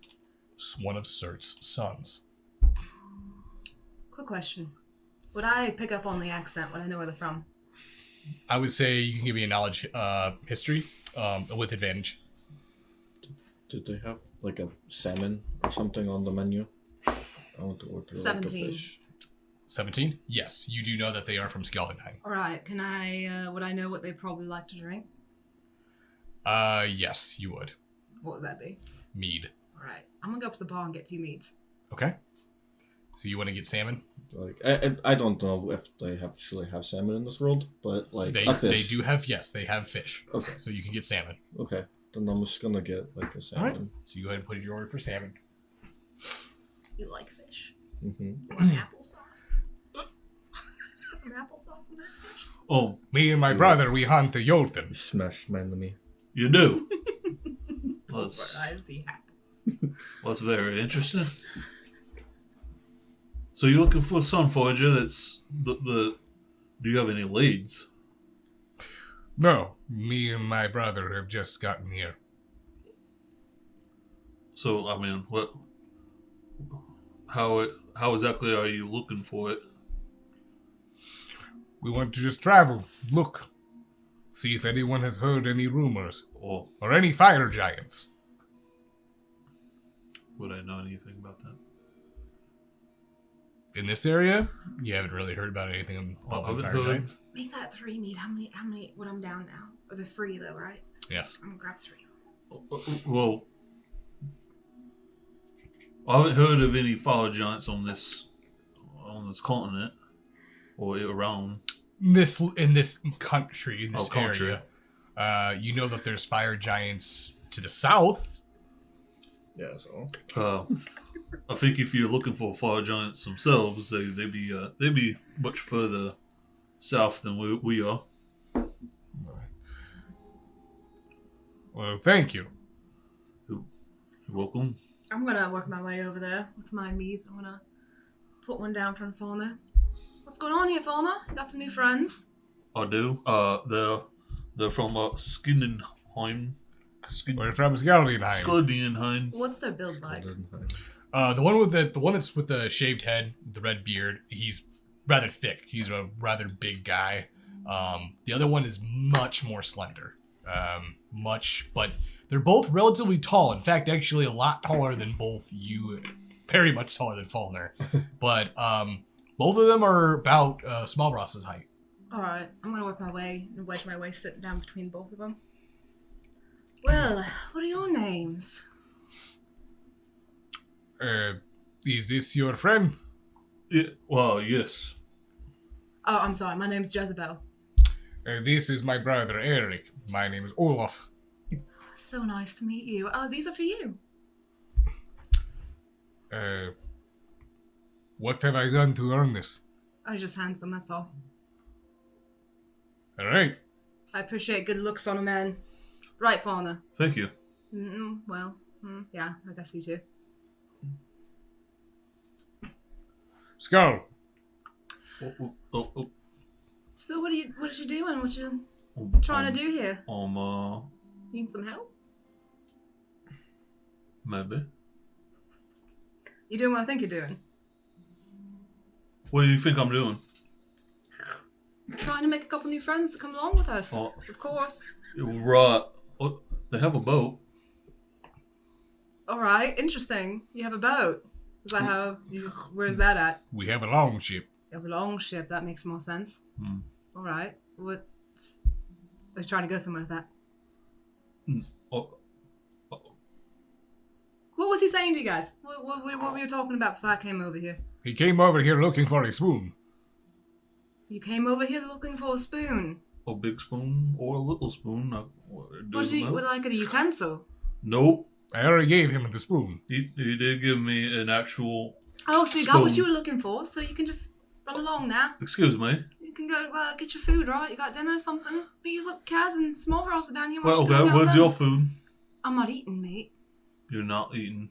one of Surt's sons. Quick question. Would I pick up on the accent? Would I know where they're from? I would say you can give me a knowledge history with advantage. Did they have like a salmon or something on the menu? I want to order 17. like a fish. 17? Yes, you do know that they are from Skaldenheim. Alright, would I know what they probably like to drink? Yes, you would. What would that be? Mead. All right. I'm gonna go up to the bar and get 2 meats. Okay. So you want to get salmon? Like I don't know if they actually have salmon in this world, but like They a fish. do have, yes, they have fish. Okay. So you can get salmon. Okay, then I'm just gonna get like a salmon. Alright. So you go ahead and put in your order for salmon. You like fish? Mm-hmm. You want applesauce? Put some applesauce in that fish. Oh, Me and my brother, we hunt the Jolten. You smashed my enemy. you do. Pulverize the apples. That's very interesting. So you're looking for a sun forager that's the do you have any leads? No, me and my brother have just gotten here. So I mean, how exactly are you looking for it? We want to just travel, look, see if anyone has heard any rumors Or or any fire giants. would I know anything about that? In this area, you haven't really heard about anything about haven't fire heard. giants. Make that 3 meat. How many, what I'm down now? Or the 3 though, right? Yes. I'm gonna grab 3. Well, I haven't heard of any fire giants on this continent or around. In this country, in this country. area, you know that there's fire giants to the south. Yeah, so I think if you're looking for fire giants themselves, they'd be much further south than we are. Well, thank you. You're welcome. I'm gonna work my way over there with my meats. I'm gonna put one down from Fauna. What's going on here, Fauna? Got some new friends? I do. They're from Skindenheim. We're from Skeldenheim. Skindenheim. What's their build like? The one that's with the shaved head, the red beard. He's rather thick. He's a rather big guy. The other one is much more slender. But they're both relatively tall. In fact, actually a lot taller than both you. Very much taller than Faulkner. But both of them are about Small Ross's height. Alright, I'm gonna work my way and wedge my way sitting down between both of them. Well, what are your names? Is this your friend? Yeah, well, yes. Oh, I'm sorry, my name's Jezebel. This is my brother Eric. My name is Olaf. So nice to meet you. Oh, these are for you. What have I done to earn this? I just handsome, that's all. All right. I appreciate good looks on a man. Right, Fauna? Thank you. Yeah, I guess you too. Skull. Oh. So what are you doing? What you trying to do here? Need some help? Maybe. You doing what I think you're doing? What do you think I'm doing? Trying to make a couple new friends to come along with us. Oh. Of course. Right. Oh, they have a boat. Alright, interesting. You have a boat. Is that how where's that at? We have a long ship. You have a long ship, that makes more sense. Hmm. Alright. Are you trying to go somewhere with that? Oh. What was he saying to you guys? What were you talking about before I came over here? He came over here looking for a spoon. You came over here looking for a spoon. A big spoon or a little spoon. Would like a utensil? Nope. I already gave him the spoon. He did give me an actual. Oh, so you got spoon. what you were looking for, so you can just run along now. Excuse me. You can go get your food, right? You got dinner or something? Please look, Kaz and Small Ross are down here. Well, okay. Where's your food? I'm not eating, mate. You're not eating.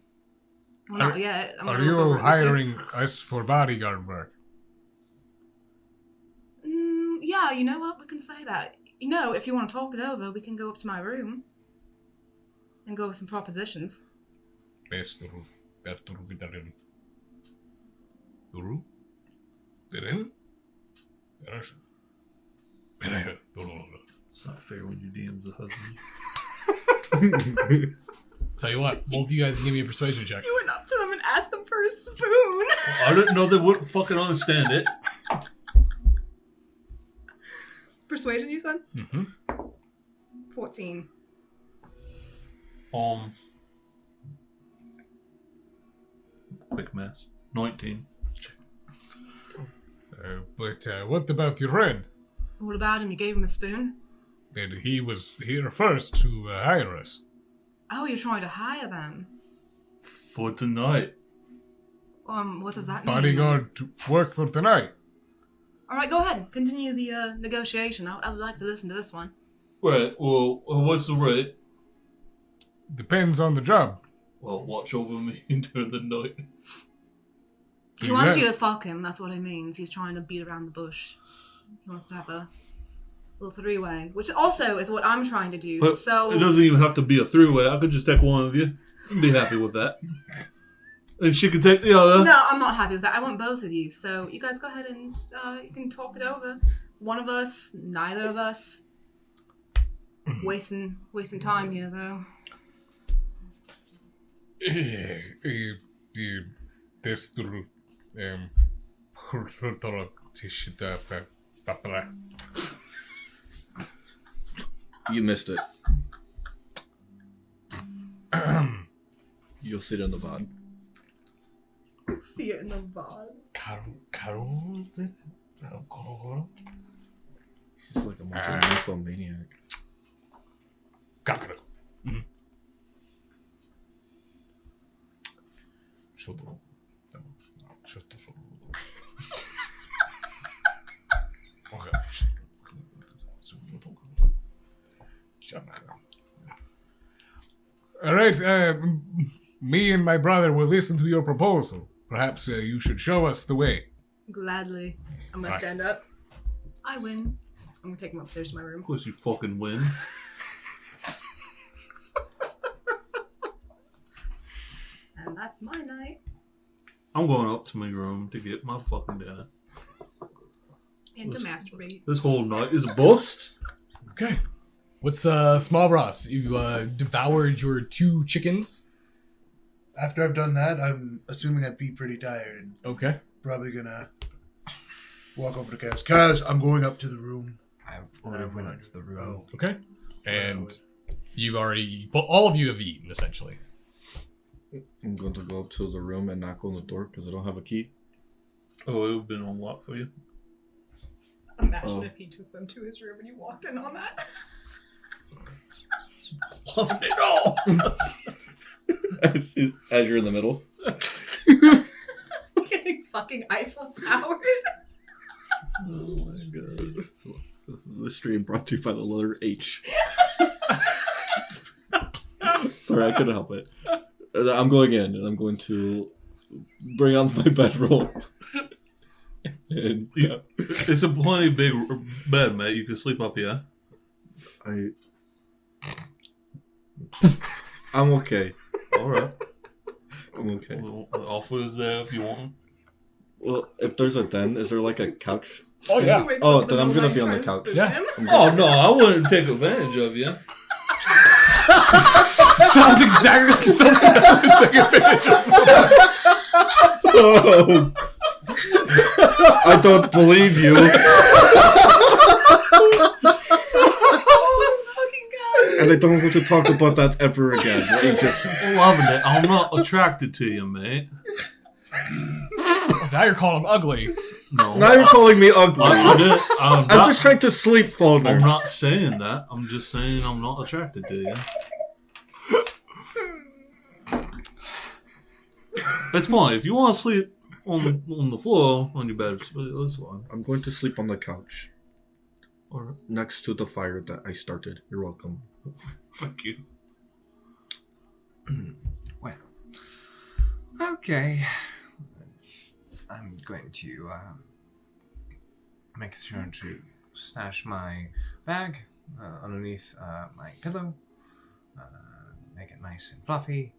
Well, not yet. I'm Are gonna look you over at the hiring us for bodyguard work? Yeah, you know what? We can say that. You know, if you want to talk it over, we can go up to my room and go over some propositions. It's not fair when you DM's a husband. Tell you what, both of you guys can give me a persuasion check. You went up to them and asked them for a spoon. I didn't know they wouldn't fucking understand it. Persuasion, you said? Mm-hmm. 14. Quick math. 19. But what about your friend? What about him? You gave him a spoon? And he was here first to hire us. Oh, you're trying to hire them. For tonight. What does that mean? Bodyguard to work for tonight. All right, go ahead. Continue the negotiation. I would like to listen to this one. Right, well, what's the rate? Depends on the job. Well, watch over me during the night. He wants you to fuck him. That's what he means. He's trying to beat around the bush. He wants to have a little three-way, which also is what I'm trying to do. But so it doesn't even have to be a three-way. I could just take one of you. I'd be happy with that. And she could take the other. No, I'm not happy with that. I want both of you. So you guys go ahead and you can talk it over. One of us, neither of us. Wasting time here, though. You missed it. You'll sit in the VOD. See it in the VOD. He's like a nymphomaniac. All right, me and my brother will listen to your proposal. Perhaps you should show us the way. Gladly. I'm gonna stand up. I win. I'm gonna take him upstairs to my room. Of course you fucking win. And that's my night. I'm going up to my room to get my fucking dinner. And to masturbate. This whole night is a bust. Okay. What's Small Ross? You devoured your 2 chickens. After I've done that, I'm assuming I'd be pretty tired. And Okay. probably gonna walk over to Kaz. Kaz, I'm going up to the room. I've already went into the room. Oh, Okay. And you've already... Well, all of you have eaten, essentially. I'm going to go up to the room and knock on the door because I don't have a key. Oh, it would have been unlocked for you. Imagine if he took them to his room and you walked in on that. Loving it all. as you're in the middle. Getting fucking Eiffel Towered. Oh my god. The stream brought to you by the letter H. Sorry, I couldn't help it. I'm going in, and I'm going to bring on my bedroll. And, yeah. It's a plenty big bed, mate. You can sleep up here. I'm okay. Alright. I'm okay. Well, the offer is there if you want them. Well, if there's a den, is there like a couch? Oh, yeah. Oh, then I'm gonna be on the couch. Yeah. Oh no, I wouldn't take advantage of you. Sounds exactly like something that would take advantage of someone. Oh. I don't believe you. And I don't want to talk about that ever again. Loving it. I'm not attracted to you, mate. Now you're calling him ugly. No. Now you're calling me ugly. I'm I'm just trying to sleep, Falder. I'm not saying that. I'm just saying I'm not attracted to you. It's fine. If you want to sleep on the floor, on your bed, that's fine. I'm going to sleep on the couch. Alright. Next to the fire that I started. You're welcome. Thank you. Well, okay. I'm going to make sure to stash my bag underneath my pillow. Make it nice and fluffy.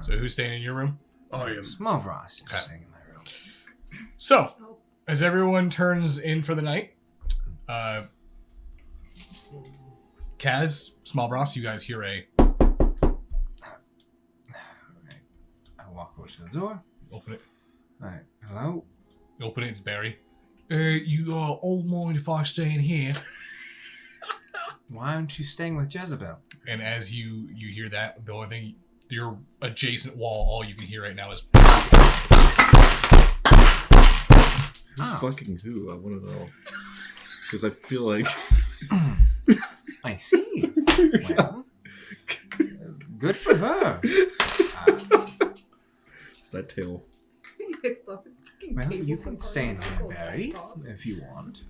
So who's staying in your room? I am. Small Ross is Okay. staying in my room. So, as everyone turns in for the night, Kaz, Small Ross, you guys hear a... I walk over to the door. Open it. Alright, hello? Open it, it's Barry. You all mind if I stay in here? Why aren't you staying with Jezebel? And as you hear that, the only thing, your adjacent wall, all you can hear right now is. Who's fucking who? I want to know. Because I feel like. I see. Well, good for her. That tail. It's the fucking Well, table you can stay in somewhere. here, Barry, if you want.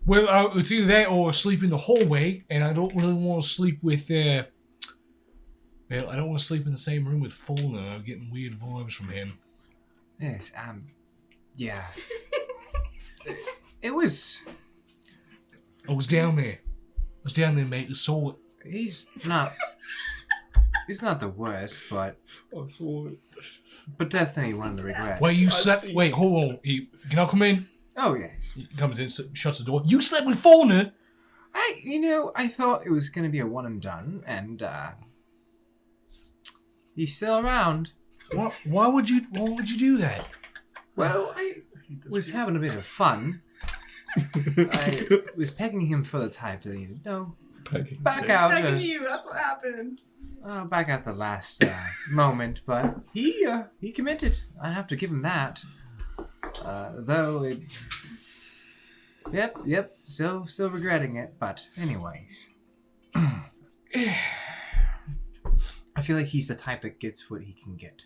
Well, it's either that or sleep in the hallway, and I don't really want to sleep with. Well, I don't want to sleep in the same room with Fulner. I'm getting weird vibes from him. Yes, yeah. It was. I was down there. Mate. I saw it. He's not the worst, but I saw it. definitely one of the regrets. Wait, you slept. Wait, hold on. Can I come in? Oh yes. He comes in, shuts the door. You slept with Fulner? I thought it was gonna be a one and done, and he's still around. What? Why would you do that? Well, I was having a bit of fun. I was pegging him for the type that back out. Begging you, that's what happened. Back at the last moment, but he committed. I have to give him that. Though it. Yep. Still regretting it, but anyways. I feel like he's the type that gets what he can get.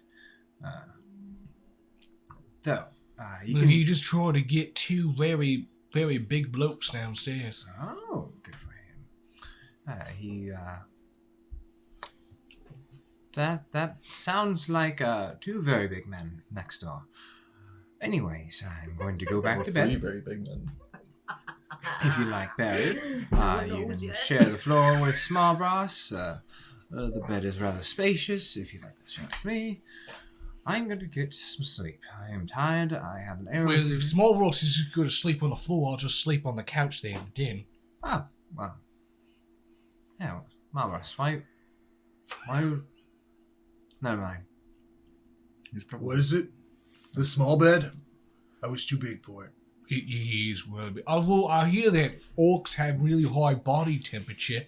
He just tried to get two very, very big blokes downstairs. Oh, good for him. That sounds like two very big men next door. Anyways, I'm going to go back to bed. Three very big men. If you like, Barry, you can share the floor with Small Ross. The bed is rather spacious. If you'd like to share with me, I'm going to get some sleep. I am tired. I had an error. Well, if Small Ross is just going to sleep on the floor, I'll just sleep on the couch there in the den. Oh, well. Yeah, Small Ross, why? Never mind. What is it? The small bed? I was too big for it. He is really big. Although I hear that orcs have really high body temperature.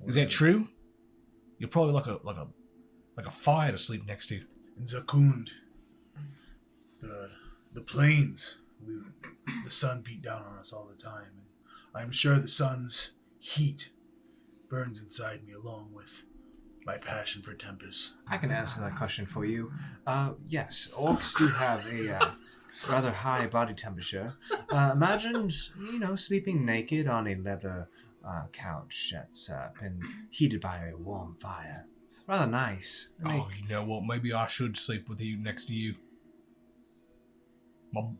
Is that true? You're probably like a fire to sleep next to. In Zakund, the plains, the sun beat down on us all the time, and I'm sure the sun's heat burns inside me along with my passion for Tempest. I can answer that question for you. Yes, orcs do have a rather high body temperature. Imagine, sleeping naked on a leather couch that's been heated by a warm fire. It's rather nice. Oh, you know what? Maybe I should sleep with you next to you.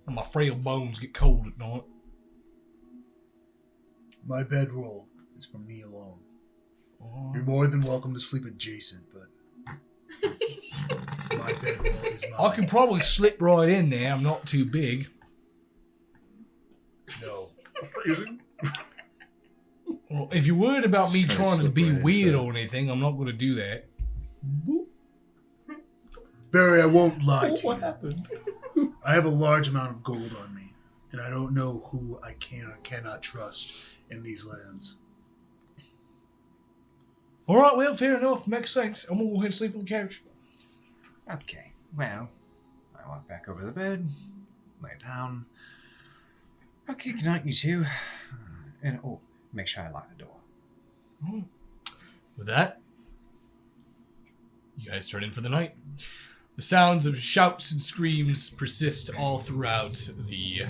My frail bones get cold at night. My bedroll is for me alone. Oh. You're more than welcome to sleep adjacent, but my bedroll is mine. I can probably slip right in there. I'm not too big. No. Well, if you're worried about me trying to slip be right into weird it. or anything, I'm not going to do that. Barry, I won't lie to What you. happened? I have a large amount of gold on me, and I don't know who I can or cannot trust in these lands. All right, well, fair enough. Makes sense. I'm going to go ahead and sleep on the couch. Okay, well, I walk back over the bed, lay down. Okay, good night, you two. And, make sure I lock the door. With that, you guys turn in for the night. The sounds of shouts and screams persist all throughout the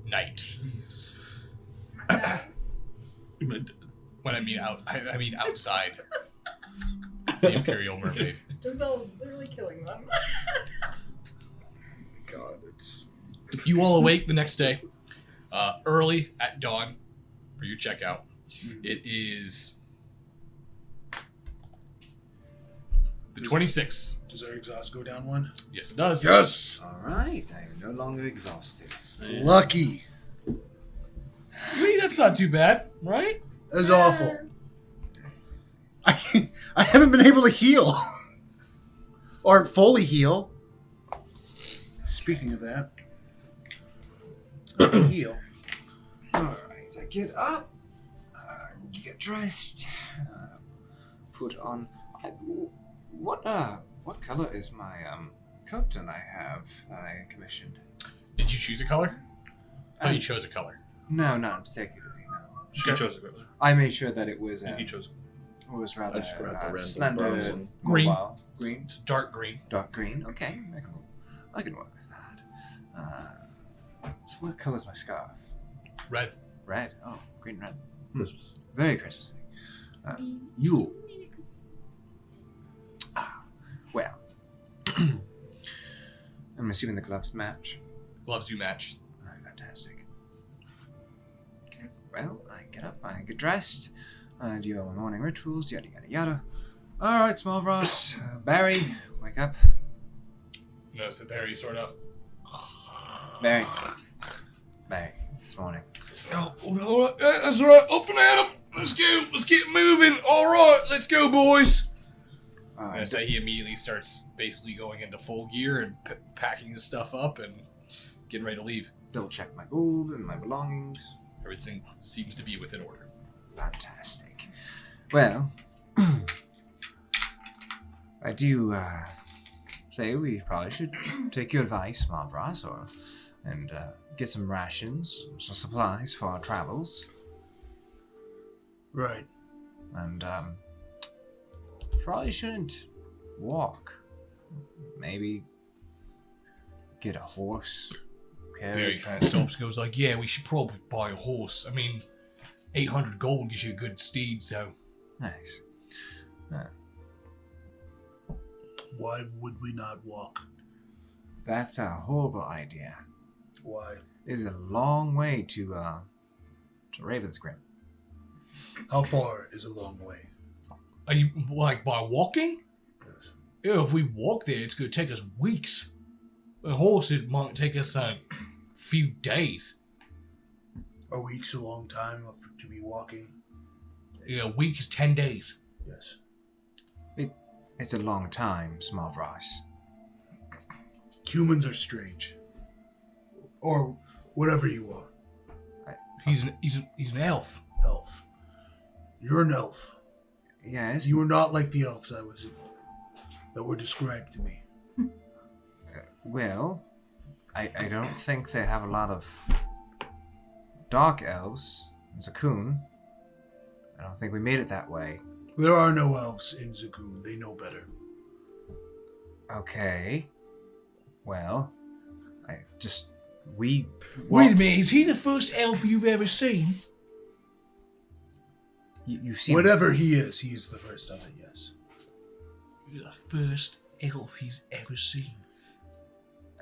night. When I mean I mean outside the Imperial Mermaid. Jezebel is literally killing them. God, it's. You all awake the next day, early at dawn for your checkout. It is the 26th. Does our exhaust go down one? Yes, it does. Yes! All right, I am no longer exhausted. Lucky. See, that's not too bad, right? That's awful. I haven't been able to heal. Or fully heal. Speaking of that. I can heal. All right, I get up, get dressed. Put on. What color is my coat that I have that I commissioned? Did you choose a color? Oh, you chose a color. No, not particularly. No. She chose it. I made sure that it was. He chose it. It was rather I just grabbed the random slender browns and and- Green. mobile. Green. It's dark green. Dark green. Okay, I can work with that. So what color is my scarf? Red. Red. Oh, green, red. Christmas. Very Christmassy. Yule. Well, I'm assuming the gloves match. Gloves do match. Oh, fantastic. Okay. Well, I get up. I get dressed. I do all my morning rituals. Yada yada yada. All right, small Ross. Barry, wake up. Notice that Barry sort of. Barry. It's morning. Oh, all right. That's all right. Up and at 'em. Let's go. Let's get moving. All right. Let's go, boys. And so he immediately starts basically going into full gear and packing his stuff up and getting ready to leave. Double check my gold and my belongings. Everything seems to be within order. Fantastic. Well, I do say we probably should take your advice, Mavras, and get some rations, some supplies for our travels. Right. And probably shouldn't walk. Maybe get a horse. Barry kind of stops and goes like, yeah, we should probably buy a horse. I mean, 800 gold gives you a good steed, so... Nice. Why would we not walk? That's a horrible idea. Why? It's a long way to Ravensgrim. How far is a long way? Are you, like, by walking? Yes. Yeah, if we walk there, it's going to take us weeks. A horse, it might take us a few days. A week's a long time to be walking. Yeah, a week is 10 days. Yes. It's a long time, Smallvross. Humans are strange. Or whatever you are. He's an elf. Elf. You're an elf. Yes. You are not like the elves that were described to me. Well, I don't think they have a lot of dark elves in Zakoon. I don't think we made it that way. There are no elves in Zagoon. They know better. Okay. Well, we... Wait a minute, is he the first elf you've ever seen? You've seen... Whatever he is the first of it, yes. You're the first elf he's ever seen.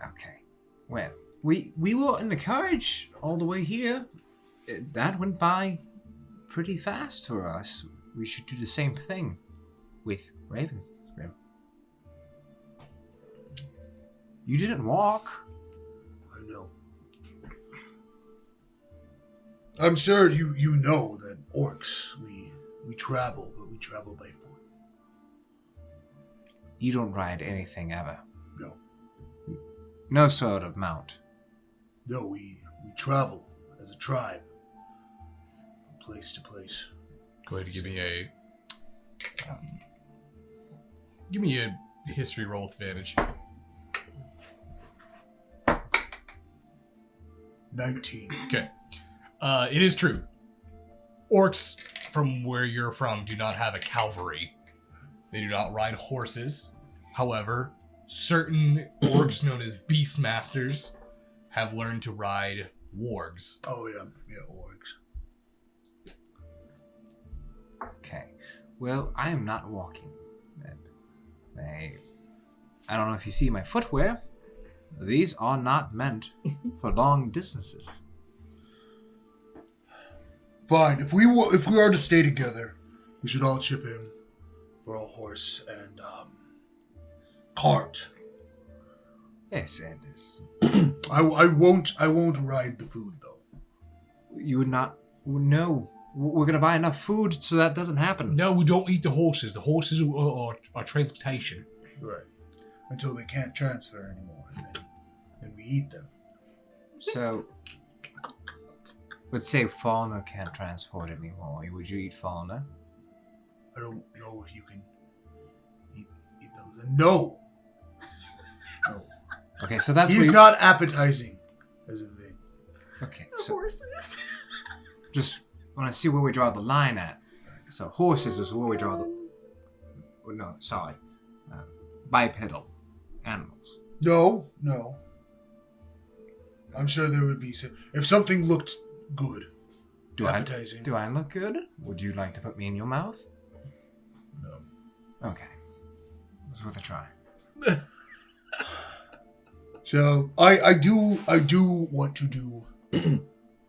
Okay. Well, we were in the carriage all the way here. That went by pretty fast for us. We should do the same thing with Ravensgrim. You didn't walk. I know. I'm sure you know that orcs, we travel, but we travel by foot. You don't ride anything ever. No. No sort of mount. No, we travel as a tribe from place to place. Go ahead and give me a history roll with advantage. 19. Okay. It is true. Orcs from where you're from do not have a cavalry. They do not ride horses. However, certain orcs known as beastmasters have learned to ride wargs. Oh, yeah, orcs. Okay. Well, I am not walking. I don't know if you see my footwear. These are not meant for long distances. Fine. If we are to stay together, we should all chip in for a horse and cart. Yes, it is. I won't ride the food though. You would not. No. We're going to buy enough food so that doesn't happen. No, we don't eat the horses. The horses are transportation. Right. Until they can't transfer anymore, and then we eat them. So, But say fauna can't transport anymore. Would you eat fauna? I don't know if you can eat those. No. No. Okay, so that's He's not appetizing as a thing. Okay, The so horses. just want to see where we draw the line at. So horses is where we draw the... oh, no, sorry. Bipedal animals. No. I'm sure there would be if something looked good, appetizing. Do I look good? Would you like to put me in your mouth? No. Okay. It's worth a try. So I do want to do.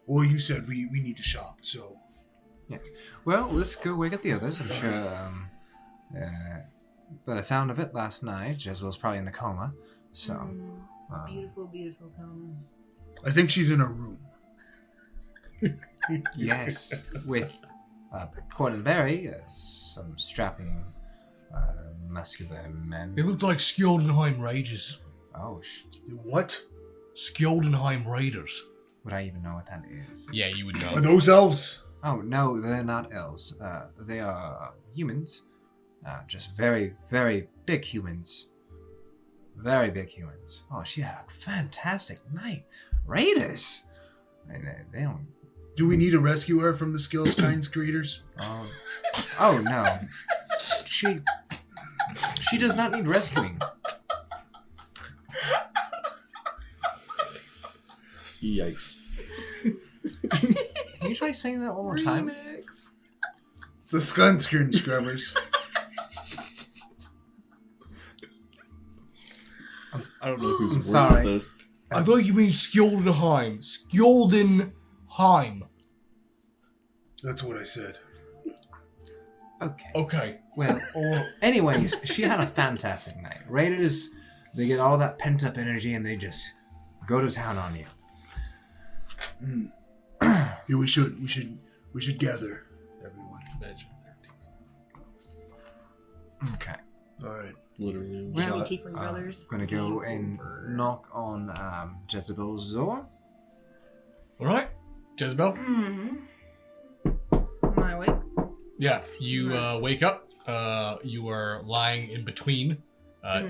Well, you said we need to shop, so. Yes. Well, let's go wake up the others. I'm sure. By the sound of it, last night Jezebel's probably in a coma. So. Beautiful, beautiful coma. I think she's in her room. Yes, with Cord and Barry, some strapping, muscular men. They looked like Skjoldenheim Raiders. Oh, What? Skjoldenheim Raiders. would I even know what that is? Yeah, you would know. Are those elves? Oh, no, they're not elves. They are humans. Just very, very big humans. Very big humans. Oh, she had a fantastic night. Raiders! I mean, they don't... Do we need to rescue her from the Skills Kinds creators? Oh, no. She does not need rescuing. Yikes. Can you try saying that one more time? Remix. The Skunskin Scrubbers. I don't know who's worse sorry. at this. I thought you mean Skjoldenheim. Skjoldenheim. That's what I said. Okay. Okay. Well, anyways, she had a fantastic night. Raiders, they get all that pent up energy and they just go to town on you. Yeah, we should gather everyone. Okay. All right. Literally. Well, Shiny Tiefling brothers. Gonna go and knock on Jezebel's door. Alright. Jezebel? Am I awake? Yeah, you wake up. You are lying in between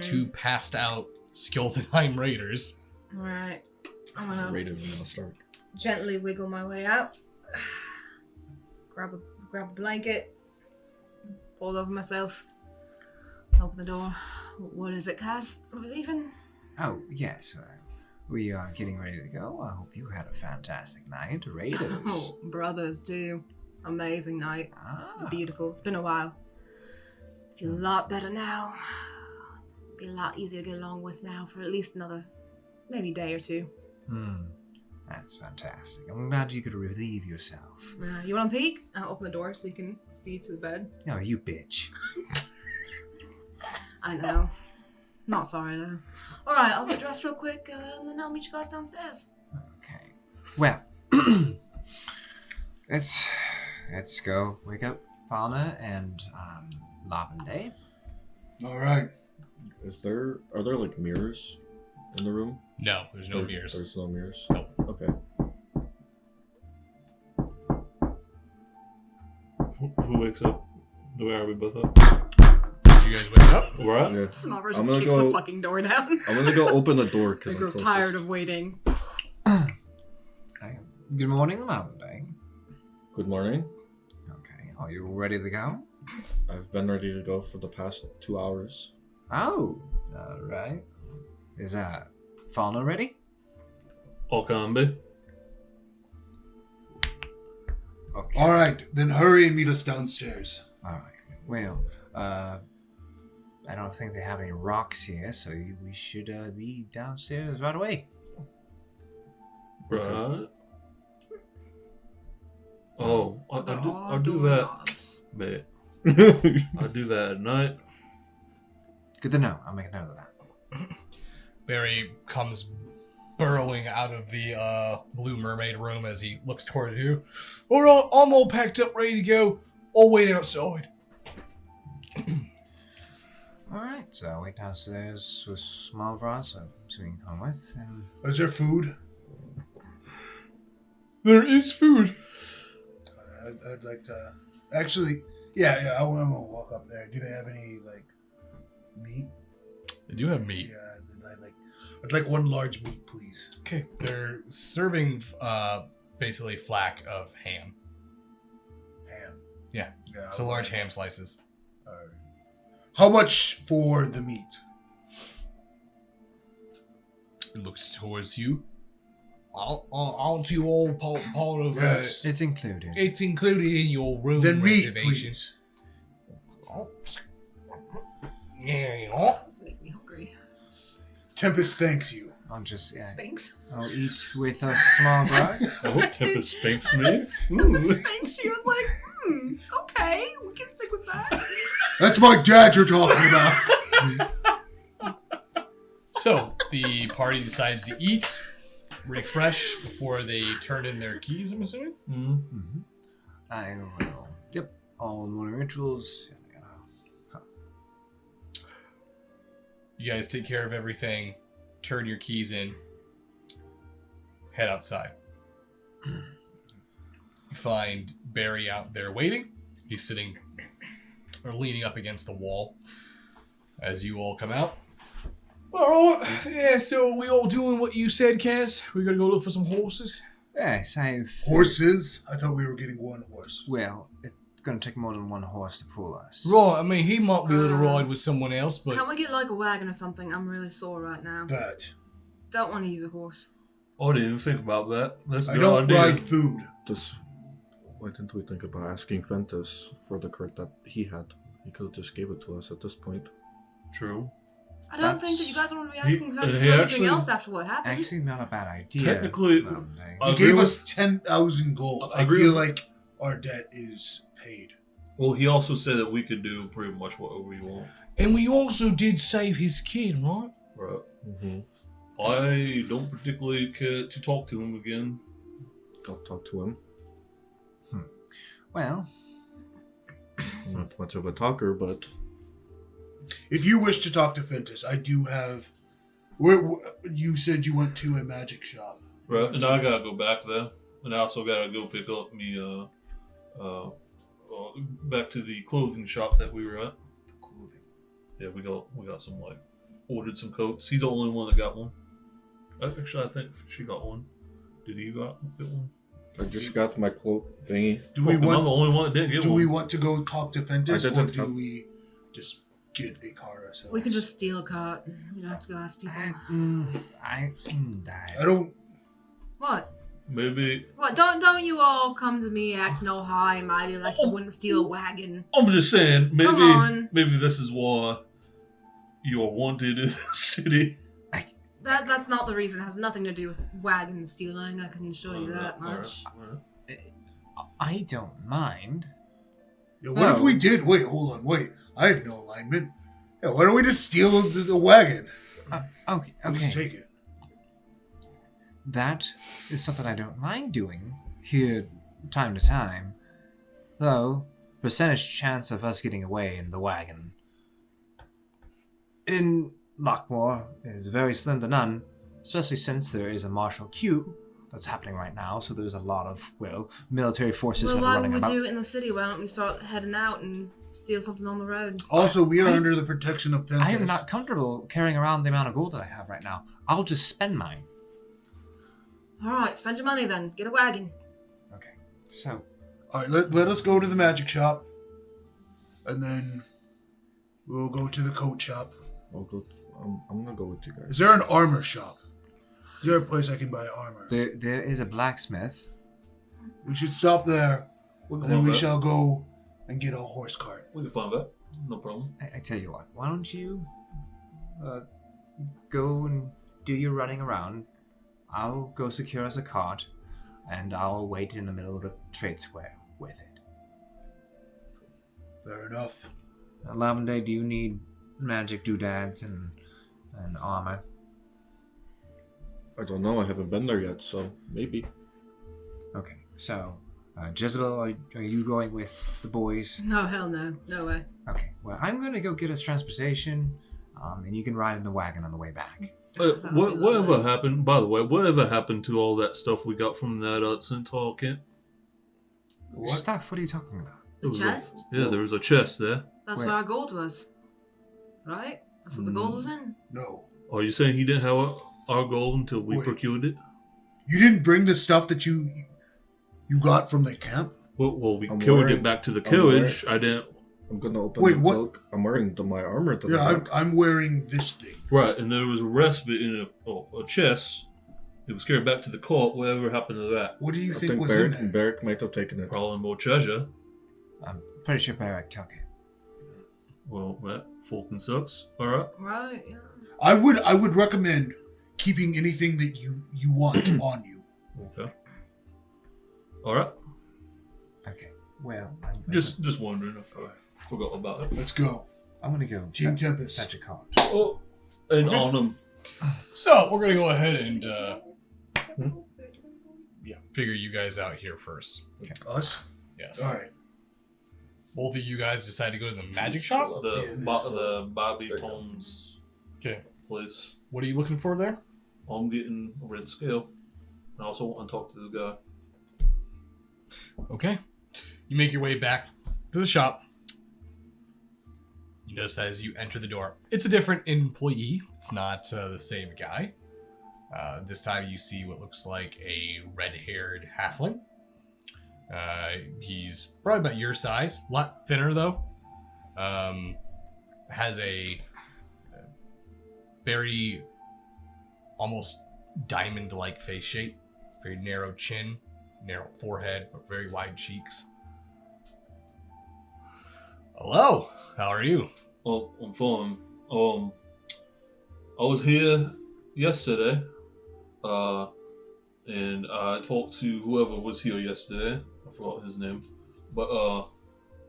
two passed out Skjoldenheim Raiders. Alright. I'm gonna Rated in the start. gently wiggle my way out. Grab a blanket. Fold over myself. Open the door. What is it, Kaz? Are we leaving? Oh, yes. We are getting ready to go. I hope you had a fantastic night. Raiders. Oh, brothers too. Amazing night. Ah. Beautiful. It's been a while. Feel a lot better now. Be a lot easier to get along with now for at least another, maybe day or two. That's fantastic. I'm glad you could relieve yourself. You want to peek? I'll open the door so you can see to the bed. No, you bitch. I know. Not sorry though. Alright, I'll get dressed real quick and then I'll meet you guys downstairs. Okay. Well, let's go wake up Fauna and Lavender. All right. Are there like mirrors in the room? No, there's no mirrors. There's no mirrors. Nope. Okay. Who wakes up? Are we both up? Did you guys wake up? We're up? Yeah. Smaller I'm just gonna kicks go- the fucking door down. I'm gonna go open the door I because I'm grow closest. tired of waiting. Good morning, Lavender. Good morning. Okay. Are you ready to go? I've been ready to go for the past 2 hours. Oh, all right. Is Fauna ready? Okambe. Okay. All right. Then hurry and meet us downstairs. All right. Well, I don't think they have any rocks here, so we should be downstairs right away. Right. Oh, I'll do door that. knobs. Bet. I'll do that at night. Good to know. I'll make a note of that. Barry comes burrowing out of the Blue Mermaid room as he looks toward you. All right, I'm all packed up, ready to go. I'll wait outside. All right. So I'll wait downstairs with Small Frost, so we can come with. And Is there food? There is food. I'd like to. Actually, yeah. I'm gonna walk up there. Do they have any like meat? They do have meat. Yeah, I'd like one large meat, please. Okay. They're serving basically flack of ham. Ham. Yeah. Yeah. Large ham slices. All right. How much for the meat? It looks towards you. Aren't you all part of Yes. It's included. It's included in your room Then meat, reservation. please. Yeah, you are. This make me hungry. Tempest thanks you. I'll just Spanks. I'll eat with a small rice. I hope Tempest spanks me. Tempest Spanks. She was like, okay, we can stick with that. That's my dad you're talking about. So the party decides to eat, refresh before they turn in their keys. I'm assuming. Mm-hmm. I will. Yep. All morning rituals. You guys take care of everything, turn your keys in, head outside. You find Barry out there waiting. He's sitting or leaning up against the wall as you all come out. Alright, yeah, so we all doing what you said, Kaz? We gotta go look for some horses? Yes, I've. Horses? I thought we were getting one horse. Well, it's going to take more than one horse to pull us. Right, I mean, he might be able to ride with someone else, but... Can't we get like a wagon or something? I'm really sore right now. That. Don't want to use a horse. I didn't even think about that. That's a I good don't idea. ride food. Why didn't we think about asking Ventus for the cart that he had? He could have just gave it to us at this point. True. I don't think that you guys want to be asking for anything actually- else after what happened. Actually, not a bad idea. Technically- Monday. I He agree gave with- us 10,000 gold. I I agree feel with- like our debt is paid. Well, he also said that we could do pretty much whatever we want. And we also did save his kid, right? Right. Mm-hmm. I don't particularly care to talk to him again. I'll talk to him. Well, I'm not much of a talker, but If you wish to talk to Ventus, I do have. You said you went to a magic shop. Right, and I gotta go back there, and I also gotta go pick up me back to the clothing shop that we were at. The clothing. Yeah, we got some ordered some coats. He's the only one that got one. Actually, I think she got one. Did you get one? I just got my cloak thingy. Do we I'm the want? only one that didn't get Do one. we want to go talk to Ventus, I or didn't do have- we just get a car ourselves? We can just steal a cart. We don't have to go ask people. I don't. What? Maybe. What? Don't you all come to me acting all high and mighty like you wouldn't steal a wagon. I'm just saying. Come on. Maybe this is why you are wanted in the city. That's not the reason. It has nothing to do with wagon stealing. I can assure you that much. I don't mind. Yeah, what if we did? Wait, hold on. Wait, I have no alignment. Yeah, why don't we just steal the wagon? Okay. We'll just take it. That is something I don't mind doing here time to time. Though, percentage chance of us getting away in the wagon in Lockmore is very slim to none, especially since there is a martial coup that's happening right now, so there's a lot of, military forces Well, that are why running would we about. do it in the city? Why don't we start heading out and steal something on the road? Also, we are under the protection of Ventus. I am not comfortable carrying around the amount of gold that I have right now. I'll just spend mine. Alright, spend your money then. Get a wagon. Okay, so All right, let us go to the magic shop, and then we'll go to the coat shop. I'll go. I'm gonna go with you guys. Is there an armor shop? Is there a place I can buy armor? there is a blacksmith. We should stop there, We and can then find we that. shall go and get a horse cart. We can find that. No problem. I tell you what, why don't you go and do your running around? I'll go secure us a cart, and I'll wait in the middle of the trade square with it. Fair enough. Lavender, do you need magic doodads and armor? I don't know. I haven't been there yet, so maybe. Okay, so Jezebel, are you going with the boys? No, hell no. No way. Okay, well, I'm going to go get us transportation, and you can ride in the wagon on the way back. That would be Whatever lovely. happened? By the way, whatever happened to all that stuff we got from that Centaur camp? What? Stuff? What are you talking about? There was Chest? there was a chest there. That's Wait. where our gold was. Right? That's what the gold was in. No. Are you saying he didn't have our gold until we Wait. procured it? You didn't bring the stuff that you got from the camp? Well, we I'm carried wearing- it back to the I'm carriage. I didn't. I'm gonna open Wait, the what? cloak. I'm wearing my armor to the Yeah, back. I'm wearing this thing. Right, and there was a respite in a chest. It was carried back to the court. Whatever happened to that? What do you I think think was in there? Barrick might have taken it. Probably more treasure. I'm pretty sure Barrack took it. Well, that fucking sucks. All right. Right, yeah. I would recommend keeping anything that you want on you. Okay. All right. Okay. Well, I'm Just wondering if I forgot about it. Let's go. I'm gonna go Team fetch Tempest. a card. Oh, and Okay. on them. So we're gonna go ahead and figure you guys out here first. Us? Yes. All right. Both of you guys decide to go to the magic shop. The Bobby Holmes Okay. place. What are you looking for there? I'm getting a red scale. I also want to talk to the guy. Okay. You make your way back to the shop. You notice as you enter the door, it's a different employee. It's not the same guy. This time you see what looks like a red-haired halfling. He's probably about your size, a lot thinner though. Has a very almost diamond-like face shape, very narrow chin, narrow forehead, but very wide cheeks. Hello, how are you? Oh, I'm fine. I was here yesterday, and I talked to whoever was here yesterday. I forgot his name, but I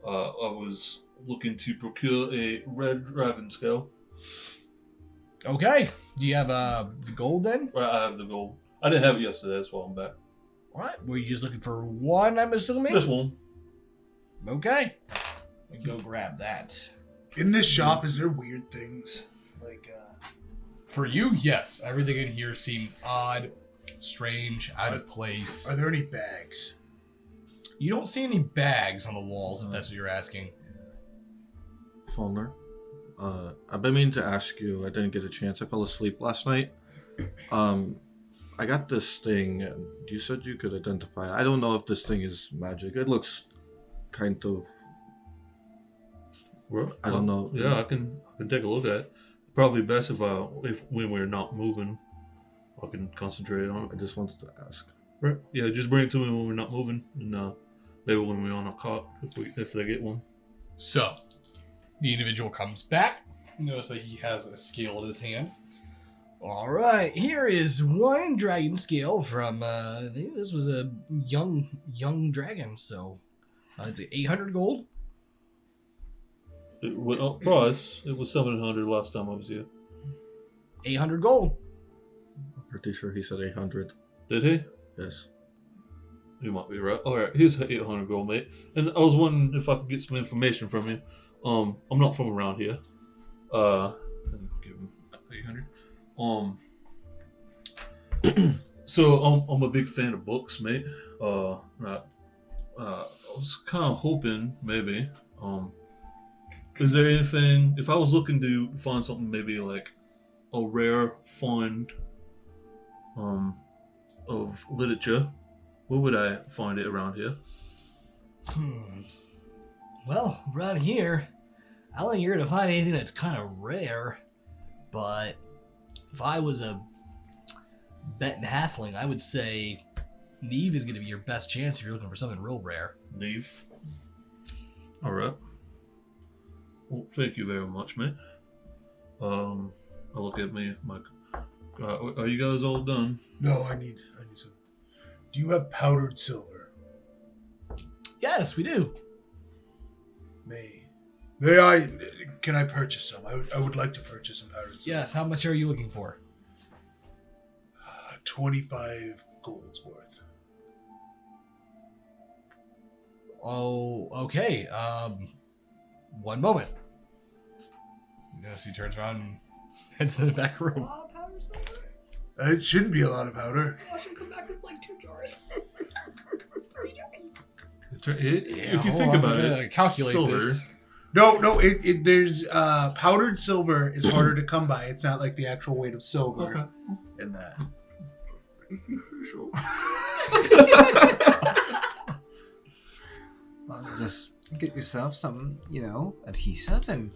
was looking to procure a red dragon scale. Okay, do you have the gold then? Right, I have the gold. I didn't have it yesterday, that's why I'm back. All right, were you just looking for one, I'm assuming? This one. Okay, go grab that. In this shop, is there weird things? Like, For you, yes. Everything in here seems odd, strange, out of place. are there any bags? You don't see any bags on the walls, if that's what you're asking. Fulner, I've been meaning to ask you. I didn't get a chance. I fell asleep last night. I got this thing, and you said you could identify it. I don't know if this thing is magic. It looks kind of. I don't know. Yeah, I can take a look at it. Probably best if when we're not moving, I can concentrate on I it. just wanted to ask. Right? Yeah, just bring it to me when we're not moving, and maybe when we're on a cart if they get one. So, the individual comes back. Notice that he has a scale in his hand. All right, here is one dragon scale from, I think this was a young dragon, so it's 800 gold. It went up price. It was 700 last time I was here. 800 gold. I'm pretty sure he said 800. Did he? Yes. You might be right. All right, here's 800 gold, mate. And I was wondering if I could get some information from you. I'm not from around here. Give him 800. So I'm a big fan of books, mate. Right. I was kind of hoping maybe. Is there anything? If I was looking to find something, maybe like a rare find, of literature, where would I find it around here? Well, around here, I don't think you're gonna find anything that's kind of rare. But if I was a betting halfling, I would say Neve is gonna be your best chance if you're looking for something real rare. Neve. All right. Well, thank you very much, mate. I'll look at me. Are you guys all done? No, I need some. Do you have powdered silver? Yes, we do. Can I purchase some? I would like to purchase some powdered silver. Yes, how much are you looking for? 25 golds worth. Oh, okay. One moment. Yes, he turns around and heads to the back room. or something? It shouldn't be a lot of powder. Watch him come back with like 2 jars. 3 jars. If you think about it, calculate silver. this. No, there's powdered silver is harder to come by. It's not like the actual weight of silver in that. Well, just get yourself some, adhesive and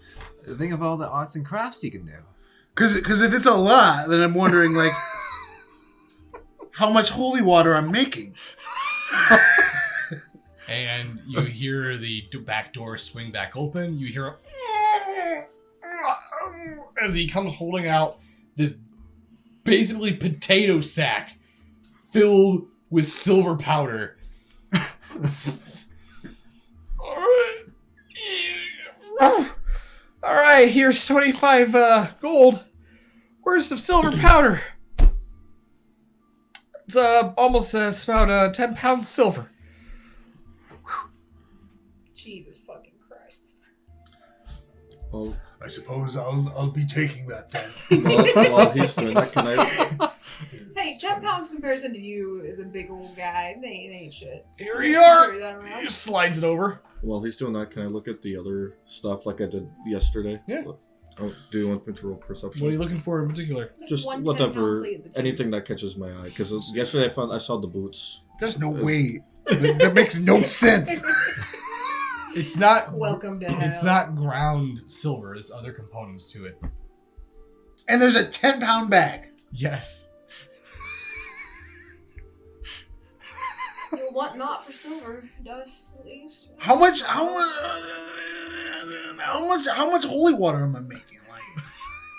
think of all the arts and crafts you can do. Because if it's a lot, then I'm wondering, like, how much holy water I'm making. And you hear the back door swing back open. You hear as he comes holding out this basically potato sack filled with silver powder. All right, here's 25 gold. Where's the silver powder? It's it's about 10 pounds silver. Jesus fucking Christ. Well, I suppose I'll be taking that then. while he's doing that, can I? Hey, 10 pounds comparison to you is a big old guy. They ain't shit. Here you are. Carry that around. He slides it over. While he's doing that, can I look at the other stuff like I did yesterday? Yeah. Oh, do you want me to roll perception? What are you looking for in particular? That's Just 1 whatever, 10-pound plate of the anything that catches my eye. Because yesterday I saw the boots. There's no way. That makes no sense. It's not. Welcome to hell. It's not ground silver. There's other components to it. And there's a 10-pound bag. Yes. Well, what not for silver? Dust, at least. How much holy water am I making?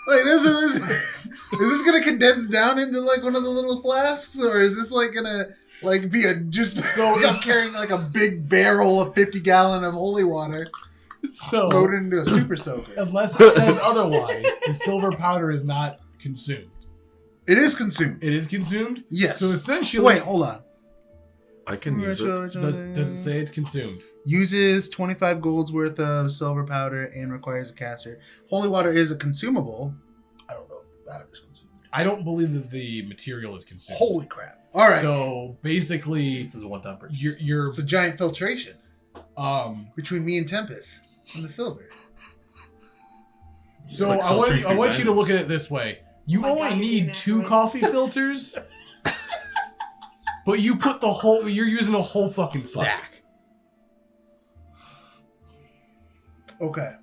Like this is this gonna condense down into like one of the little flasks, or is this like gonna like be I'm carrying like a big barrel of 50-gallon of holy water So loaded into a super soaker? unless it says otherwise, the silver powder is not consumed. It is consumed. It is consumed. Yes. So essentially, Wait, hold on. I can use it. does it say it's consumed? Uses 25 gold's worth of silver powder and requires a caster. Holy water is a consumable. I don't know if the powder's consumed. I don't believe that the material is consumed. Holy crap. All right. So basically, This is a one-time purchase. you're It's a giant filtration between me and Tempest and the silver. So like I want you to look at it this way. You My only God, need you're 2 not coffee filters, but you put the whole. You're using a whole fucking stack. Okay.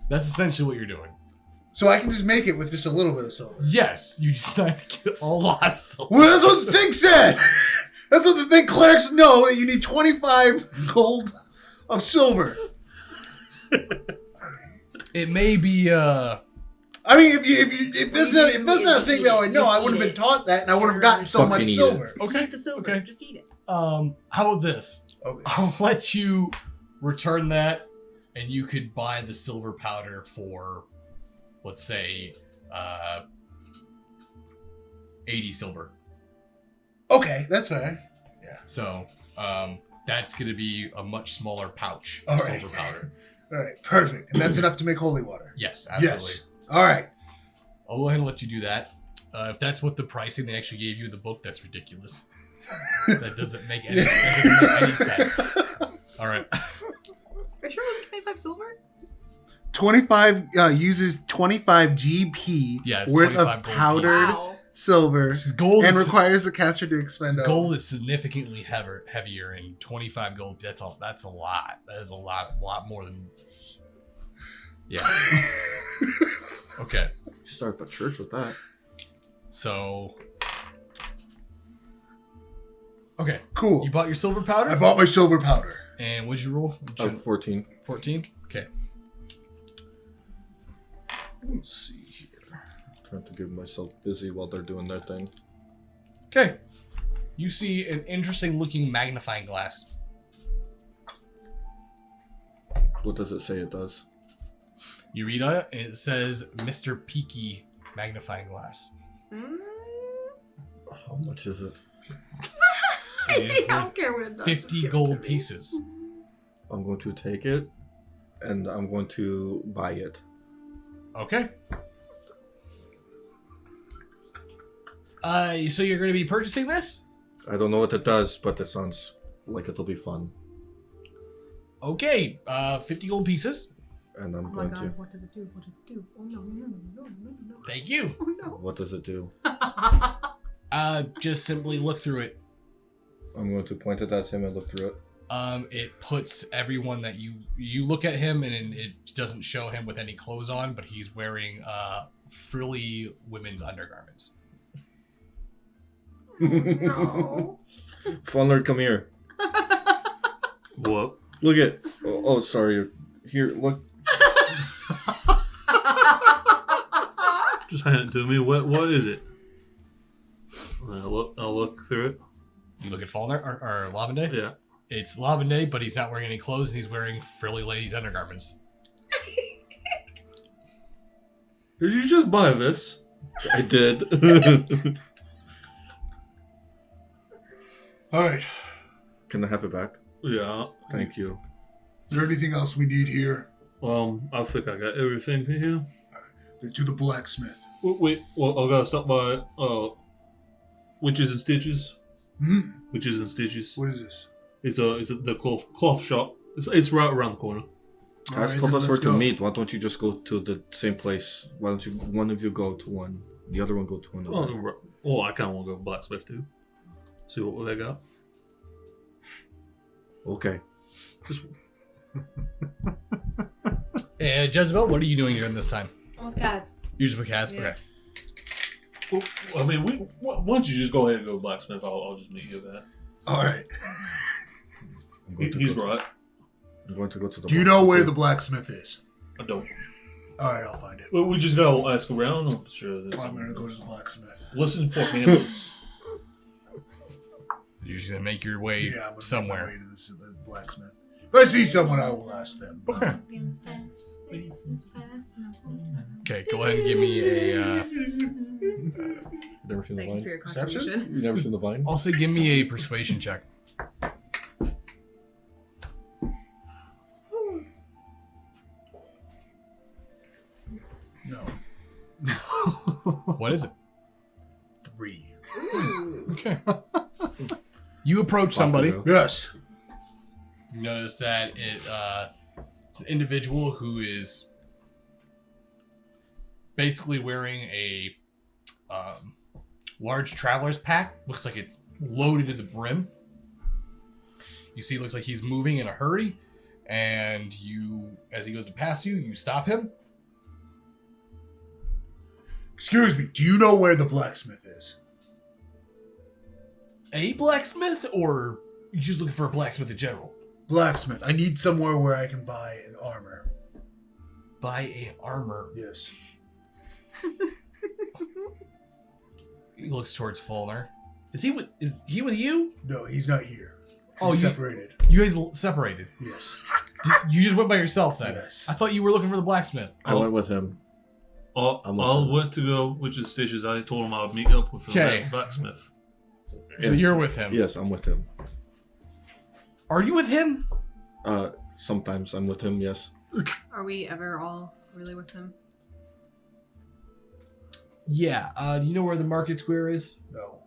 That's essentially what you're doing. So I can just make it with just a little bit of silver. Yes, you just have to get a lot of silver. Well, that's what the thing said. That's what the thing. Clerics know that you need 25 gold of silver. It may be. I mean, if that's not a thing that I know, I would have been taught that, and I would have gotten so much Fucking eat it. silver. Just eat the silver. Okay. Just eat it. How about this? Okay. I'll let you return that, and you could buy the silver powder for, let's say, 80 silver. Okay, that's fair. So, that's going to be a much smaller pouch All of right. silver powder. All right, perfect. And that's enough to make holy water. Yes, absolutely. Yes. All right. I'll go ahead and let you do that. If that's what the pricing they actually gave you in the book, that's ridiculous. That doesn't make any sense. All right. Are you sure it was 25 silver? 25 uses 25 GP Yeah, it's worth 25 of gold powdered pieces. Wow. silver Gold and is, requires the caster to expend all. gold is significantly heavier, and 25 gold. That's a lot. That is a lot more than. Yeah. Okay. Start the church with that. So. Okay. Cool. You bought your silver powder. I bought my silver powder. And what'd you roll? 14. 14. Okay. Let's see here. Trying to get myself busy while they're doing their thing. Okay. You see an interesting looking magnifying glass. What does it say it does? You read on it, and it says Mr. Peaky magnifying glass. How much is it? It is I worth don't care what it does. 50 Just give it gold to me. pieces. I'm going to take it, and I'm going to buy it. Okay. So you're going to be purchasing this? I don't know what it does, but it sounds like it'll be fun. Okay, 50 gold pieces. And I'm Oh my going god, to. what does it do? What does it do? Oh no, no, no, no, no, no. Thank you. Oh no. What does it do? Just simply look through it. I'm going to point it at him and look through it. It puts everyone that you look at him and it doesn't show him with any clothes on, but he's wearing frilly women's undergarments. No. Fawnler, come here. What? Look at. Oh, sorry. Here, look. Just hand it to me. What is it? I'll look through it. You look at Falner or Lavende? Yeah. It's Lavende, but he's not wearing any clothes and he's wearing frilly ladies' undergarments. Did you just buy this? I did. All right. Can I have it back? Yeah. Thank you. Is there anything else we need here? I think I got everything here. Then to the blacksmith. Wait. Well, I gotta stop by. Witches and Stitches. Hmm? Witches and Stitches. What is this? It's the cloth shop. It's right around the corner. Guys Alright, told then us where let's to go. meet. Why don't you just go to the same place? Why don't you one of you go to one, the other one go to another? Oh, I kind of want to go to Blacksmith too. See what they got. Okay. Just Jezebel, what are you doing during this time? I'm with Kaz. You're just with Kaz? Yeah. Okay. I mean, why don't you just go ahead and go to Blacksmith? I'll just meet you there. All right. He's right. I'm going to go to the. Do you know where the blacksmith is? I don't. All right, I'll find it. Well, we just gotta ask around. I'm sure. I'm gonna go to the blacksmith. Listen for campus. You're just going to make your way Yeah, I'm gonna somewhere. Make my way to the blacksmith. If I see someone, I will ask them. Okay. Okay, go ahead and give me a. Never seen the Thank you vine. for your Perception? contribution. You never seen the vine? Also, give me a persuasion check. No. What is it? 3. Okay. You approach somebody. Yes. You notice that it's an individual who is basically wearing a large traveler's pack. Looks like it's loaded to the brim. You see, it looks like he's moving in a hurry, and you, as he goes to pass you, you stop him. Excuse me. Do you know where the blacksmith is? A blacksmith, or you just looking for a blacksmith in general? Blacksmith. I need somewhere where I can buy an armor. Buy a armor. Yes. He looks towards Fulner. Is he with you? No, he's not here. Oh, He's you- separated. You guys separated. Yes. You just went by yourself then? Yes. I thought you were looking for the blacksmith. I went with him. I'm I with him. went to go Witches and Stitches. I told him I would meet up with the Okay. Blacksmith. So you're with him. Yes, I'm with him. Are you with him? Sometimes I'm with him. Yes. Are we ever all really with him? Yeah. Do you know where the market square is? No.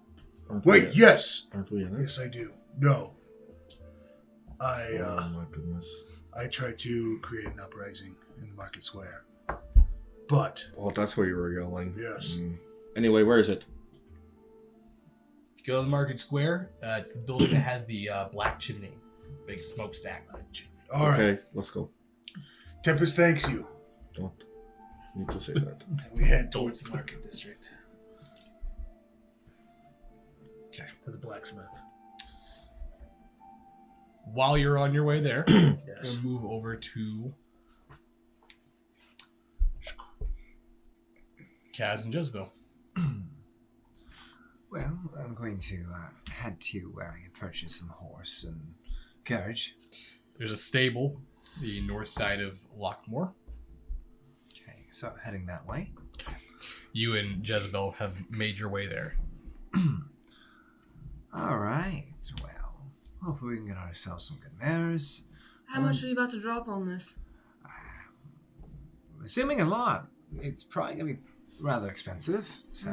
Aren't we Wait, in- yes. Aren't we in it? Yes, I do. No. Oh my goodness. I tried to create an uprising in the market square. But, Oh, that's where you were yelling. yes. Anyway, where is it? If you go to the market square, it's the building that has the black chimney. Big smokestack. All right. Okay, let's go. Tempest thanks you. Don't need to say that. And we head towards the market district. Okay. To the blacksmith. While you're on your way there, Yes. we'll move over to Kaz and Jezebel. Well, I'm going to head to where I can purchase some horse and carriage. There's a stable, the north side of Lockmore. Okay, so heading that way. You and Jezebel have made your way there. All right. Well, hopefully we can get ourselves some good mares. How much are you about to drop on this? Assuming a lot, it's probably gonna be rather expensive. So,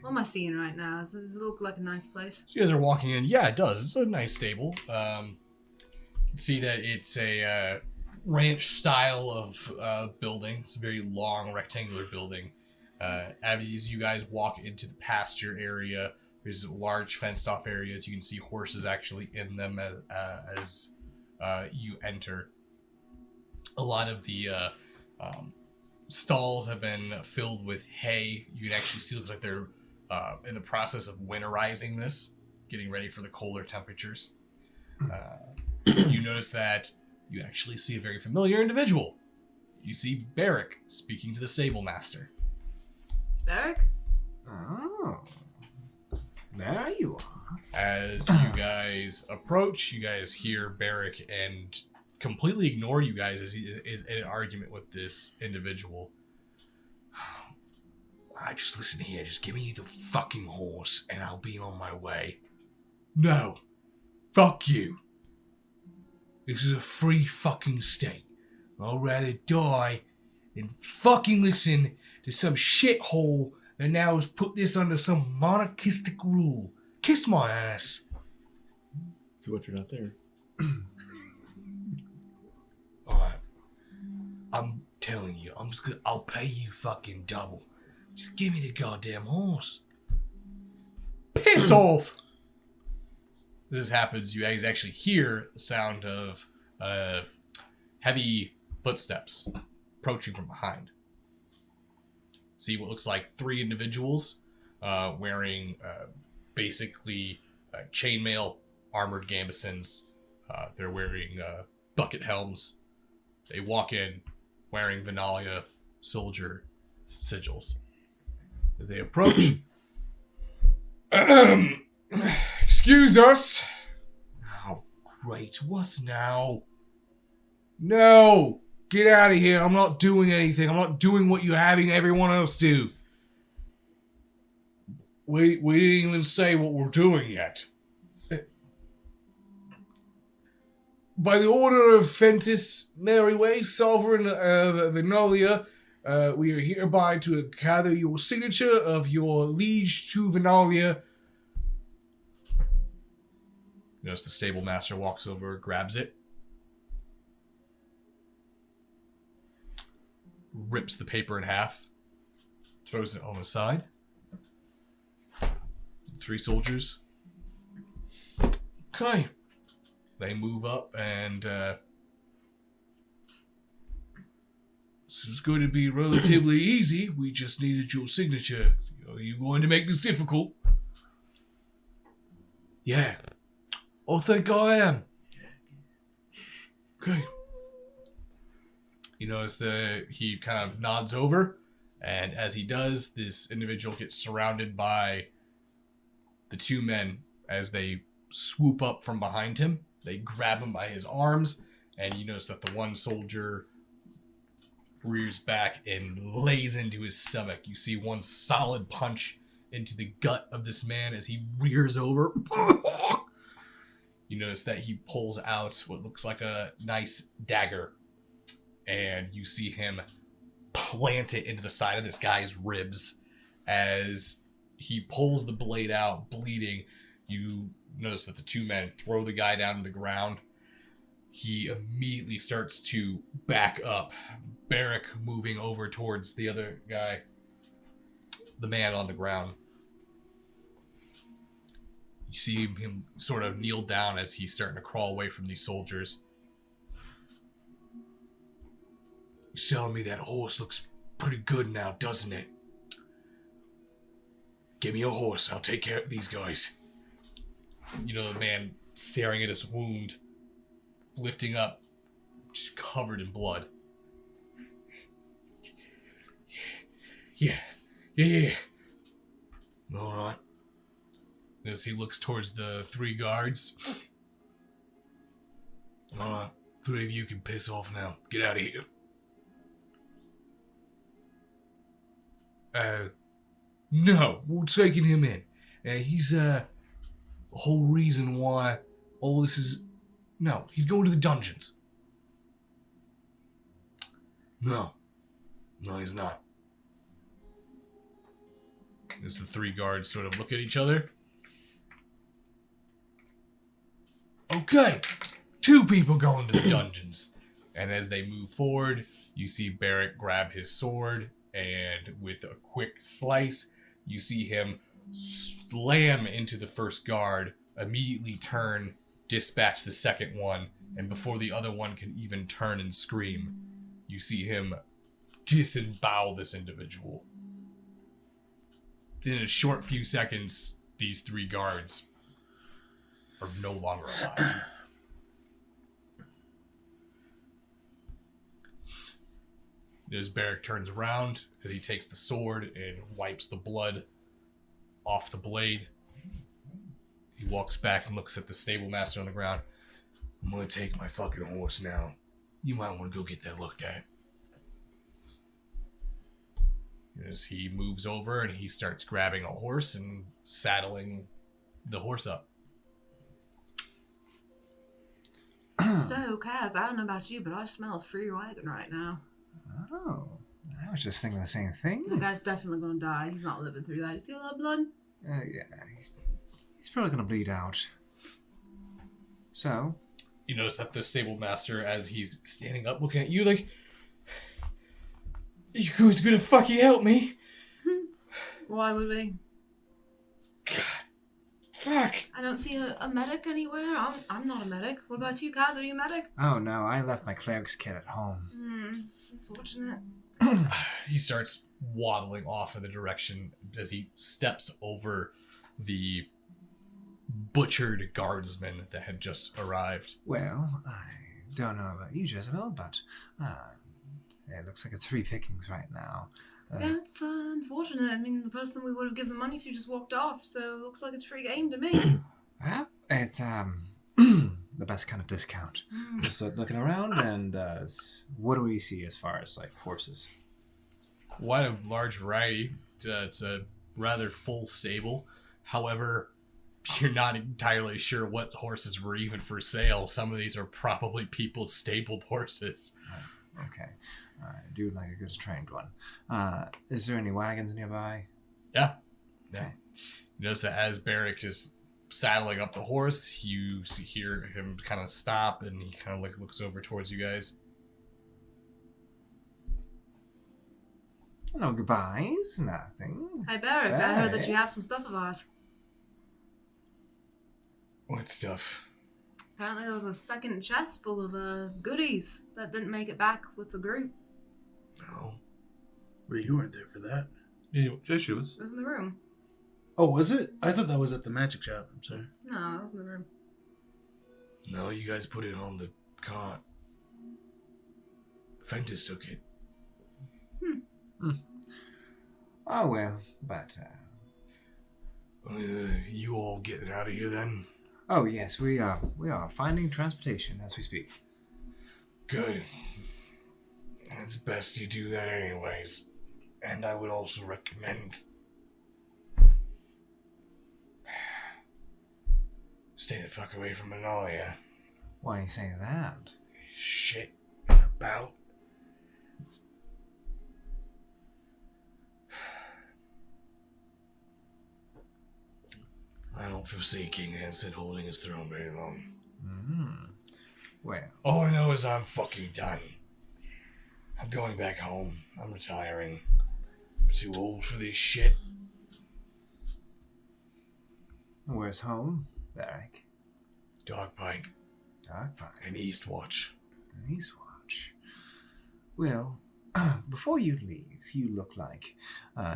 What am I seeing right now? Does it look like a nice place? So you guys are walking in. Yeah, it does. It's a nice stable. You can see that it's a ranch style of building. It's a very long rectangular building. As you guys walk into the pasture area, there's large fenced off areas. You can see horses actually in them as you enter. A lot of the stalls have been filled with hay. You can actually see it looks like they're in the process of winterizing this, getting ready for the colder temperatures. You notice that you actually see a very familiar individual. You see Barrick speaking to the stable master. Derek? Oh. There you are. As you guys approach, you guys hear Barrick and completely ignore you guys as he is in an argument with this individual. Just listen here. Just give me the fucking horse and I'll be on my way. No. Fuck you. This is a free fucking state. I'd rather die than fucking listen to some shithole that now has put this under some monarchistic rule. Kiss my ass. Too much you're not there. Alright. I'm telling you, I'll pay you fucking double. Just give me the goddamn horse. Piss off! As this happens, you guys actually hear the sound of heavy footsteps approaching from behind. See what looks like 3 individuals wearing basically chainmail armored gambesons. They're wearing bucket helms. They walk in wearing Venalia soldier sigils. As they approach, excuse us. Oh, great. What's now? No, get out of here. I'm not doing anything. I'm not doing what you're having everyone else do. We didn't even say what we're doing yet. By the order of Fentis, Merryway, Sovereign of Venalia, we are hereby to gather your signature of your liege to Venalia. You notice the stable master walks over, grabs it, rips the paper in half, throws it on the side. 3 soldiers. Okay. They move up and this is going to be relatively easy. We just needed your signature. Are you going to make this difficult? Yeah. I think I am. Okay. You notice that he kind of nods over, and as he does, this individual gets surrounded by the 2 men as they swoop up from behind him. They grab him by his arms, and you notice that the one soldier rears back and lays into his stomach. You see one solid punch into the gut of this man as he rears over. You notice that he pulls out what looks like a nice dagger, and you see him plant it into the side of this guy's ribs. As he pulls the blade out, bleeding, you notice that the 2 men throw the guy down to the ground. He immediately starts to back up. Barrick moving over towards the other guy, the man on the ground. You see him sort of kneel down as he's starting to crawl away from these soldiers. You're telling me that horse looks pretty good now, doesn't it? Give me a horse. I'll take care of these guys. You know, the man staring at his wound, lifting up, just covered in blood. Yeah. Alright. As he looks towards the 3 guards. Alright. 3 of you can piss off now. Get out of here. No, we're taking him in. He's, the whole reason why all this is... No, he's going to the dungeons. No, he's not. As the three guards sort of look at each other. Okay, 2 people going to the dungeons. And as they move forward, you see Barrick grab his sword, and with a quick slice, you see him slam into the first guard, immediately turn, dispatch the second one, and before the other one can even turn and scream, you see him disembowel this individual. In a short few seconds, these 3 guards are no longer alive. As Barrick turns around, as he takes the sword and wipes the blood off the blade, he walks back and looks at the stable master on the ground. I'm gonna take my fucking horse now. You might want to go get that looked at. As he moves over and he starts grabbing a horse and saddling the horse up. So, Kaz, I don't know about you, but I smell a free wagon right now. Oh, I was just thinking the same thing. That guy's definitely gonna die. He's not living through that. You see all that blood? Yeah, he's probably gonna bleed out. So, You notice that the stable master, as he's standing up looking at you like, you guys gonna fucking help me? Why would we? Fuck! I don't see a medic anywhere. I'm not a medic. What about you, Kaz? Are you a medic? oh no, I left my cleric's kit at home. It's unfortunate. He starts waddling off in the direction as he steps over the butchered guardsman that had just arrived. Well, I don't know about you, Jezebel, but it looks like it's free pickings right now. Yeah, it's unfortunate. I mean, the person we would have given the money to just walked off, so it looks like it's free game to me. Well, it's the best kind of discount. Just looking around, and what do we see as far as like horses? Quite a large variety. It's a rather full stable. However, you're not entirely sure what horses were even for sale. Some of these are probably people's stabled horses. Okay, I do like a good trained one. Is there any wagons nearby? Yeah. Okay. You notice that as Barrick is saddling up the horse, you hear him kind of stop, and he kind of like looks over towards you guys. No goodbyes, nothing. Hey, Barrick, I heard that you have some stuff of ours. What stuff? Apparently there was a second chest full of goodies that didn't make it back with the group. No. Well, you weren't there for that. Yeah, she was. It was in the room. Oh, was it? I thought that was at the magic shop. I'm sorry. No, it was in the room. No, you guys put it on the cart. Fentis took it. Oh well, but You all getting out of here then? oh yes, we are finding transportation as we speak. Good. It's best you do that anyways. And I would also recommend... stay the fuck away from Manolia. Why do you say that? Shit is about... I don't foresee King Hansen holding his throne very long. Well, All I know is I'm fucking done. I'm going back home. I'm retiring. I'm too old for this shit. where's home, Barrick? Dogpike Dark Pine. and Eastwatch. Eastwatch. Well, before you leave, you look like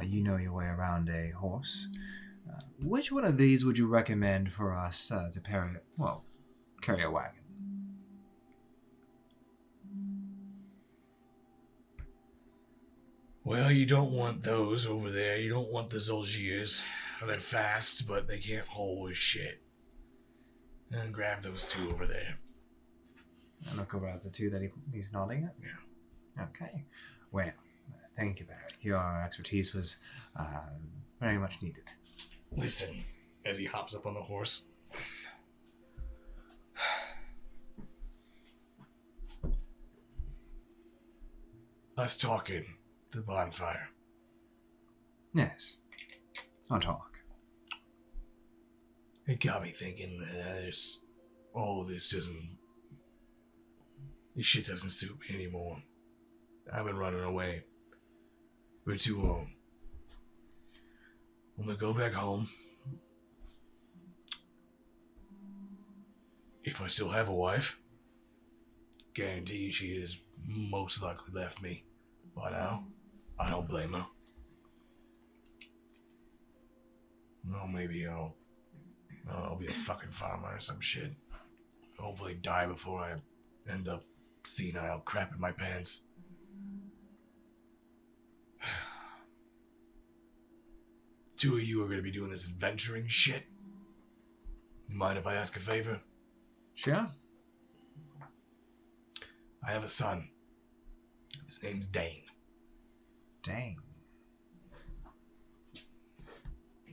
you know your way around a horse. Which one of these would you recommend for us to carry a wagon? Well, you don't want those over there. You don't want the Zolgiers. They're fast, but they can't haul with shit. And grab those 2 over there. I look over at the 2 that he's nodding at? Yeah. Okay. Well, thank you, Barrick. Your expertise was very much needed. Listen, as he hops up on the horse. Us talking. The bonfire. Yes. I'll talk. It got me thinking that this shit doesn't suit me anymore. I've been running away for too long. I'm gonna go back home. If I still have a wife, guarantee she has most likely left me by now. I don't blame her. Well, maybe I'll be a fucking farmer or some shit. Hopefully die before I end up senile crap in my pants. Two of you are going to be doing this adventuring shit. You mind if I ask a favor? Sure. I have a son. His name's Dane. Dang.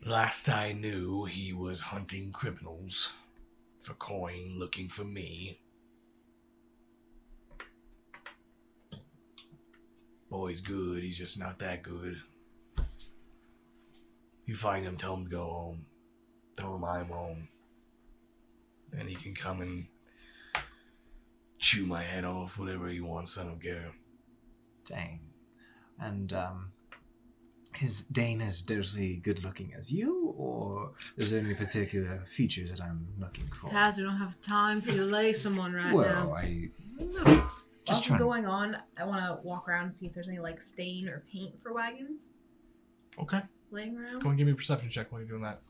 Last I knew, he was hunting criminals for coin, looking for me. Boy's good, he's just not that good. You find him, tell him to go home. Tell him I'm home. Then he can come and chew my head off, whatever he wants, I don't care. Dang. And, is Dane as dirty good looking as you, or is there any particular features that I'm looking for? Taz, we don't have time for you to lay someone right Well, now. While this is trying- going on, I want to walk around and see if there's any like stain or paint for wagons Okay. laying around. Go and give me a perception check while you're doing that.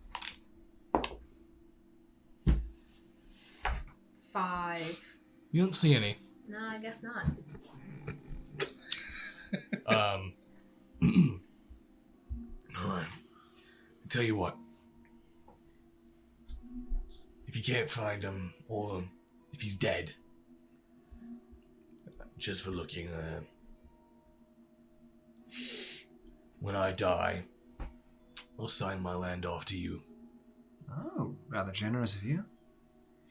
5. You don't see any. No, I guess not. Alright. Tell you what. If you can't find him, or if he's dead, just for looking, when I die, I'll sign my land off to you. Oh, rather generous of you.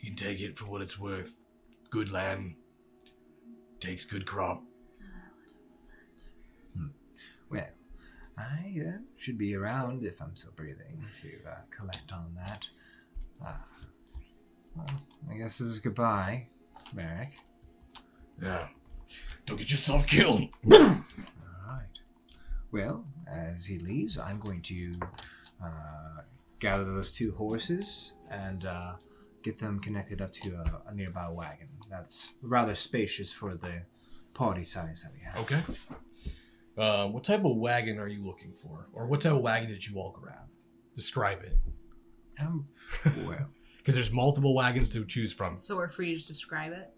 You can take it for what it's worth. Good land. Takes good crop. Well, I should be around if I'm still breathing to collect on that. Well, I guess this is goodbye, Merrick. Yeah. Don't get yourself killed. All right. Well, as he leaves, I'm going to gather those 2 horses and get them connected up to a nearby wagon. That's rather spacious for the party size that we have. Okay. What type of wagon are you looking for? Or what type of wagon did you all grab? Describe it. Well, Because there's multiple wagons to choose from. So we're free to just describe it.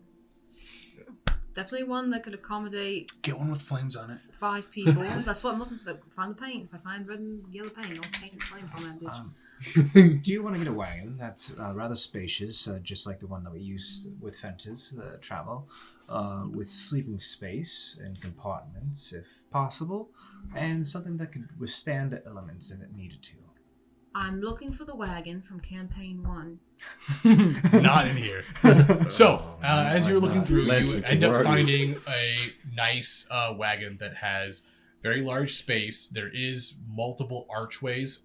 Definitely one that could accommodate Get one with flames on it. 5 people. That's what I'm looking for. Find the paint. If I find red and yellow paint, I'll paint flames on that bitch. do you want to get a wagon that's rather spacious, just like the one that we use with Fentis travel, with sleeping space and compartments, if possible, and something that could withstand the elements if it needed to? I'm looking for the wagon from campaign 1. Not in here. So, as you're looking through, Let's you end up worry. finding a nice wagon that has very large space. There is multiple archways,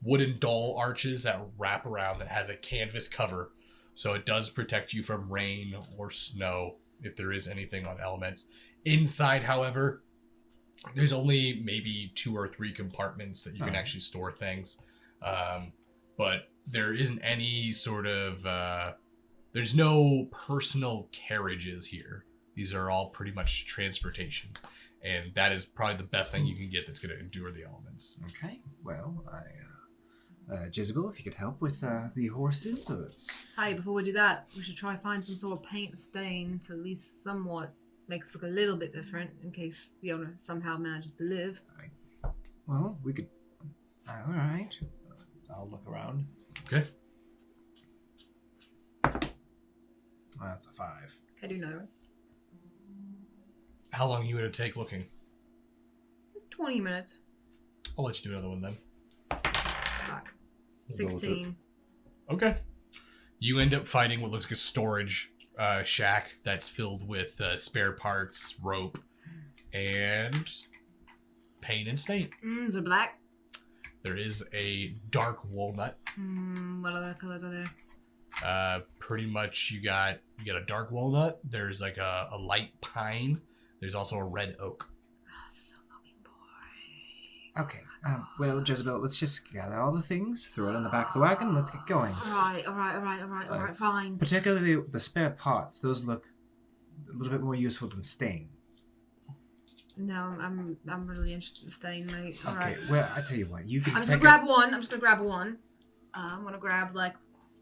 wooden dull arches that wrap around that has a canvas cover. So it does protect you from rain or snow if there is anything on elements. Inside, however, there's only maybe 2 or 3 compartments that you can actually store things. But there isn't any sort of... there's no personal carriages here. These are all pretty much transportation. And that is probably the best thing you can get that's going to endure the elements. Okay, well, Jezebel, if you could help with the horses, so that's... Hey, before we do that, we should try to find some sort of paint stain to at least somewhat make us look a little bit different in case the owner somehow manages to live. Well, we could... all right. I'll look around. Okay. That's a 5. I do know. How long are you going to take looking? 20 minutes. I'll let you do another one then. Fuck. We'll go with 16. Okay. You end up finding what looks like a storage shack that's filled with spare parts, rope, and paint and stain. Is it black? There is a dark walnut. What other colors are there? Pretty much you got a dark walnut. There's like a light pine. There's also a red oak. Oh, this is so fucking boring. Okay. Well, Jezebel, let's just gather all the things, throw it in the back of the wagon, let's get going. All right, fine. Particularly the spare parts. Those look a little bit more useful than stain. No, I'm really interested in staying, mate. All Okay. right. Well, I tell you what. You can. I'm just gonna grab one. I'm gonna grab like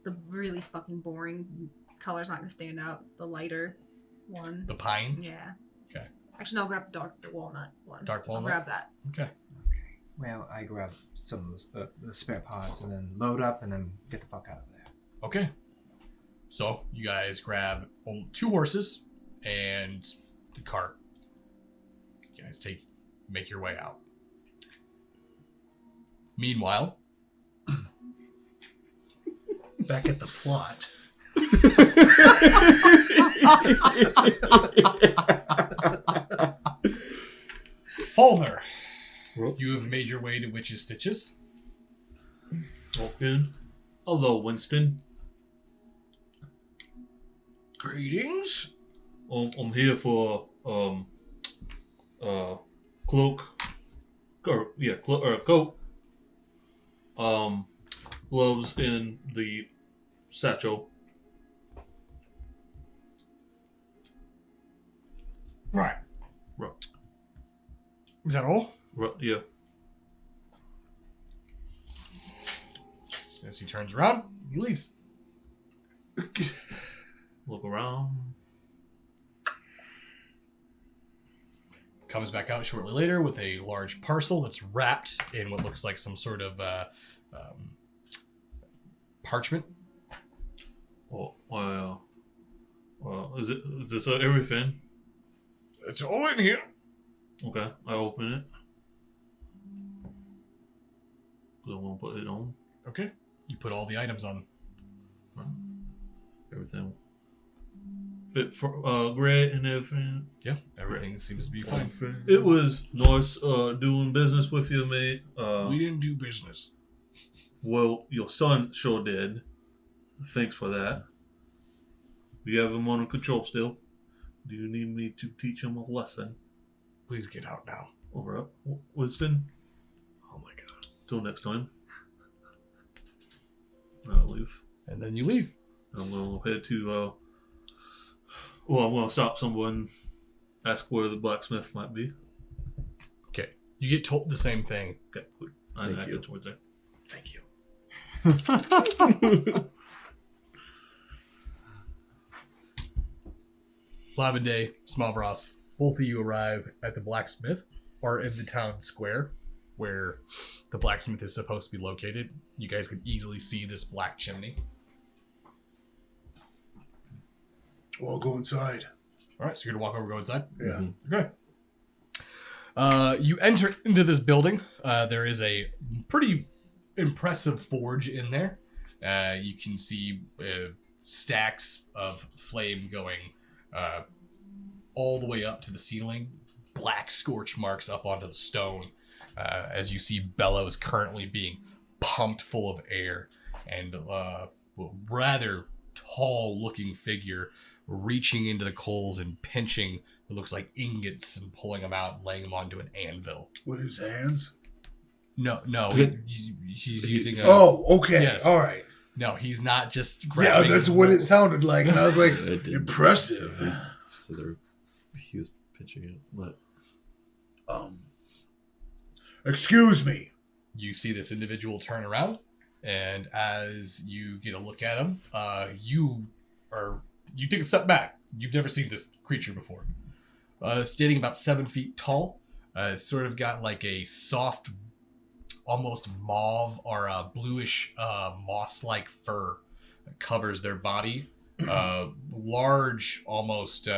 the really fucking boring color's not gonna stand out. The lighter one. The pine. Yeah. Okay. Actually, no, I'll grab the walnut one. Dark walnut? I'll grab that. Okay. Well, I grab some of the spare parts and then load up and then get the fuck out of there. Okay. So you guys grab 2 horses and the cart. You guys make your way out. Meanwhile, Back at the plot. Falner, Well, you have made your way to Witch's Stitches. walk in. Hello, Winston. Greetings. I'm here for cloak. Coat. Gloves in the satchel. Right. Right. Is that all? Right, yeah. As he turns around, he leaves. Look around. Comes back out shortly later with a large parcel that's wrapped in what looks like some sort of parchment. Oh, is this everything? It's all in here. Okay, I open it. 'Cause I want to put it on. Okay. You put all the items on. Everything fit for great and everything. Yeah, everything seems to be fine. It was nice doing business with you, mate. We didn't do business. Well, your son sure did. Thanks for that. Do you have him under control still? Do you need me to teach him a lesson? Please get out now. Over up. Winston, Oh my god. till next time. I'll leave. And then you leave. I'm going to head to, I'm going to stop someone, ask where the blacksmith might be. Okay. You get told the same thing. Okay, good. Thank I you. get towards there. Thank you. Lavender, Smallbross, both of you arrive at the blacksmith, or in the town square, where the blacksmith is supposed to be located. You guys can easily see this black chimney. Well, I'll go inside. All right, so you're gonna walk over, go inside. Yeah. Okay. You enter into this building. There is a pretty impressive forge in there. You can see stacks of flame going all the way up to the ceiling. Black scorch marks up onto the stone. As you see bellows currently being pumped full of air. And a rather tall-looking figure reaching into the coals and pinching what looks like ingots and pulling them out and laying them onto an anvil. With his hands? No, he's using a... Oh, okay. Yes. All right. No, he's not just Yeah, grabbing... that's what it sounded like. And I was like, Yeah, it did. impressive. So he was pitching it. But Excuse me. You see this individual turn around, and as you get a look at him, you take a step back. You've never seen this creature before. Standing about 7 feet tall, sort of got like a soft, almost mauve or a bluish moss-like fur that covers their body. Large, almost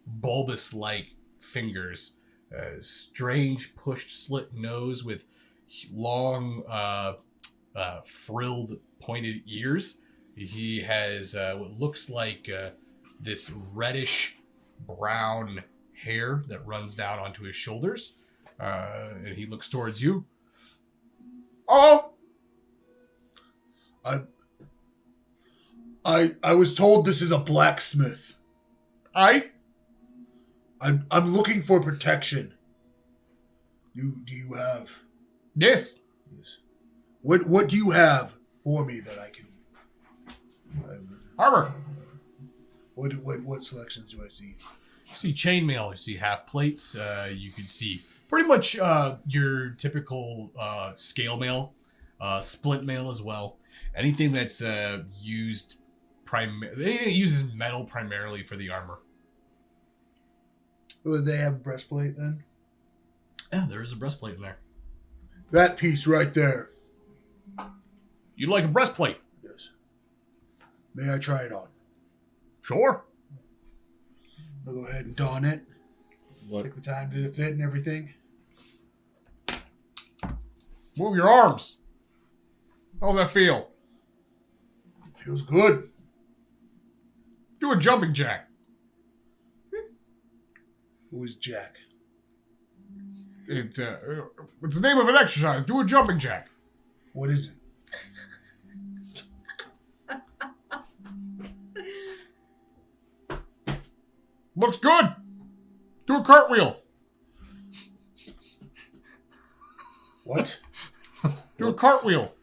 bulbous-like fingers. Strange pushed slit nose with long frilled pointed ears. He has what looks like this reddish brown hair that runs down onto his shoulders. And he looks towards you. Oh, I was told this is a blacksmith. I. I'm looking for protection. Do you have? Yes. Yes. What do you have for me that I can? Armor. What selections do I see? You see chainmail. You see half plates. You can see pretty much your typical scale mail, split mail as well. Anything that's used anything that uses metal primarily for the armor. Would they have a breastplate then? Yeah, there is a breastplate in there. That piece right there. You'd like a breastplate? Yes. May I try it on? Sure. I'll go ahead and don it. What? Take the time to fit and everything. Move your arms. How's that feel? Feels good. Do a jumping jack. Who is Jack? It's the name of an exercise. Do a jumping jack. What is it? Looks good. Do a cartwheel. What? Do a cartwheel.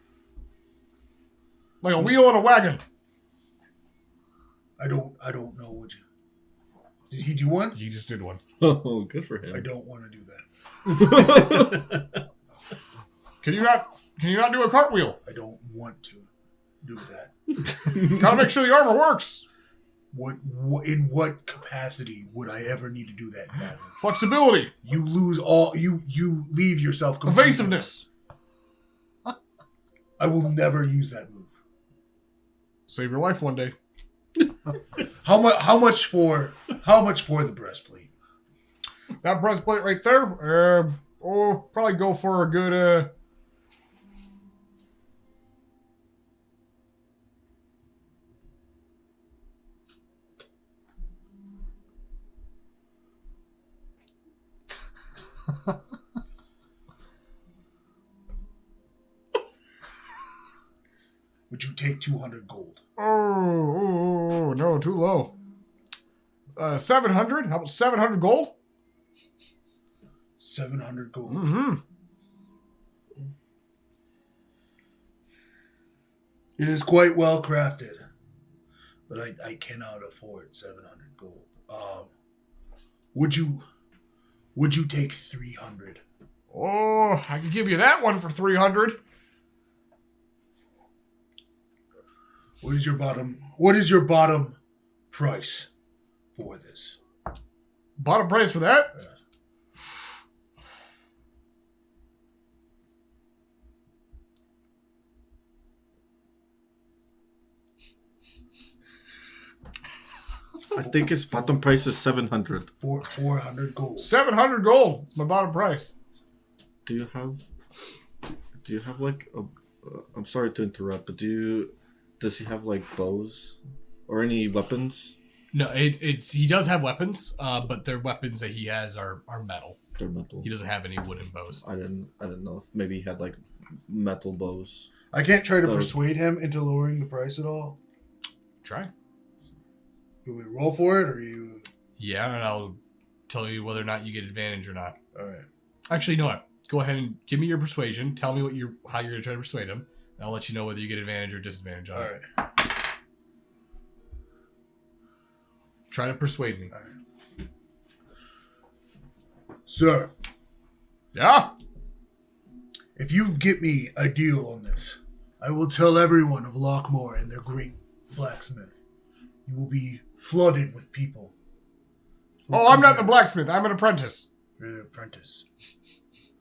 Like a wheel in a wagon. I don't know what you... Did he do one? He just did one. Oh, good for I him. don't want to do that. Can you not do a cartwheel? I don't want to do that. Gotta make sure the armor works. What in what capacity would I ever need to do that in battle? Flexibility. You lose all... You leave yourself completely. Evasiveness. I will never use that move. Save your life one day. How much for the breastplate? That breastplate right there, probably go for a good, Would you take 200 gold? Oh, no, too low. 700? How about 700 gold? 700 gold. Mm-hmm. It is quite well crafted, but I cannot afford 700 gold. Would you take 300? Oh, I can give you that one for 300. What is your bottom price for this? Bottom price for that? Yeah. I think his bottom price is 700. 400 gold. 700 gold. It's my bottom price. Do you have like a... I'm sorry to interrupt, but does he have like bows or any weapons? No, he does have weapons, but the weapons that he has are metal. They're metal. He doesn't have any wooden bows. I didn't know if maybe he had like metal bows. I can't try to persuade him into lowering the price at all. Try. You want me to roll for it, or you? Yeah, and I'll tell you whether or not you get advantage or not. All right. Actually, you know what? Go ahead and give me your persuasion. Tell me how you're going to try to persuade him. And I'll let you know whether you get advantage or disadvantage on it. All right. Try to persuade me. All right. Sir, Yeah? if you get me a deal on this, I will tell everyone of Lockmore and their great blacksmith. You will be flooded with people. Oh, I'm not the blacksmith. I'm an apprentice. You're an apprentice.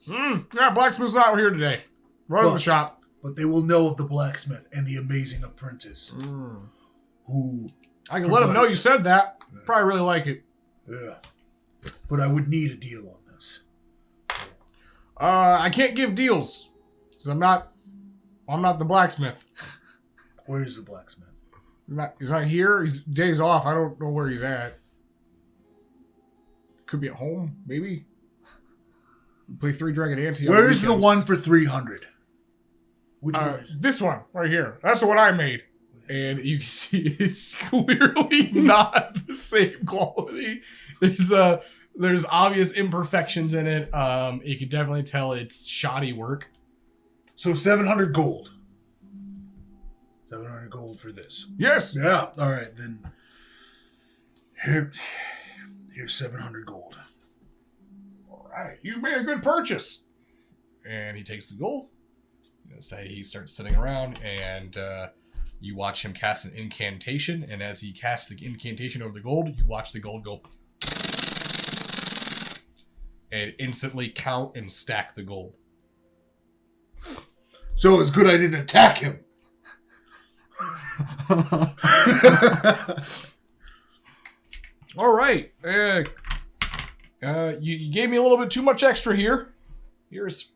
Yeah, blacksmith's not here today. Run the shop. But they will know of the blacksmith and the amazing apprentice who... I can let them know you said that. Probably really like it. Yeah. But I would need a deal on this. I can't give deals. Because I'm not the blacksmith. Where is the blacksmith? He's not here. He's days off. I don't know where he's at. Could be at home, maybe. Play Three Dragon Ante. Where is the one for 300? Which one is it? This one right here. That's the one I made. And you can see it's clearly not the same quality. There's obvious imperfections in it. You can definitely tell it's shoddy work. So 700 gold. 700 gold for this. Yes. Yeah. All right, then. Here's 700 gold. All right. You made a good purchase. And he takes the gold. He starts sitting around, and you watch him cast an incantation. And as he casts the incantation over the gold, you watch the gold go and instantly count and stack the gold. So it's good I didn't attack him. All right. You gave me a little bit too much extra here. Here's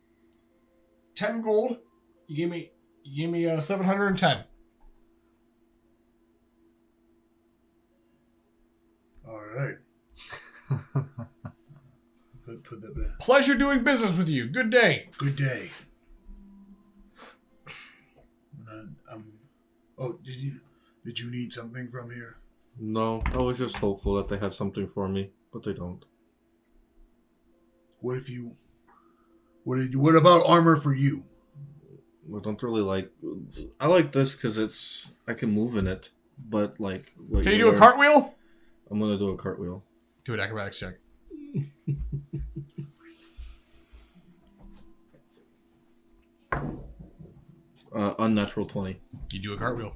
10 gold. You gave me 710. All right. Put that back. Pleasure doing business with you. Good day. Good day. Did you need something from here? No, I was just hopeful that they had something for me, but they don't. What about armor for you? I don't really like. I like this because I can move in it, but like. Can you do a cartwheel? I'm gonna do a cartwheel. Do an acrobatics check. Unnatural 20. You do a cartwheel.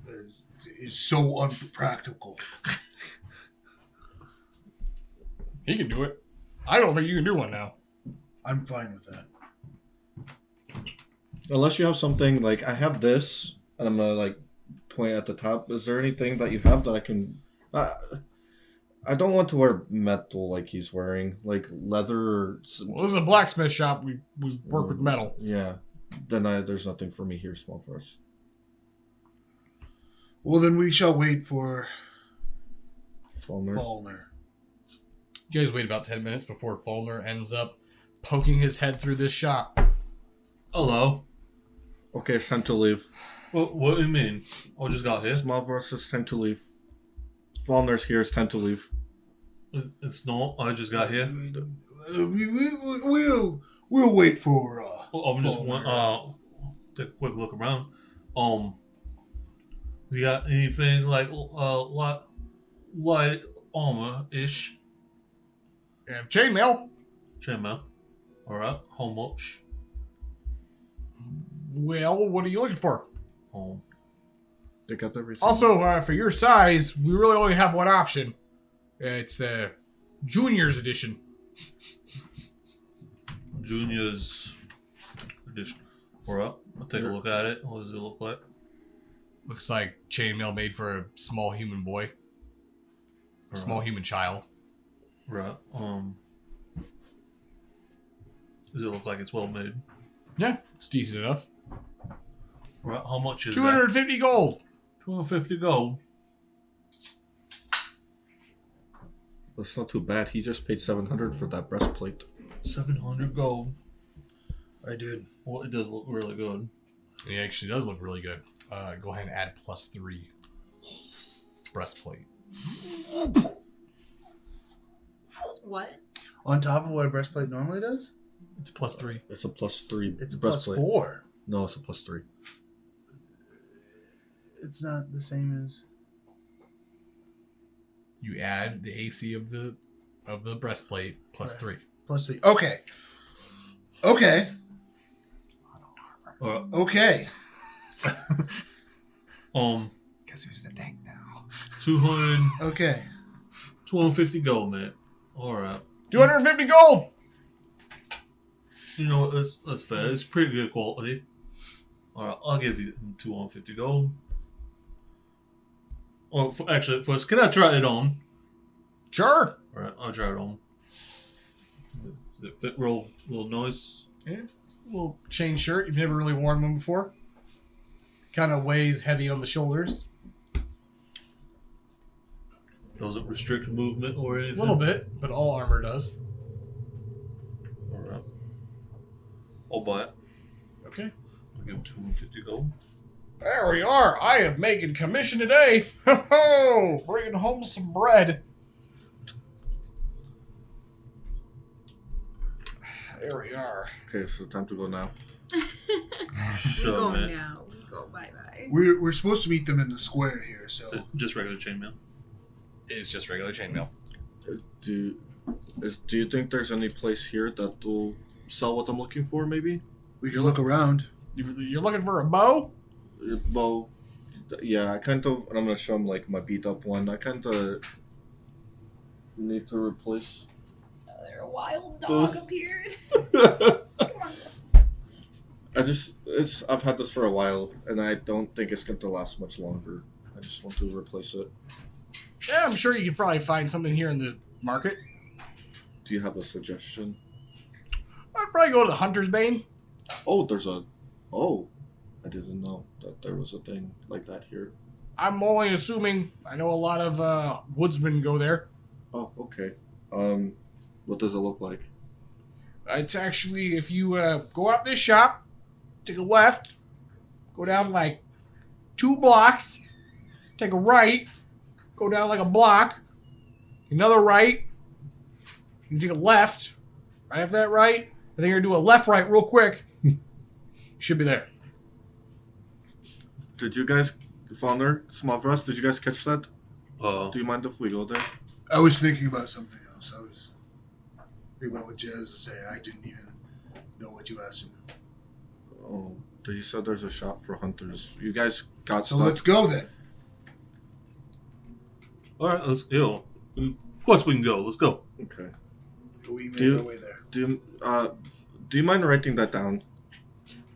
It's so unpractical. He can do it. I don't think you can do one now. I'm fine with that. Unless you have something like I have this, and I'm gonna like point at the top. Is there anything that you have that I can? I don't want to wear metal like he's wearing, like leather. Or Well, this is a blacksmith shop. We work with metal. Yeah. Then there's nothing for me here, small for us. Well, then we shall wait for Falmer. Falmer. You guys wait about 10 minutes before Fulner ends up poking his head through this shop. Hello. Okay, it's time to leave. What do you mean? I just got here. Small for us, it's time to leave. Falner's here, it's time to leave. It's not. I just got here. We'll wait for. I'm just Falmer. take a quick look around. You got anything like light armor ish? Yeah, chainmail. Chainmail. All right. How much? Well, what are you looking for? They got everything. Also, for your size, we really only have one option. It's the Junior's edition. Junior's edition. All right. I'll take a look at it. What does it look like? Looks like chainmail made for a small human boy. A small human child. Right. Does it look like it's well made? Yeah, it's decent enough. Right. How much is 250 gold. 250 gold. That's not too bad. He just paid 700 for that breastplate. 700 gold. I did. Well, it does look really good. It actually does look really good. Go ahead and add +3 breastplate. What? On top of what a breastplate normally does? It's +3. It's a +3 It's a breastplate. +4. No, it's a +3. It's not the same as. You add the AC of the breastplate +3. +3. Okay. Okay. All right. Okay. Guess who's the tank now? 250 gold, man. All right. 250 gold. You know what? That's fair. It's pretty good quality. All right, I'll give you 250 gold. Well, actually, first, can I try it on? Sure. All right, I'll try it on. Does it fit real nice? Yeah, it's a little chain shirt. You've never really worn one before. Kind of weighs heavy on the shoulders. Does it restrict movement or anything? A little bit, but all armor does. All right. I'll buy it. Okay. I'll give him 250 gold. There we are. I am making commission today. Ho ho! Bringing home some bread. There we are. Okay, so time to go now. We Sure, go man. now. We go bye-bye. We're supposed to meet them in the square here, so So just regular chainmail. It's just regular chainmail. Do you think there's any place here that will sell what I'm looking for? Maybe. we can look around. You're looking for a bow? Well, yeah. I kind of. And I'm gonna show him like my beat up one. I kind of need to replace. There, a wild dog Those- appeared. I Come on, Ghost. I've had this for a while, and I don't think it's going to last much longer. I just want to replace it. Yeah, I'm sure you can probably find something here in the market. Do you have a suggestion? I'd probably go to the Hunter's Bane. Oh, I didn't know that there was a thing like that here. I'm only assuming. I know a lot of woodsmen go there. Oh, okay. What does it look like? It's actually, if you go out this shop, take a left, go down like 2 blocks, take a right, go down like a block, another right, you take a left, right after that right, and then you're going to do a left-right real quick. You should be there. Did you guys, Fauner, Smallfrost, did you guys catch that? Uh, Do you mind if we go there? I was thinking about something else. I was thinking about what Jez was saying. I didn't even know what you asked him. Oh, you said there's a shop for hunters. You guys got So stuff? let's go then. all right, let's go. Of course we can go. Let's go. Okay. We made Do- our way there. Do you mind writing that down?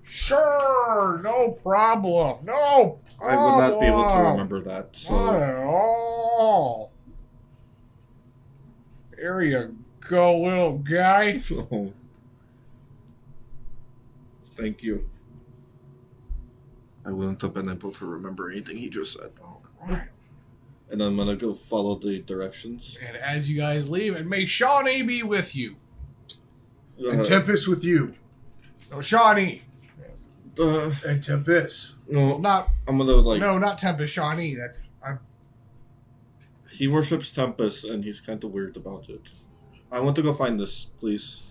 Sure, no problem. No problem. I would not be able to remember that. Not So at all. There you go, little guy. oh. Thank you. I wouldn't have been able to remember anything he just said. Right. And I'm gonna go follow the directions. And as you guys leave, and may Shawnee be with you. And Tempest with you. No, Shawnee. And Tempest. No, Not I'm gonna like. no, not Tempest. Shawnee. He worships Tempest, and he's kind of weird about it. I want to go find this, please.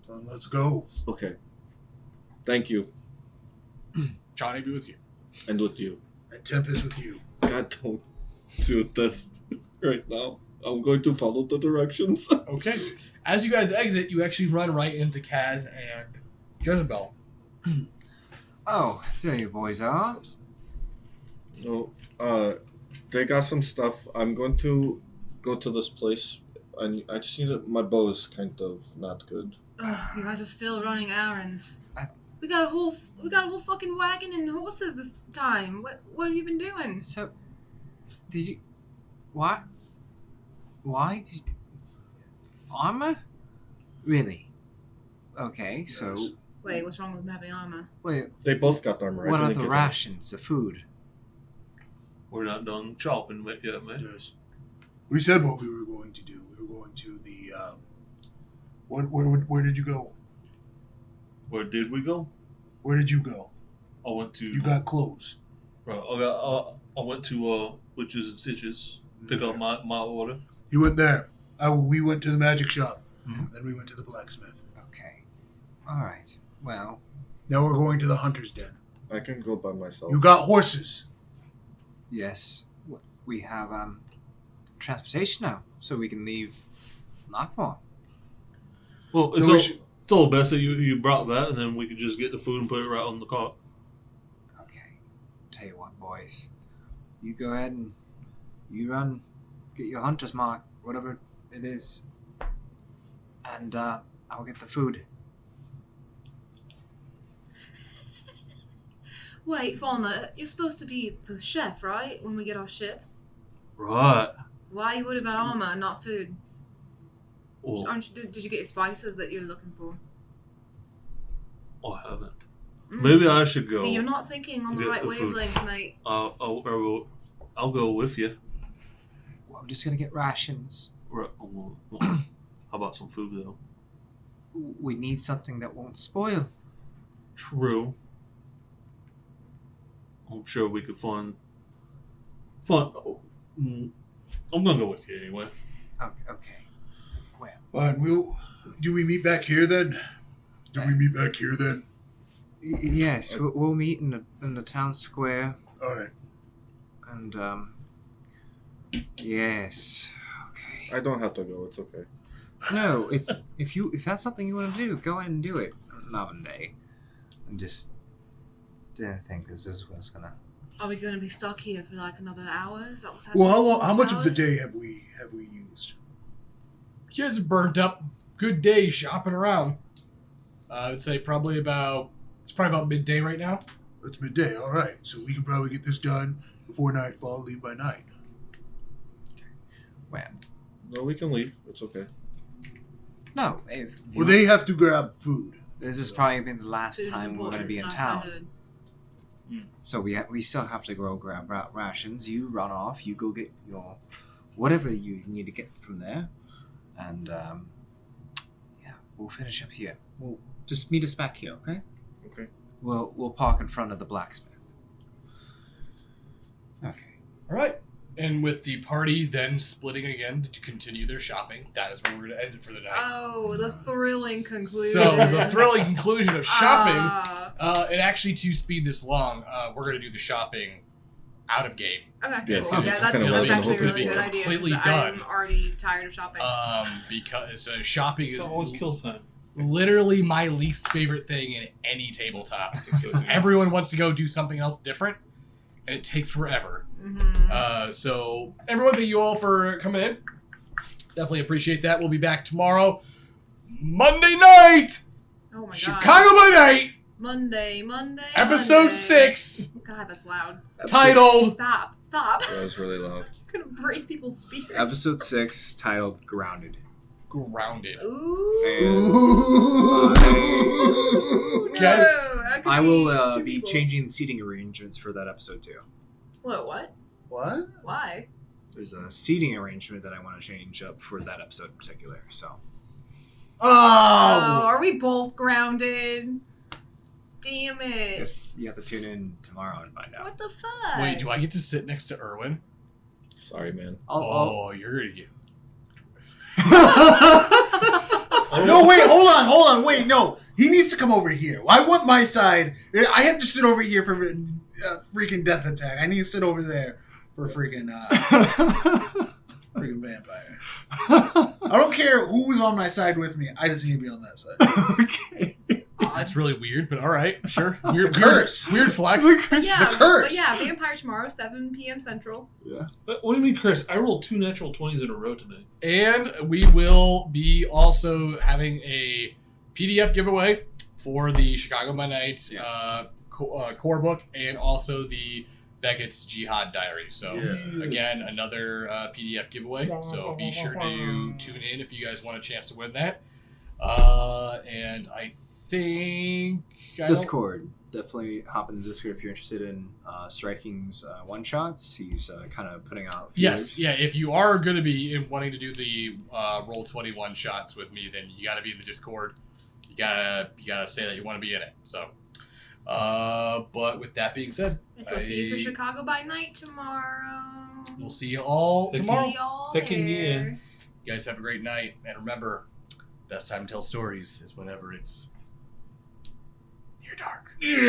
Then let's go. Okay. Thank you, Shawnee be with you. and with you. And Tempest with you. God, don't do this right now. I'm going to follow the directions. Okay. As you guys exit, you actually run right into Kaz and Jezebel. Oh, there you boys are. No, they got some stuff. I'm going to go to this place, and I just need my bow is kind of not good. Ugh, you guys are still running errands. We got a whole fucking wagon and horses this time. What have you been doing? So, did you... What? Why did you... Armor? Really? Okay, so... Yes. Wait, what's wrong with having armor? Wait, They both got armor. what I are didn't the get rations, the food? We're not done chopping yet, man. Yes. We said what we were going to do. We were going to the where did you go? Where did we go? Where did you go? I went to. You got clothes. Right, I went to Witches and Stitches. Pick up my order. You went there. We went to the magic shop. Mhm. Then we went to the blacksmith. Okay. Alright. Well, Now we're going to the hunter's den. I can go by myself. You got horses. yes. We have, transportation now, so we can leave Lockmore. Well, So it's, we all, should- it's all best that you brought that, and then we could just get the food and put it right on the cart. Okay. Tell you what, boys. You go ahead and you run, get your hunter's mark, whatever it is, and I'll get the food. Wait, Fauna, you're supposed to be the chef, right? When we get our ship. Right. Why are you worried about armor and not food? Well, Aren't you? Did you get your spices that you're looking for? I haven't. Mm. Maybe I should go. See, you're not thinking on the Get right the food. wavelength, mate. I'll go with you. Well, I'm just gonna get rations. Right. How about some food though? We need something that won't spoil. True. I'm sure we could find. I'm gonna go with you anyway. Okay. Well, Fine, do we meet back here then? Yes, we'll meet in the town square. All right. And yes. Okay. I don't have to go. It's okay. No, it's if that's something you want to do, go ahead and do it. Lavender. And just didn't think this is what's gonna. Are we going to be stuck here for like another hour? Is that what's happening? Well, how much of the Hours? day have we used? You guys have burned up good day shopping around. I would say probably about midday right now. It's midday. All right, so we can probably get this done before nightfall. Leave by night. Well, No, we can leave. It's okay. no. Well, they have to grab food. This has probably been the last Food is time we're going to be in important, last I town. heard. So we still have to go grab rations. You run off. You go get your whatever you need to get from there, and yeah, we'll finish up here. We'll just meet us back here, okay? Okay. We'll park in front of the blacksmith. Okay. All right. And with the party then splitting again to continue their shopping, that is where we're going to end it for the night. Oh, the thrilling conclusion. So the thrilling conclusion of shopping, Ah. and actually to speed this along, we're going to do the shopping out of game. Okay, Yeah, it's cool. kind Yeah, of- that's, kind of that's like actually a hopefully really be good idea. completely 'Cause done. I'm already tired of shopping. Because shopping It's is always kills time. literally my least favorite thing in any tabletop. Everyone wants to go do something else different, and it takes forever. Mm-hmm. So everyone, thank you all for coming in. Definitely appreciate that. We'll be back tomorrow, Monday night, Oh my Chicago god. by night, Monday. episode Monday. 6, God, that's loud. titled Stop. That was really loud. I'm gonna break people's speakers. Episode 6, titled "Grounded." Grounded. Ooh. Ooh. No, Guys, that could I will two be people. changing the seating arrangements for that episode too. What? What? Why? There's a seating arrangement that I want to change up for that episode in particular. So Oh, Oh. are we both grounded? Damn it. yes, you have to tune in tomorrow and find out. What the fuck? Wait, do I get to sit next to Erwin? Sorry, man. Oh, you're gonna get. No, wait, hold on, wait, no. He needs to come over here. I want my side. I have to sit over here for freaking death attack. I need to sit over there for freaking vampire. I don't care who's on my side with me. I just need to be on that side. Okay. That's really weird, but all right, sure. Weird curse. Weird flex. But yeah, the curse. but yeah, Vampire tomorrow, 7 p.m. Central. What do you mean, Chris? I rolled 2 natural 20s in a row tonight. And we will be also having a PDF giveaway for the Chicago by Night core book and also the Beckett's Jihad Diary. So, Yeah. again, another PDF giveaway. So be sure to tune in if you guys want a chance to win that. And I think... Discord. Definitely hop in the Discord if you're interested in Striking's one-shots. He's kind of putting out Yes, feelers. yeah. If you are going to be wanting to do the roll 21 shots with me, then you got to be in the Discord. You gotta say that you want to be in it. So, but with that being said, And we'll see you for Chicago by Night tomorrow. we'll see you all Thank you. tomorrow. See y'all Picking you there. in. You guys have a great night, and remember, best time to tell stories is whenever it's near dark.